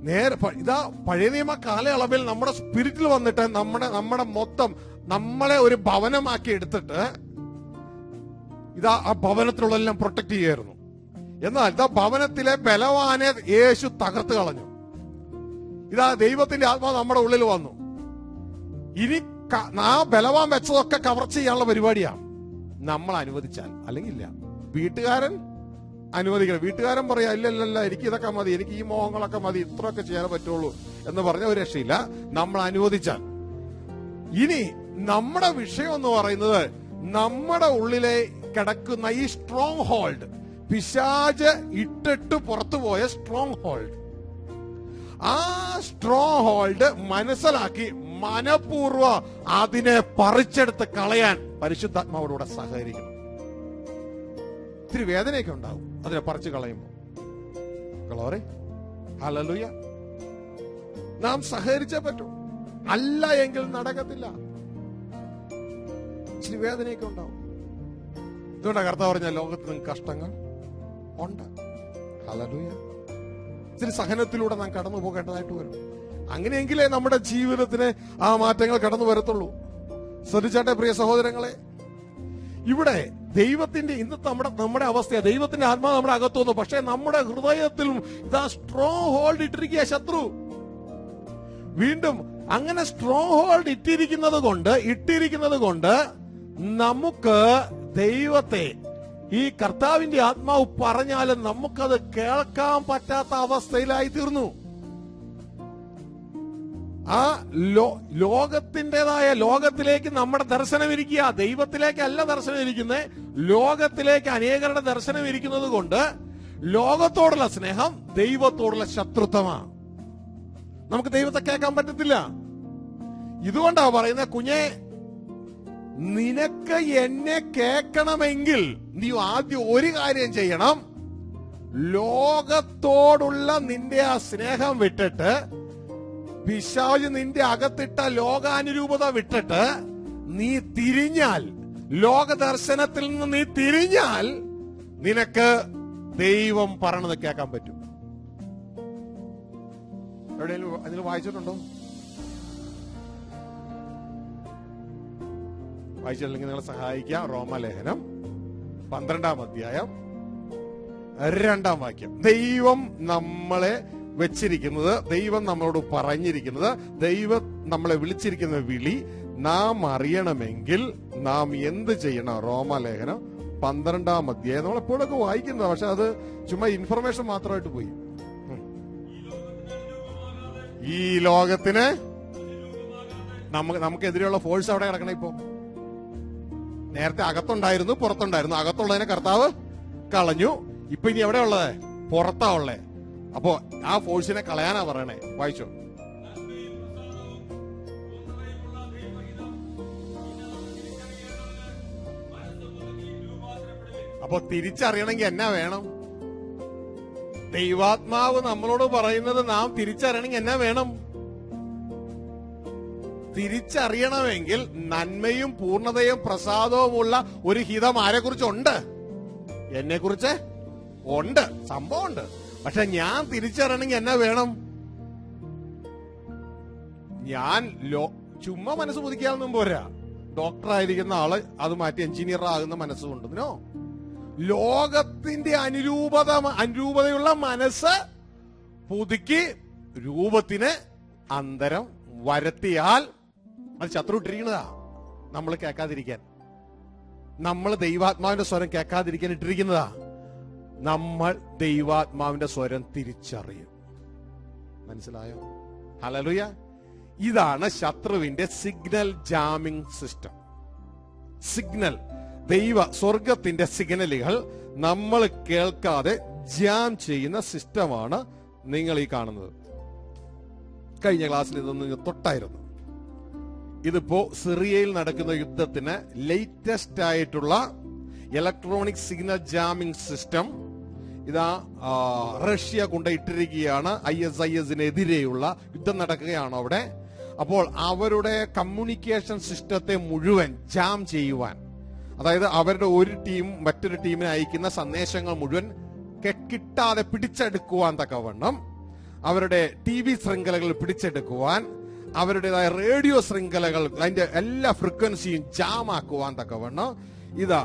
നേരെ ഇതാ പഴയ നിയമ കാലയളവിൽ നമ്മുടെ സ്പിരിറ്റിൽ വന്നിട്ട് നമ്മുടെ മൊത്തം നമ്മളെ ഒരു ഭവനമാക്കി എടുത്തിട്ട് ഇതാ ആ ഭവനത്തിലുള്ളതെല്ലാം പ്രൊട്ടക്ട് ചെയ്യായിരുന്നു. എന്നാൽ ഇതാ ഭവനത്തിലെ ബലവാനെ യേശു തകർത്ത് കളഞ്ഞു. ഇതാ ദൈവത്തിന്റെ ആത്മാവ് നമ്മുടെ ഉള്ളിൽ വന്നു. ഇനി ആ ബലവാൻ വെച്ചതൊക്കെ കവർ ചെയ്യാനുള്ള പരിപാടിയാണ് നമ്മൾ അനുവദിച്ചാൽ. അല്ലെങ്കിൽ ഇല്ല. വീട്ടുകാരൻ അനുവദിക്കണം. വീട്ടുകാരൻ പറയാ, ഇല്ലല്ല എനിക്ക് ഇതൊക്കെ മതി, എനിക്ക് ഈ മോഹങ്ങളൊക്കെ മതി, ഇത്രയൊക്കെ ചെയ്യാൻ പറ്റുള്ളൂ എന്ന് പറഞ്ഞ ഒരു രക്ഷയില്ല. നമ്മൾ അനുവദിച്ചാൽ. ഇനി നമ്മുടെ വിഷയം എന്ന് പറയുന്നത് നമ്മുടെ ഉള്ളിലെ കിടക്കുന്ന ഈ സ്ട്രോങ് ഹോൾഡ്, പിശാച് ഇട്ടിട്ട് പുറത്തുപോയ സ്ട്രോങ് ഹോൾഡ്, ആ സ്ട്രോങ് ഹോൾഡ് മനസ്സിലാക്കി മനപൂർവ്വം അതിനെ പറിച്ചെടുത്ത് കളയാൻ പരിശുദ്ധാത്മാവോടുകൂടെ സഹകരിക്കണം. ഇത്തിരി വേദനയൊക്കെ ഉണ്ടാവും അതിനെ പറിച്ചു കളയുമ്പോൾ. Glory, hallelujah. നാം സഹകരിച്ചേ പറ്റൂ, അല്ല എങ്കിൽ നടക്കത്തില്ല. ഇച്ചിരി വേദനയൊക്കെ ഉണ്ടാവും. ഇതുകൊണ്ടാണ് കർത്താവ് പറഞ്ഞ ലോകത്ത് നിങ്ങൾക്ക് കഷ്ടങ്ങൾ ഉണ്ട്. ഹല്ലേലൂയ. ഇത്തിരി സഹനത്തിലൂടെ നാം കടന്നു പോകേണ്ടതായിട്ട് വരും. അങ്ങനെയെങ്കിലേ നമ്മുടെ ജീവിതത്തിന് ആ മാറ്റങ്ങൾ കടന്നു വരത്തുള്ളൂ. ശ്രദ്ധിച്ചാട്ടെ പ്രിയ സഹോദരങ്ങളെ, ഇവിടെ ദൈവത്തിന്റെ ഇന്നത്തെ നമ്മുടെ അവസ്ഥ, ദൈവത്തിന്റെ ആത്മാവ് നമ്മുടെ അകത്തു വന്നു. പക്ഷെ നമ്മുടെ ഹൃദയത്തിലും ഇതാ സ്ട്രോങ് ഹോൾഡ് ഇട്ടിരിക്കുക ശത്രു. വീണ്ടും അങ്ങനെ സ്ട്രോങ് ഹോൾഡ് ഇട്ടിരിക്കുന്നത് കൊണ്ട് നമുക്ക് ദൈവത്തെ, ഈ കർത്താവിന്റെ ആത്മാവ് പറഞ്ഞാലും നമുക്കത് കേൾക്കാൻ പറ്റാത്ത അവസ്ഥയിലായി തീർന്നു. ആ ലോകത്തിലേക്ക് നമ്മുടെ ദർശനം ഇരിക്കുക. ദൈവത്തിലേക്കല്ല ദർശനം ഇരിക്കുന്നത്, ലോകത്തിലേക്ക് അനേകരുടെ ദർശനം ഇരിക്കുന്നത് കൊണ്ട് ലോകത്തോടുള്ള സ്നേഹം ദൈവത്തോടുള്ള ശത്രുത്വമാണ്. നമുക്ക് ദൈവത്തെ കേൾക്കാൻ പറ്റത്തില്ല. ഇതുകൊണ്ടാ പറയുന്നത്, കുഞ്ഞെ നിനക്ക് എന്നെ കേൾക്കണമെങ്കിൽ നീ ആദ്യം ഒരു കാര്യം ചെയ്യണം, ലോകത്തോടുള്ള നിന്റെ ആ സ്നേഹം വിട്ടിട്ട്, പിശാച് നിന്റെ അകത്തിട്ട ലോകാനുരൂപത വിട്ടിട്ട് നീ തിരിഞ്ഞാൽ, ലോകദർശനത്തിൽ നിന്ന് നീ തിരിഞ്ഞാൽ, നിനക്ക് ദൈവം പറയണത് കേൾക്കാൻ പറ്റും. എവിടെയെങ്കിലും അതിൽ വായിച്ചിട്ടുണ്ടോ? വായിച്ചിട്ടില്ലെങ്കിൽ നിങ്ങളെ സഹായിക്കാം. റോമാലേഖനം 12-ാം അധ്യായം 2-ാം വാക്യം. ദൈവം നമ്മളെ വെച്ചിരിക്കുന്നത്, ദൈവം നമ്മളോട് പറഞ്ഞിരിക്കുന്നത്, ദൈവം നമ്മളെ വിളിച്ചിരിക്കുന്ന വിളി നാം അറിയണമെങ്കിൽ നാം എന്ത് ചെയ്യണം? റോമാലേഖനം 12-ാം അധ്യായം. നമ്മളെപ്പോഴൊക്കെ വായിക്കുന്നത്, പക്ഷെ അത് ചുമ്മാ ഇൻഫർമേഷൻ മാത്രമായിട്ട് പോയി. ഈ ലോകത്തിന് നമുക്കെതിരെയുള്ള ഫോഴ്സ് അവിടെ കിടക്കണം. ഇപ്പൊ നേരത്തെ അകത്തുണ്ടായിരുന്നു, പുറത്തുണ്ടായിരുന്നു. അകത്തുള്ളതിനെ കർത്താവ് കളഞ്ഞു. ഇപ്പൊ ഇനി എവിടെ ഉള്ളത്? പുറത്താ ഉള്ളേ. അപ്പോ ആ ഫോഴ്സിനെ കളയാനാ പറയണേ. വായിച്ചോ. അപ്പൊ തിരിച്ചറിയണമെങ്കിൽ എന്നാ വേണം? ദൈവാത്മാവ് നമ്മളോട് പറയുന്നത് നാം തിരിച്ചറിയണമെങ്കിൽ എന്നാ വേണം? തിരിച്ചറിയണമെങ്കിൽ നന്മയും പൂർണ്ണതയും പ്രസാദവുമുള്ള ഒരു ഹിതം ആരെക്കുറിച്ചുണ്ട്? എന്നെ കുറിച്ച് ഉണ്ട്, സംഭവമുണ്ട്. പക്ഷെ ഞാൻ തിരിച്ചറിയണമെങ്കിൽ എന്നാ വേണം? ഞാൻ ചുമ്മാ മനസ്സ് പുതുക്കിയാലൊന്നും പോരാ. ഡോക്ടറായിരിക്കുന്ന ആള് അത് മാറ്റി എഞ്ചിനീയർ ആകുന്ന മനസ്സുകൊണ്ടോ? ലോകത്തിന്റെ അനുരൂപതയുള്ള മനസ്സ് പുതുക്കി രൂപത്തിന് അന്തരം വരുത്തിയാൽ അത് ശത്രു ഇട്ടിരിക്കുന്നതാ. നമ്മൾ കേൾക്കാതിരിക്കാൻ, നമ്മൾ ദൈവാത്മാവിന്റെ സ്വരം കേൾക്കാതിരിക്കാൻ ഇട്ടിരിക്കുന്നതാ. നമ്മൾ ദൈവാത്മാവിന്റെ സ്വരം തിരിച്ചറിയും. മനസ്സിലായോ? ഹല്ലേലൂയ. ഇതാണ് ശത്രുവിന്റെ സിഗ്നൽ ജാമിംഗ് സിസ്റ്റം. സിഗ്നൽ, സ്വർഗത്തിന്റെ സിഗ്നലുകൾ നമ്മൾ കേൾക്കാതെ ജാം ചെയ്യുന്ന സിസ്റ്റമാണ് നിങ്ങൾ ഈ കാണുന്നത്. കഴിഞ്ഞ ക്ലാസ്സിൽ ഇതൊന്ന് തൊട്ടായിരുന്നു. ഇതിപ്പോ സിറിയയിൽ നടക്കുന്ന യുദ്ധത്തിന് ലേറ്റസ്റ്റ് ആയിട്ടുള്ള ഇലക്ട്രോണിക് സിഗ്നൽ ജാമിംഗ് സിസ്റ്റം ഇതാ റഷ്യ കൊണ്ടിട്ടിരിക്കുകയാണ്. ISISനെതിരെയുള്ള യുദ്ധം നടക്കുകയാണ് അവിടെ. അപ്പോൾ അവരുടെ കമ്മ്യൂണിക്കേഷൻ സിസ്റ്റത്തെ മുഴുവൻ ജാം ചെയ്യുവാൻ, അതായത് അവരുടെ ഒരു ടീം മറ്റൊരു ടീമിന് അയക്കുന്ന സന്ദേശങ്ങൾ മുഴുവൻ കിട്ടാതെ പിടിച്ചെടുക്കുവാൻ തക്കവണ്ണം, അവരുടെ TV ശൃംഖലകൾ പിടിച്ചെടുക്കുവാൻ, അവരുടേതായ റേഡിയോ ശൃംഖലകൾ അതിന്റെ എല്ലാ ഫ്രീക്വൻസിയും ജാമാക്കുവാൻ തക്കവണ്ണം ഇതാ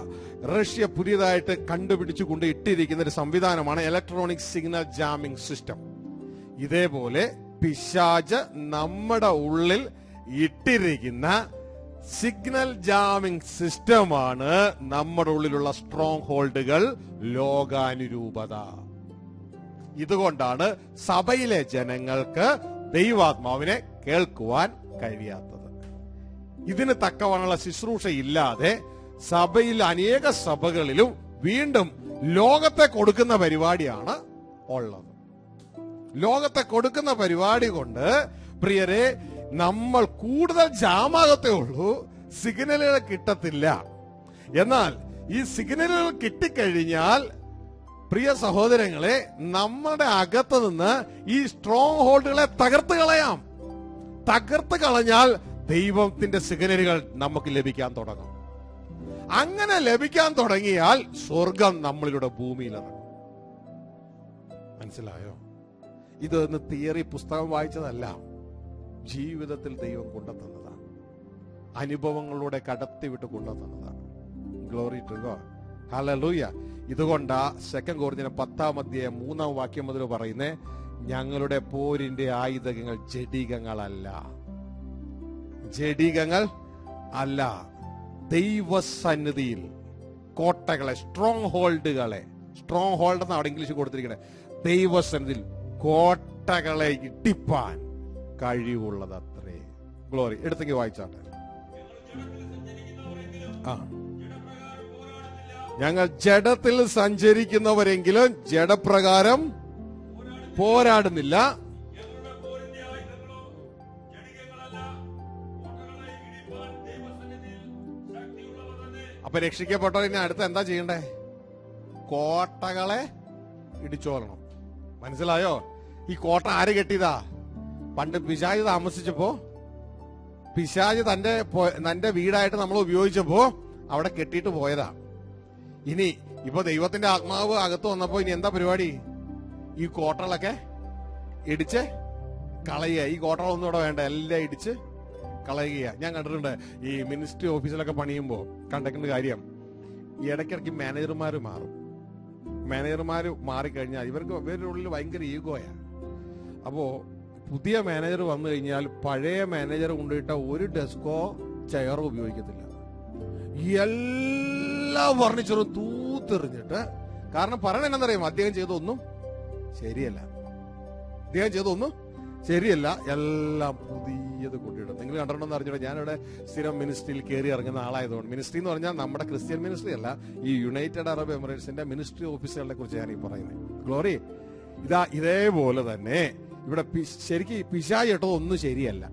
റഷ്യ പുതിയതായിട്ട് കണ്ടുപിടിച്ചുകൊണ്ട് ഇട്ടിരിക്കുന്ന ഒരു സംവിധാനമാണ് ഇലക്ട്രോണിക് സിഗ്നൽ ജാമിംഗ് സിസ്റ്റം. ഇതേപോലെ പിശാച് നമ്മുടെ ഉള്ളിൽ ഇട്ടിരിക്കുന്ന സിഗ്നൽ ജാമിംഗ് സിസ്റ്റമാണ് നമ്മുടെ ഉള്ളിലുള്ള സ്ട്രോങ് ഹോൾഡുകൾ, ലോകാനുരൂപത. ഇതുകൊണ്ടാണ് സഭയിലെ ജനങ്ങൾക്ക് ദൈവാത്മാവിനെ കേൾക്കുവാൻ കഴിയാത്തത്. ഇതിന് തക്കവണ്ണമുള്ള ശുശ്രൂഷ ഇല്ലാതെ സഭയിൽ അനേക സഭകളിലും വീണ്ടും ലോകത്തെ കൊടുക്കുന്ന പരിപാടിയാണ് ഉള്ളത്. ലോകത്തെ കൊടുക്കുന്ന പരിപാടി കൊണ്ട് പ്രിയരെ നമ്മൾ കൂടുതൽ ജാമാകത്തേ ഉള്ളൂ, സിഗ്നലുകൾ കിട്ടത്തില്ല. എന്നാൽ ഈ സിഗ്നലുകൾ കിട്ടിക്കഴിഞ്ഞാൽ പ്രിയ സഹോദരങ്ങളെ, നമ്മുടെ അകത്ത് നിന്ന് ഈ സ്ട്രോങ് ഹോൾഡുകളെ തകർത്ത് കളയാം. തകർത്ത് കളഞ്ഞാൽ ദൈവത്തിന്റെ സിഗ്നലുകൾ നമുക്ക് ലഭിക്കാൻ തുടങ്ങും. അങ്ങനെ ലഭിക്കാൻ തുടങ്ങിയാൽ സ്വർഗം നമ്മളിലൂടെ ഭൂമിയിൽ ഇറങ്ങും. മനസ്സിലായോ? ഇതൊന്ന് തിയറി പുസ്തകം വായിച്ചതല്ല, ജീവിതത്തിൽ ദൈവം കൊണ്ടുതന്നതാണ്. അനുഭവങ്ങളിലൂടെ കടത്തിവിട്ട് കൊണ്ടുതന്നതാണ്. Glory to God. ഹല്ലേലൂയ. ഇതുകൊണ്ടാ 2 കൊരിന്ത്യർ 10-ാം അധ്യായം 3-ാം വാക്യം മുതൽ പറയുന്നേ, ഞങ്ങളുടെ പോരിന്റെ ആയുധങ്ങൾ ജഡികങ്ങളല്ല. ജഡികങ്ങൾ അല്ല, ദൈവസന്നിധിയിൽ കോട്ടകളെ, സ്ട്രോങ് ഹോൾഡുകളെ, സ്ട്രോങ് ഹോൾഡ് എന്ന് അവിടെ ഇംഗ്ലീഷ് കൊടുത്തിരിക്കണേ, ദൈവസന്നിധിയിൽ കോട്ടകളെ ഇടിപ്പാൻ കഴിവുള്ളതത്രേ. ഗ്ലോറി. എടുത്തെങ്കിൽ വായിച്ചാട്ടെ. ഞങ്ങൾ ജഡത്തിൽ സഞ്ചരിക്കുന്നവരെങ്കിലും ജഡപ്രകാരം പോരാടുന്നില്ല. അപ്പൊ രക്ഷിക്കപ്പെട്ടവർ ഇനി അടുത്ത് എന്താ ചെയ്യണ്ടേ? കോട്ടകളെ ഇടിച്ചോളണം. മനസ്സിലായോ? ഈ കോട്ട ആര് കെട്ടിയതാ? പണ്ട് പിശാച് താമസിച്ചപ്പോ, പിശാച് തന്റെ വീടായിട്ട് നമ്മൾ ഉപയോഗിച്ചപ്പോ അവിടെ കെട്ടിയിട്ട് പോയതാ. ഇപ്പൊ ദൈവത്തിന്റെ ആത്മാവ് അകത്ത് വന്നപ്പോ ഇനി എന്താ പരിപാടി? ഈ കോട്ടകളൊക്കെ ഇടിച്ച് കളയുക. ഈ കോട്ടകളൊന്നും ഇവിടെ വേണ്ട, എല്ലാം ഇടിച്ച് കളയുക. ഞാൻ കണ്ടിട്ടുണ്ട് ഈ മിനിസ്ട്രി ഓഫീസിലൊക്കെ പണിയുമ്പോ കണ്ടേക്കുന്ന കാര്യം, ഈ ഇടയ്ക്കിടയ്ക്ക് മാനേജർമാര് മാറും. മാനേജർമാര് മാറിക്കഴിഞ്ഞാൽ ഇവരുടെ ഉള്ളിൽ ഭയങ്കര ഈഗോയാ. അപ്പോ പുതിയ മാനേജർ വന്നു കഴിഞ്ഞാൽ പഴയ മാനേജർ കൊണ്ടുപോയിട്ട ഒരു ഡെസ്കോ ചെയറോ ഉപയോഗിക്കത്തില്ല. എല്ലാ ഫർണിച്ചറും തൂത്തെറിഞ്ഞിട്ട്, കാരണം പറയണ എന്നറിയാം, അദ്ദേഹം ചെയ്തൊന്നും ശരിയല്ല, എല്ലാം പുതിയത് കൊണ്ടിടും. നിങ്ങൾ കണ്ടിട്ടുണ്ടെന്ന് അറിഞ്ഞിട്ട്, ഞാനിവിടെ സ്ഥിരം മിനിസ്ട്രിയിൽ കയറി ഇറങ്ങുന്ന ആളായതുകൊണ്ട്, മിനിസ്ട്രി എന്ന് പറഞ്ഞാൽ നമ്മുടെ ക്രിസ്ത്യൻ മിനിസ്ട്രി അല്ല, ഈ യുണൈറ്റഡ് അറബ് എമിറേറ്റ്സിന്റെ മിനിസ്ട്രി ഓഫീസുകളെ കുറിച്ച് ഞാൻ ഈ പറയുന്നത്. ഗ്ലോറി, ഇതേപോലെ തന്നെ ഇവിടെ ശരിക്കും പിശാച് ഇട്ടതൊന്നും ശരിയല്ല.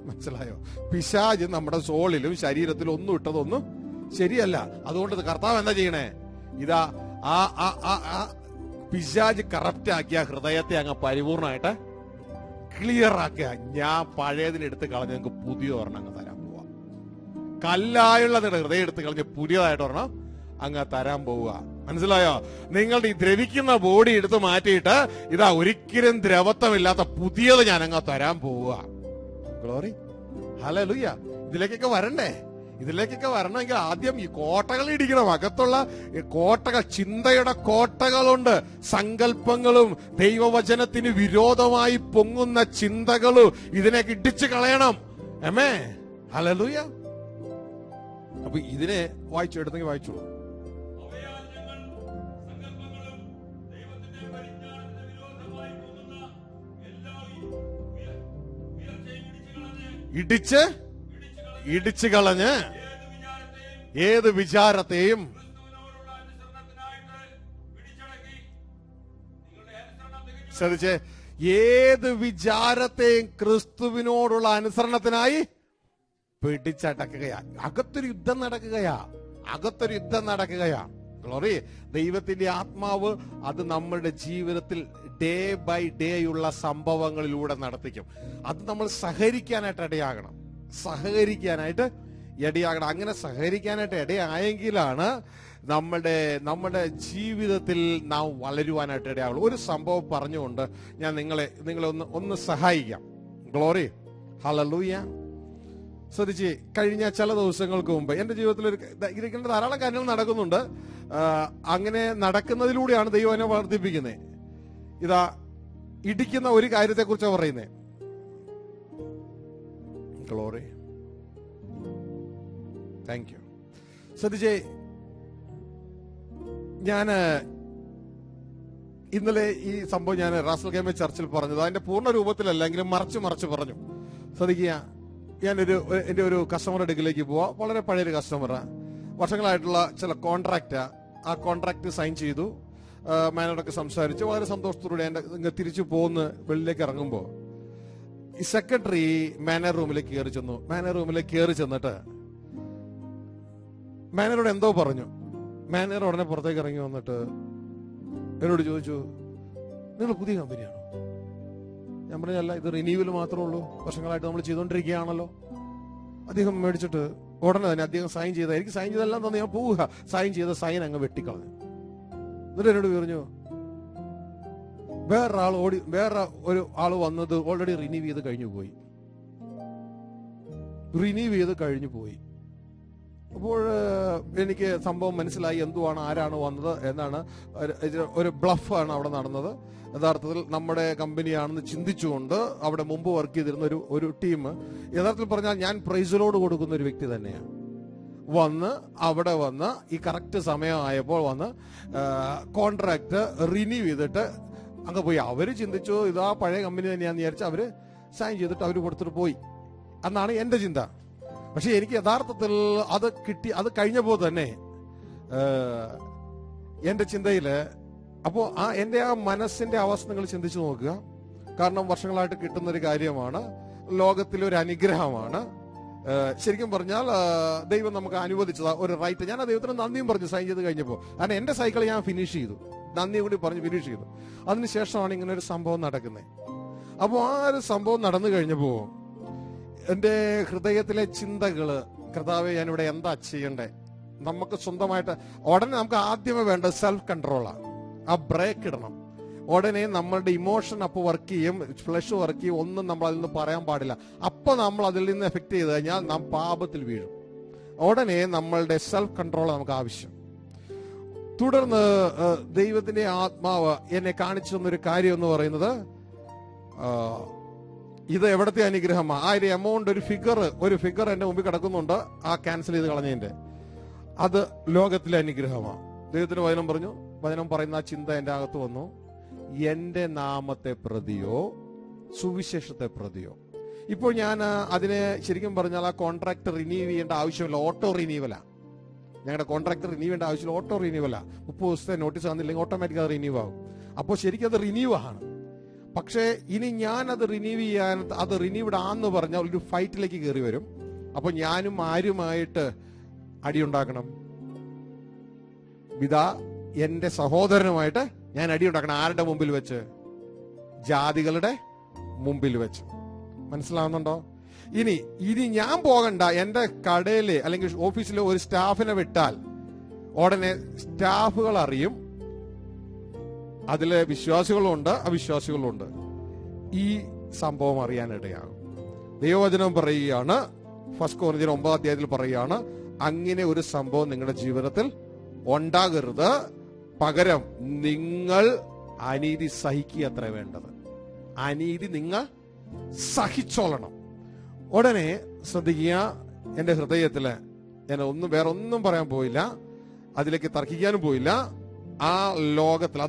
മനസ്സിലായോ? പിശാച് നമ്മുടെ സോളിലും ശരീരത്തിലും ഒന്നും ഇട്ടതൊന്നും ശരിയല്ല. അതുകൊണ്ട് കർത്താവ് എന്താ ചെയ്യണേ? പിശാച് കറപ്റ്റ് ആക്കിയ ഹൃദയത്തെ അങ്ങ് പരിപൂർണമായിട്ട് ക്ലിയർ ആക്കുക. ഞാൻ പഴയതിനെടുത്ത് കളഞ്ഞ് നിങ്ങൾക്ക് പുതിയ ഒരെണ്ണം അങ്ങ് തരാൻ പോവാ. കല്ലായുള്ള നിങ്ങളുടെ ഹൃദയം എടുത്ത് കളഞ്ഞ് പുതിയതായിട്ട് ഒരെണ്ണം അങ്ങ് തരാൻ പോവുക. മനസ്സിലായോ? നിങ്ങളുടെ ഈ ദ്രവിക്കുന്ന ബോഡി എടുത്ത് മാറ്റിയിട്ട് ഒരിക്കലും ദ്രവത്വമില്ലാത്ത പുതിയത് ഞാൻ അങ്ങ് തരാൻ പോവുക. Glory, hallelujah. ഇതിലേക്കൊക്കെ വരണ്ടേ? ഇതിലേക്കൊക്കെ വരണമെങ്കിൽ ആദ്യം ഈ കോട്ടകൾ ഇടിക്കണം. അകത്തുള്ള കോട്ടകൾ, ചിന്തയുടെ കോട്ടകളുണ്ട്, സങ്കല്പങ്ങളും ദൈവവചനത്തിന് വിരോധമായി പൊങ്ങുന്ന ചിന്തകളും ഇതിനൊക്കെ ഇടിച്ചു കളയണം. ആമേൻ, ഹല്ലേലൂയ. അപ്പൊ ഇതിനെ വായിച്ചെടുത്തെങ്കിൽ വായിച്ചോളൂ. ഇടിച്ചു കളഞ്ഞ് ഏത് വിചാരത്തെയും ശ്രദ്ധിച്ചേ, ഏത് വിചാരത്തെയും ക്രിസ്തുവിനോടുള്ള അനുസരണത്തിനായി പിടിച്ചടക്കുകയാ. അകത്തൊരു യുദ്ധം നടക്കുകയാ. ഗ്ലോറി, ദൈവത്തിന്റെ ആത്മാവ് അത് നമ്മുടെ ജീവിതത്തിൽ ഡേ ബൈ ഡേ ഉള്ള സംഭവങ്ങളിലൂടെ നടത്തിക്കും. അത് നമ്മൾ സഹകരിക്കാനായിട്ട് ഇടയാകണം. അങ്ങനെ സഹകരിക്കാനായിട്ട് ഇടയായെങ്കിലാണ് നമ്മുടെ ജീവിതത്തിൽ നാം വളരുവാനായിട്ട് ഇടയാവുള്ളൂ. ഒരു സംഭവം പറഞ്ഞുകൊണ്ട് ഞാൻ നിങ്ങളെ ഒന്ന് സഹായിക്കാം. Glory, hallelujah. ശ്രദ്ധിച്ച്, കഴിഞ്ഞ ചില ദിവസങ്ങൾക്ക് മുമ്പ് എന്റെ ജീവിതത്തിൽ ഇരിക്കുന്ന ധാരാളം കാര്യങ്ങൾ നടക്കുന്നുണ്ട്. അങ്ങനെ നടക്കുന്നതിലൂടെയാണ് ദൈവം എന്നെ വർദ്ധിപ്പിക്കുന്നത്. ഇടിക്കുന്ന ഒരു കാര്യത്തെ കുറിച്ചാണ് പറയുന്നത്. Glory, thank you. ശ്രദ്ധിച്ചേ, ഇന്നലെ ഈ സംഭവം ഞാൻ റാസൽ ഗേമ ചർച്ചിൽ പറഞ്ഞത് അതിന്റെ പൂർണ്ണ രൂപത്തിലല്ലെങ്കിലും മറച്ചു പറഞ്ഞു. ശ്രദ്ധിക്കുക, എന്റെ ഒരു കസ്റ്റമർ അടുക്കിലേക്ക് പോവാ. വളരെ പഴയൊരു കസ്റ്റമറാ, വർഷങ്ങളായിട്ടുള്ള ചില കോൺട്രാക്റ്റാ. ആ കോൺട്രാക്ട് സൈൻ ചെയ്തു, മാനേജറൊക്കെ സംസാരിച്ചു, വളരെ സന്തോഷത്തോടെ എന്റെ തിരിച്ചു പോകുന്ന വെളിയിലേക്ക് ഇറങ്ങുമ്പോ ഈ സെക്രട്ടറി മാനേജർ റൂമിലേക്ക് കയറി ചെന്നിട്ട് മാനേജറോട് എന്തോ പറഞ്ഞു. മാനേജർ ഉടനെ പുറത്തേക്ക് ഇറങ്ങി വന്നിട്ട് എന്നോട് ചോദിച്ചു, നിങ്ങൾ പുതിയ കമ്പനിയാണോ? ഞാൻ പറഞ്ഞല്ല, ഇത് റിന്യൂവൽ മാത്രമേ ഉള്ളൂ, വർഷങ്ങളായിട്ട് നമ്മൾ ചെയ്തുകൊണ്ടിരിക്കുകയാണല്ലോ. അദ്ദേഹം മേടിച്ചിട്ട് ഉടനെ തന്നെ അദ്ദേഹം സൈൻ ചെയ്ത, എനിക്ക് സൈൻ ചെയ്തെല്ലാം തന്നെ ഞാൻ പോവുക, സൈൻ ചെയ്ത സൈൻ അങ്ങ് വെട്ടിക്കളഞ്ഞു. എന്നിട്ട് എന്നോട് പറഞ്ഞു, വേറെ ഒരു ആള് വന്നത് ഓൾറെഡി റിന്യൂ ചെയ്ത് കഴിഞ്ഞു പോയി. അപ്പോൾ എനിക്ക് സംഭവം മനസ്സിലായി, എന്തുവാണ്, ആരാണ് വന്നത് എന്നാണ്. ഒരു ബ്ലഫാണ് അവിടെ നടന്നത്. യഥാർത്ഥത്തിൽ നമ്മുടെ കമ്പനിയാണെന്ന് ചിന്തിച്ചുകൊണ്ട് അവിടെ മുമ്പ് വർക്ക് ചെയ്തിരുന്ന ഒരു ടീം, യഥാർത്ഥത്തിൽ പറഞ്ഞാൽ ഞാൻ പ്രൈസിലോട് കൊടുക്കുന്ന ഒരു വ്യക്തി തന്നെയാണ്, അവിടെ വന്ന് ഈ കറക്റ്റ് സമയമായപ്പോൾ വന്ന് കോൺട്രാക്ട് റിന്യൂ ചെയ്തിട്ട് അങ്ങ് പോയി. അവര് ചിന്തിച്ചു ഇതാ പഴയ കമ്പനി തന്നെയാന്ന് വിചാരിച്ച് അവര് സൈൻ ചെയ്തിട്ട് അവര് കൊടുത്തിട്ട് പോയി എന്നാണ് എന്റെ ചിന്ത. പക്ഷെ എനിക്ക് യഥാർത്ഥത്തിൽ അത് കഴിഞ്ഞപ്പോൾ തന്നെ എന്റെ ചിന്തയില്, അപ്പോ എന്റെ ആ മനസ്സിന്റെ അവസ്ഥ നിങ്ങൾ ചിന്തിച്ചു നോക്കുക. കാരണം വർഷങ്ങളായിട്ട് കിട്ടുന്ന ഒരു കാര്യമാണ്, ലോകത്തിലെ ഒരു അനുഗ്രഹമാണ്. ശരിക്കും പറഞ്ഞാൽ ദൈവം നമുക്ക് അനുവദിച്ചതാ ഒരു റൈറ്റ്. ഞാൻ ആ ദൈവത്തിന് നന്ദിയും പറഞ്ഞു സൈൻ ചെയ്ത് കഴിഞ്ഞപ്പോൾ. കാരണം എന്റെ സൈക്കിൾ ഞാൻ ഫിനിഷ് ചെയ്തു. നന്ദി കൂടി പറഞ്ഞ് ഫിനിഷ് ചെയ്തു. അതിനുശേഷമാണ് ഇങ്ങനെ ഒരു സംഭവം നടക്കുന്നത്. അപ്പോൾ ആ ഒരു സംഭവം നടന്നു കഴിഞ്ഞപ്പോ എൻ്റെ ഹൃദയത്തിലെ ചിന്തകള്, കർത്താവേ ഞാനിവിടെ എന്താ ചെയ്യണ്ടേ? നമുക്ക് സ്വന്തമായിട്ട് ഉടനെ നമുക്ക് ആദ്യമേ വേണ്ടത് സെൽഫ് കൺട്രോളാണ്. ആ ബ്രേക്ക് ഇടണം. ഉടനെ നമ്മളുടെ ഇമോഷൻ അപ്പോൾ വർക്ക് ചെയ്യും, ഫ്ലഷ് വർക്ക് ചെയ്യും, ഒന്നും നമ്മൾ അതിൽ നിന്ന് പറയാൻ പാടില്ല. അപ്പൊ നമ്മൾ അതിൽ നിന്ന് എഫക്ട് ചെയ്ത് കഴിഞ്ഞാൽ നാം പാപത്തിൽ വീഴും. ഉടനെ നമ്മളുടെ സെൽഫ് കൺട്രോൾ നമുക്ക് ആവശ്യം. തുടർന്ന് ദൈവത്തിന്റെ ആത്മാവ് എന്നെ കാണിച്ചു തന്നൊരു കാര്യം എന്ന് പറയുന്നത്, ഇത് എവിടത്തെ അനുഗ്രഹമാണ്. ആ ഒരു എമൗണ്ട്, ഒരു ഫിഗർ എന്റെ മുമ്പിൽ കിടക്കുന്നുണ്ട്. ആ ക്യാൻസൽ ചെയ്ത് കളഞ്ഞതിന്റെ അത് ലോകത്തിലെ അനുഗ്രഹമാണ്. ദൈവത്തിന് വചനം പറയുന്ന ആ ചിന്ത എന്റെ അകത്ത് വന്നു. എന്റെ നാമത്തെ പ്രതിയോ സുവിശേഷത്തെ പ്രതിയോ. ഇപ്പോൾ ഞാൻ അതിനെ ശരിക്കും പറഞ്ഞാൽ ആ കോൺട്രാക്ട് റിന്യൂ ചെയ്യേണ്ട ആവശ്യമില്ല, ഓട്ടോ റിന്യൂവലാ. ഞങ്ങളുടെ കോൺട്രാക്ട് റിന്യൂ ചെയ്യേണ്ട ആവശ്യമില്ല, ഓട്ടോ റിന്യൂവലാ. 30 ദിവസത്തെ നോട്ടീസ് വന്നില്ലെങ്കിൽ ഓട്ടോമാറ്റിക് അത് റിന്യൂ ആകും. അപ്പോൾ ശരിക്കും അത് റിന്യൂ ആണ്. പക്ഷേ ഇനി ഞാൻ അത് റിന്യൂ ചെയ്യാൻ, അത് റിന്യൂഡ് ആന്ന് പറഞ്ഞാൽ ഒരു ഫൈറ്റിലേക്ക് കയറി വരും. അപ്പൊ ഞാനും ആരുമായിട്ട് അടിയുണ്ടാക്കണം? എന്റെ സഹോദരനുമായിട്ട് ഞാൻ അടിയുണ്ടാക്കണം. ആരുടെ മുമ്പിൽ വെച്ച്? ജാതികളുടെ മുമ്പിൽ വെച്ച്. മനസ്സിലാവുന്നുണ്ടോ? ഇനി ഞാൻ പോകണ്ട. എന്റെ കടയില് അല്ലെങ്കിൽ ഓഫീസിലെ ഒരു സ്റ്റാഫിനെ വിട്ടാൽ ഉടനെ സ്റ്റാഫുകൾ അറിയും. അതിലെ വിശ്വാസികളുണ്ട്, അവിശ്വാസികളുണ്ട്. ഈ സംഭവം അറിയാനിടയാകും. ദൈവവചനം പറയുകയാണ്, 1 കൊരിന്ത്യർ 9 പറയുകയാണ്, അങ്ങനെ ഒരു സംഭവം നിങ്ങളുടെ ജീവിതത്തിൽ ഉണ്ടാകരുത്. പകരം നിങ്ങൾ അനീതി സഹിക്കുക അത്ര വേണ്ടത്. അനീതി നിങ്ങൾ സഹിച്ചോളണം. ഉടനെ ശ്രദ്ധിക്കുക, എന്റെ ഹൃദയത്തില് ഞാൻ വേറെ ഒന്നും പറയാൻ പോയില്ല, അതിലേക്ക് തർക്കിക്കാനും പോയില്ല. ആ ലോകത്തിൽ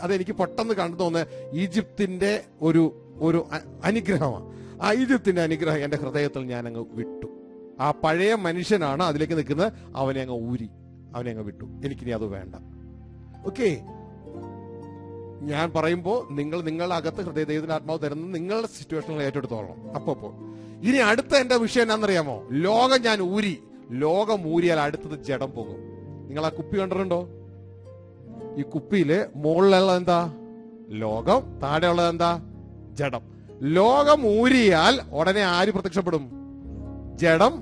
അതെനിക്ക് പെട്ടെന്ന് കണ്ടു തോന്നുന്നത് ഈജിപ്തിന്റെ ഒരു അനുഗ്രഹമാണ്. ആ ഈജിപ്തിന്റെ അനുഗ്രഹം എന്റെ ഹൃദയത്തിൽ ഞാൻ അങ്ങ് വിട്ടു. ആ പഴയ മനുഷ്യനാണ് അതിലേക്ക് നിൽക്കുന്നത്, അവനെ അങ്ങ് വിട്ടു. എനിക്കിനി അത് വേണ്ട. ഓക്കെ, ഞാൻ പറയുമ്പോ നിങ്ങളുടെ അകത്ത് ദൈവത്തിന്റെ ആത്മാവ് തരുന്നത് നിങ്ങളുടെ സിറ്റുവേഷനിൽ ഏറ്റെടുത്തോളണം. അപ്പോ ഇനി അടുത്ത എന്റെ വിഷയം എന്താണെന്നറിയാമോ? ലോകം ഊരിയാൽ അടുത്തത് ജഡം പോകും. നിങ്ങൾ ആ കുപ്പി കണ്ടിട്ടുണ്ടോ? ഈ കുപ്പിയില് മുകളിലുള്ളത് എന്താ? ലോകം. താഴെയുള്ളത് എന്താ? ജഡം. ലോകം ഊരിയാൽ ഉടനെ ആര് പ്രത്യക്ഷപ്പെടും? ജഡം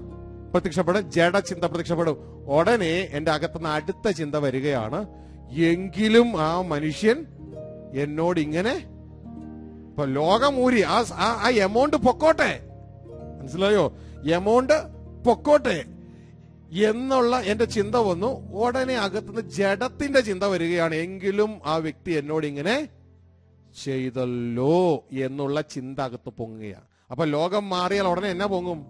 പ്രത്യക്ഷപ്പെടും, ജഡചിന്ത പ്രത്യക്ഷപ്പെടും. ഉടനെ എന്റെ അകത്തുനിന്ന് അടുത്ത ചിന്ത വരികയാണ്, എങ്കിലും ആ മനുഷ്യൻ എന്നോട് ഇങ്ങനെ. ഇപ്പൊ ലോകം ഊരി ആ എമൗണ്ട് പൊക്കോട്ടെ, മനസ്സിലായോ? എമൗണ്ട് പൊക്കോട്ടെ എന്നുള്ള എന്റെ ചിന്ത വന്നു. ഉടനെ അകത്തുനിന്ന് ജഡത്തിന്റെ ചിന്ത വരികയാണ്, എങ്കിലും ആ വ്യക്തി എന്നോട് ഇങ്ങനെ ചെയ്തല്ലോ എന്നുള്ള ചിന്ത അകത്ത് പൊങ്ങുകയാണ്. അപ്പൊ ലോകം മാറിയാൽ ഉടനെ എന്നാ പൊങ്ങും?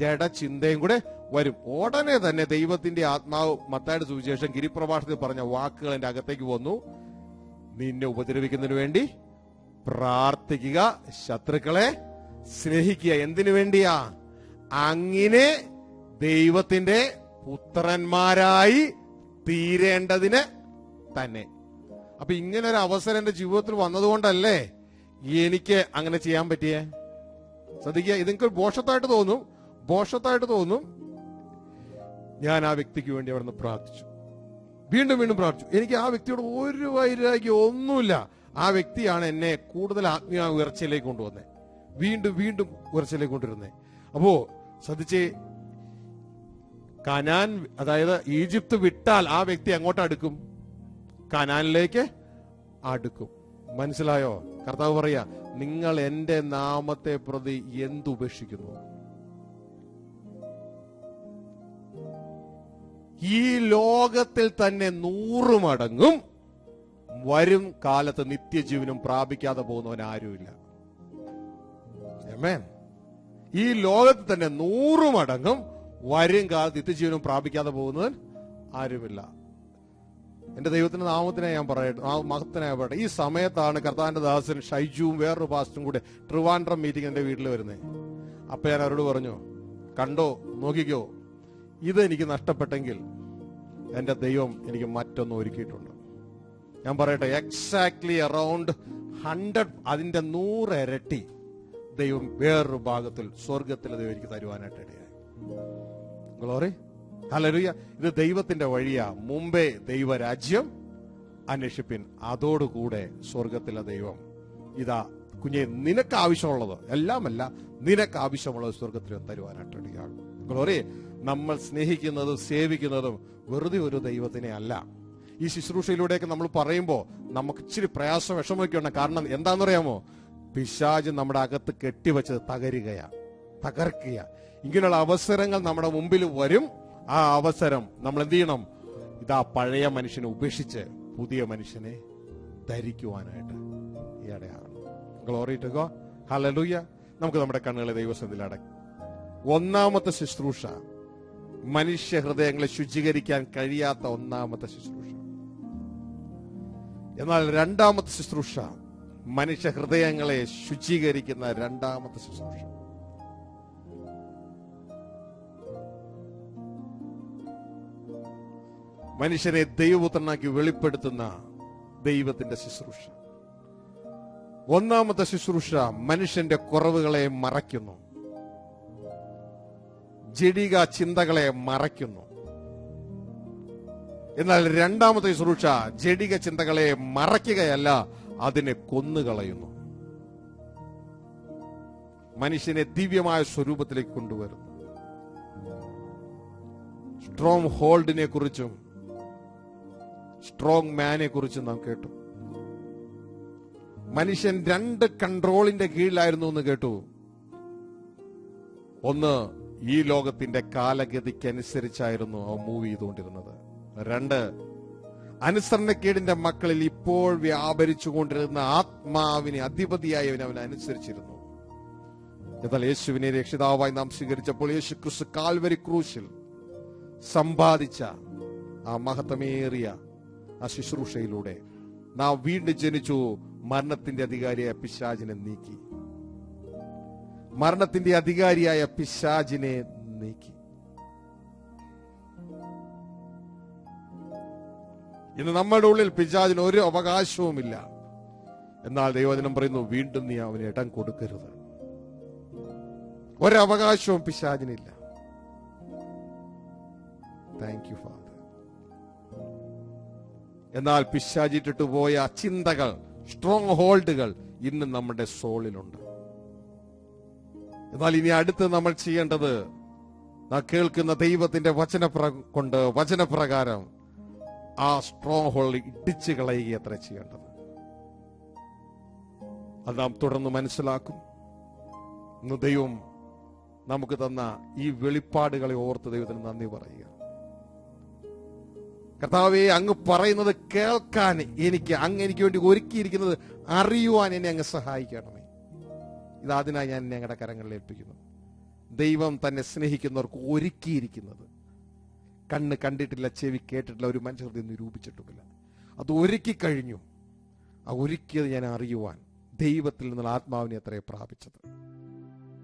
ജഡചിന്തയും കൂടെ വരും. ഉടനെ തന്നെ ദൈവത്തിന്റെ ആത്മാവ് മത്തായിയുടെ സുവിശേഷം ഗിരിപ്രഭാഷണത്തിൽ പറഞ്ഞ വാക്കുകൾ എന്റെ അകത്തേക്ക് വന്നു. നിന്നെ ഉപദ്രവിക്കുന്നതിന് വേണ്ടി പ്രാർത്ഥിക്കുക, ശത്രുക്കളെ സ്നേഹിക്കുക. എന്തിനു വേണ്ടിയാ? അങ്ങനെ ദൈവത്തിന്റെ പുത്രന്മാരായി തീരേണ്ടതിന് തന്നെ. അപ്പൊ ഇങ്ങനെ ഒരു അവസരം എന്റെ ജീവിതത്തിൽ വന്നതുകൊണ്ടല്ലേ എനിക്ക് അങ്ങനെ ചെയ്യാൻ പറ്റിയേ? ശ്രദ്ധിക്കുക, ഇതെനിക്ക് ഭോഷത്തായിട്ട് തോന്നും. ഞാൻ ആ വ്യക്തിക്ക് വേണ്ടി അവിടെ നിന്ന് പ്രാർത്ഥിച്ചു, വീണ്ടും പ്രാർത്ഥിച്ചു. എനിക്ക് ആ വ്യക്തിയോട് ഒരു വൈരാഗ്യം ഒന്നുമില്ല. ആ വ്യക്തിയാണ് എന്നെ കൂടുതൽ ആത്മീയ ഉയർച്ചയിലേക്ക് കൊണ്ടുവന്നത്, വീണ്ടും ഉയർച്ചയിലേക്ക് കൊണ്ടുവരുന്നത്. അപ്പോ ശ്രദ്ധിച്ചേ, കനാൻ, അതായത് ഈജിപ്ത് വിട്ടാൽ ആ വ്യക്തി എങ്ങോട്ട് അടുക്കും? കനാനിലേക്ക് അടുക്കും. മനസ്സിലായോ? കർത്താവ് പറയാ, നിങ്ങൾ എന്റെ നാമത്തെ പ്രതി എന്തുപേക്ഷിക്കുന്നു? ഈ ലോകത്തിൽ തന്നെ 100 മടങ്ങും വരും കാലത്ത് നിത്യജീവനും പ്രാപിക്കാതെ പോകുന്നവൻ ആരുമില്ല. ആമേൻ. ഈ ലോകത്തിൽ തന്നെ 100 മടങ്ങും വരും കാലത്ത് നിത്യജീവനും പ്രാപിക്കാതെ പോകുന്നവൻ ആരുമില്ല. എന്റെ ദൈവത്തിന്റെ നാമത്തിനായി ഞാൻ പറയട്ടെ, മഹത്തിനായി പറയട്ടെ. ഈ സമയത്താണ് കർത്താവിന്റെ ദാസൻ ഷൈജുവും വേറൊരു പാസ്റ്ററും കൂടെ ട്രിവാൻഡ്രം മീറ്റിംഗ് എന്റെ വീട്ടിൽ വരുന്നത്. അപ്പൊ ഞാൻ അവരോട് പറഞ്ഞു, കണ്ടോ, നോക്കിക്കോ, ഇത് എനിക്ക് നഷ്ടപ്പെട്ടെങ്കിൽ എന്റെ ദൈവം എനിക്ക് മറ്റൊന്ന് ഒരുക്കിയിട്ടുണ്ട്. ഞാൻ പറയട്ടെ, എക്സാക്ട്ലി അറൌണ്ട് 100, അതിന്റെ 100 ഇരട്ടി ദൈവം വേറൊരു ഭാഗത്തിൽ സ്വർഗത്തിൽ ദൈവം എനിക്ക് തരുവാനായിട്ട് ഇടയായി. Glory, hallelujah. ഇത് ദൈവത്തിന്റെ വഴിയാ. മുമ്പേ ദൈവരാജ്യം അന്വേഷിപ്പിൻ, അതോടുകൂടെ സ്വർഗത്തിലെ ദൈവം ഇതാ കുഞ്ഞെ നിനക്ക് ആവശ്യമുള്ളത് എല്ലാമല്ല, നിനക്ക് ആവശ്യമുള്ളത് സ്വർഗത്തിൽ തരുവാനായിട്ട് ഇടയാകും. ഗ്ലോറി. നമ്മൾ സ്നേഹിക്കുന്നതും സേവിക്കുന്നതും വെറുതെ ഒരു ദൈവത്തിനെ അല്ല. ഈ ശുശ്രൂഷയിലൂടെയൊക്കെ നമ്മൾ പറയുമ്പോൾ നമുക്ക് ഇച്ചിരി പ്രയാസം വിഷമമൊക്കെ ഉണ്ട്. കാരണം എന്താണെന്നറിയാമോ? പിശാച് നമ്മുടെ അകത്ത് കെട്ടിവെച്ചത് തകർക്കുക. ഇങ്ങനെയുള്ള അവസരങ്ങൾ നമ്മുടെ മുമ്പിൽ വരും. ആ അവസരം നമ്മൾ എന്ത് ചെയ്യണം? ഇതാ പഴയ മനുഷ്യനെ ഉപേക്ഷിച്ച് പുതിയ മനുഷ്യനെ ധരിക്കുവാനായിട്ട് ഇടയാകണം. Glory to God. ഹല്ലേലൂയ. നമുക്ക് നമ്മുടെ കണ്ണുകളെ ദൈവസന്നിധിയിൽ അടയ്ക്കാം. ഒന്നാമത്തെ ശുശ്രൂഷ, മനുഷ്യ ഹൃദയങ്ങളെ ശുചീകരിക്കാൻ കഴിയാത്ത ഒന്നാമത്തെ ശുശ്രൂഷ. എന്നാൽ രണ്ടാമത്തെ ശുശ്രൂഷ, മനുഷ്യ ഹൃദയങ്ങളെ ശുചീകരിക്കുന്ന രണ്ടാമത്തെ ശുശ്രൂഷ. മനുഷ്യനെ ദൈവപുത്രനാക്കി വെളിപ്പെടുത്തുന്ന ദൈവത്തിന്റെ ശുശ്രൂഷ. ഒന്നാമത്തെ ശുശ്രൂഷ മനുഷ്യന്റെ കുറവുകളെ മറയ്ക്കുന്നു, ജഡിക ചിന്തകളെ മറയ്ക്കുന്നു. എന്നാൽ രണ്ടാമത്തെ ശുശ്രൂഷ ജഡിക ചിന്തകളെ മറയ്ക്കുകയല്ല, അതിനെ കൊന്നുകളയുന്നു. മനുഷ്യനെ ദിവ്യമായ സ്വരൂപത്തിലേക്ക് കൊണ്ടുവരുന്നു. സ്ട്രോങ് ഹോൾഡിനെ കുറിച്ചും സ്ട്രോങ് മാനെ കുറിച്ചും നാം കേട്ടു. മനുഷ്യൻ 2 കൺട്രോളിന്റെ കീഴിലായിരുന്നു എന്ന് കേട്ടു. ഒന്ന്, ഈ ലോകത്തിന്റെ കാലഗതിക്കനുസരിച്ചായിരുന്നു അവൻ മൂവ് ചെയ്തുകൊണ്ടിരുന്നത്. 2, അനുസരണക്കേടിന്റെ മക്കളിൽ ഇപ്പോൾ വ്യാപരിച്ചുകൊണ്ടിരുന്ന ആത്മാവിനെ അധിപതിയായി അവൻ അനുസരിച്ചിരുന്നു. എന്നാൽ യേശുവിനെ രക്ഷിതാവായി നാം സ്വീകരിച്ചപ്പോൾ യേശു ക്രിസ്തു കാൽവരി ക്രൂശിൽ സമ്പാദിച്ച ആ മഹത്വമേറിയ ആ ശുശ്രൂഷയിലൂടെ നാം വീണ്ടും ജനിച്ചു. മരണത്തിന്റെ അധികാരിയായ പിശാചിനെ നീക്കി. മരണത്തിന്റെ അധികാരിയായ പിശാചിനെ നീക്കി. ഇന്ന് നമ്മുടെ ഉള്ളിൽ പിശാചിന് ഒരു അവകാശവുമില്ല. എന്നാൽ ദൈവവചനം പറയുന്നു, വീണ്ടും നീ അവന് ഇടം കൊടുക്കരുത്. ഒരവകാശവും പിശാചിനില്ല. Thank you father. എന്നാൽ പിശാചിട്ടിട്ട് പോയ ചിന്തകൾ, സ്ട്രോങ് ഹോൾഡുകൾ ഇന്ന് നമ്മുടെ സോളിലുണ്ട്. എന്നാൽ ഇനി അടുത്ത് നമ്മൾ ചെയ്യേണ്ടത്, നാം കേൾക്കുന്ന ദൈവത്തിന്റെ വചനപ്രകാരം ആ സ്ട്രോങ് ഹോൾഡ് ഇടിച്ചു കളയുക അത്ര ചെയ്യേണ്ടത്. അത് നാം തുടർന്ന് മനസ്സിലാക്കും. ഇന്ന് ദൈവം നമുക്ക് തന്ന ഈ വെളിപ്പാടുകളെ ഓർത്ത് ദൈവത്തിന് നന്ദി പറയുക. കർത്താവേ, അങ്ങ് പറയുന്നത് കേൾക്കാൻ അങ്ങ് എനിക്ക് വേണ്ടി ഒരുക്കിയിരിക്കുന്നത് അറിയുവാൻ എന്നെ അങ്ങ് സഹായിക്കണമേ. ഇതതിനായി ഞാൻ ഞങ്ങളുടെ കരങ്ങളിൽ ഏൽപ്പിക്കുന്നു. ദൈവം തന്നെ സ്നേഹിക്കുന്നവർക്ക് ഒരുക്കിയിരിക്കുന്നത് കണ്ണ് കണ്ടിട്ടില്ല, ചെവി കേട്ടിട്ടില്ല, ഒരു മനുഷ്യഹൃദയം നിരൂപിച്ചിട്ടുമില്ല. അത് ഒരുക്കി കഴിഞ്ഞു. ആ ഒരുക്കിയത് ഞാൻ അറിയുവാൻ ദൈവത്തിൽ നിന്നുള്ള ആത്മാവിനെ അത്രേ പ്രാപിച്ചത്.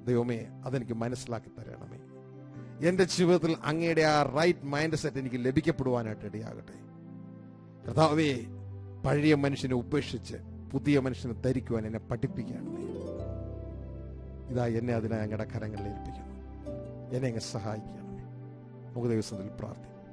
ദൈവമേ, അതെനിക്ക് മനസ്സിലാക്കി തരണമേ. എന്റെ ജീവിതത്തിൽ അങ്ങയുടെ ആ റൈറ്റ് മൈൻഡ് സെറ്റ് എനിക്ക് ലഭിക്കപ്പെടുവാനായിട്ട് ഇടയാകട്ടെ. കർത്താവേ, പഴയ മനുഷ്യനെ ഉപേക്ഷിച്ച് പുതിയ മനുഷ്യനെ ധരിക്കുവാൻ എന്നെ പഠിപ്പിക്കണമേ. ഇതാ എന്നെ അതിനായി അങ്ങയുടെ കരങ്ങളിൽ ഏൽപ്പിക്കുന്നു. എന്നെ അങ്ങ് സഹായിക്കണമേ. നമുക്ക് ദിവസത്തിൽ പ്രാർത്ഥിക്കാം.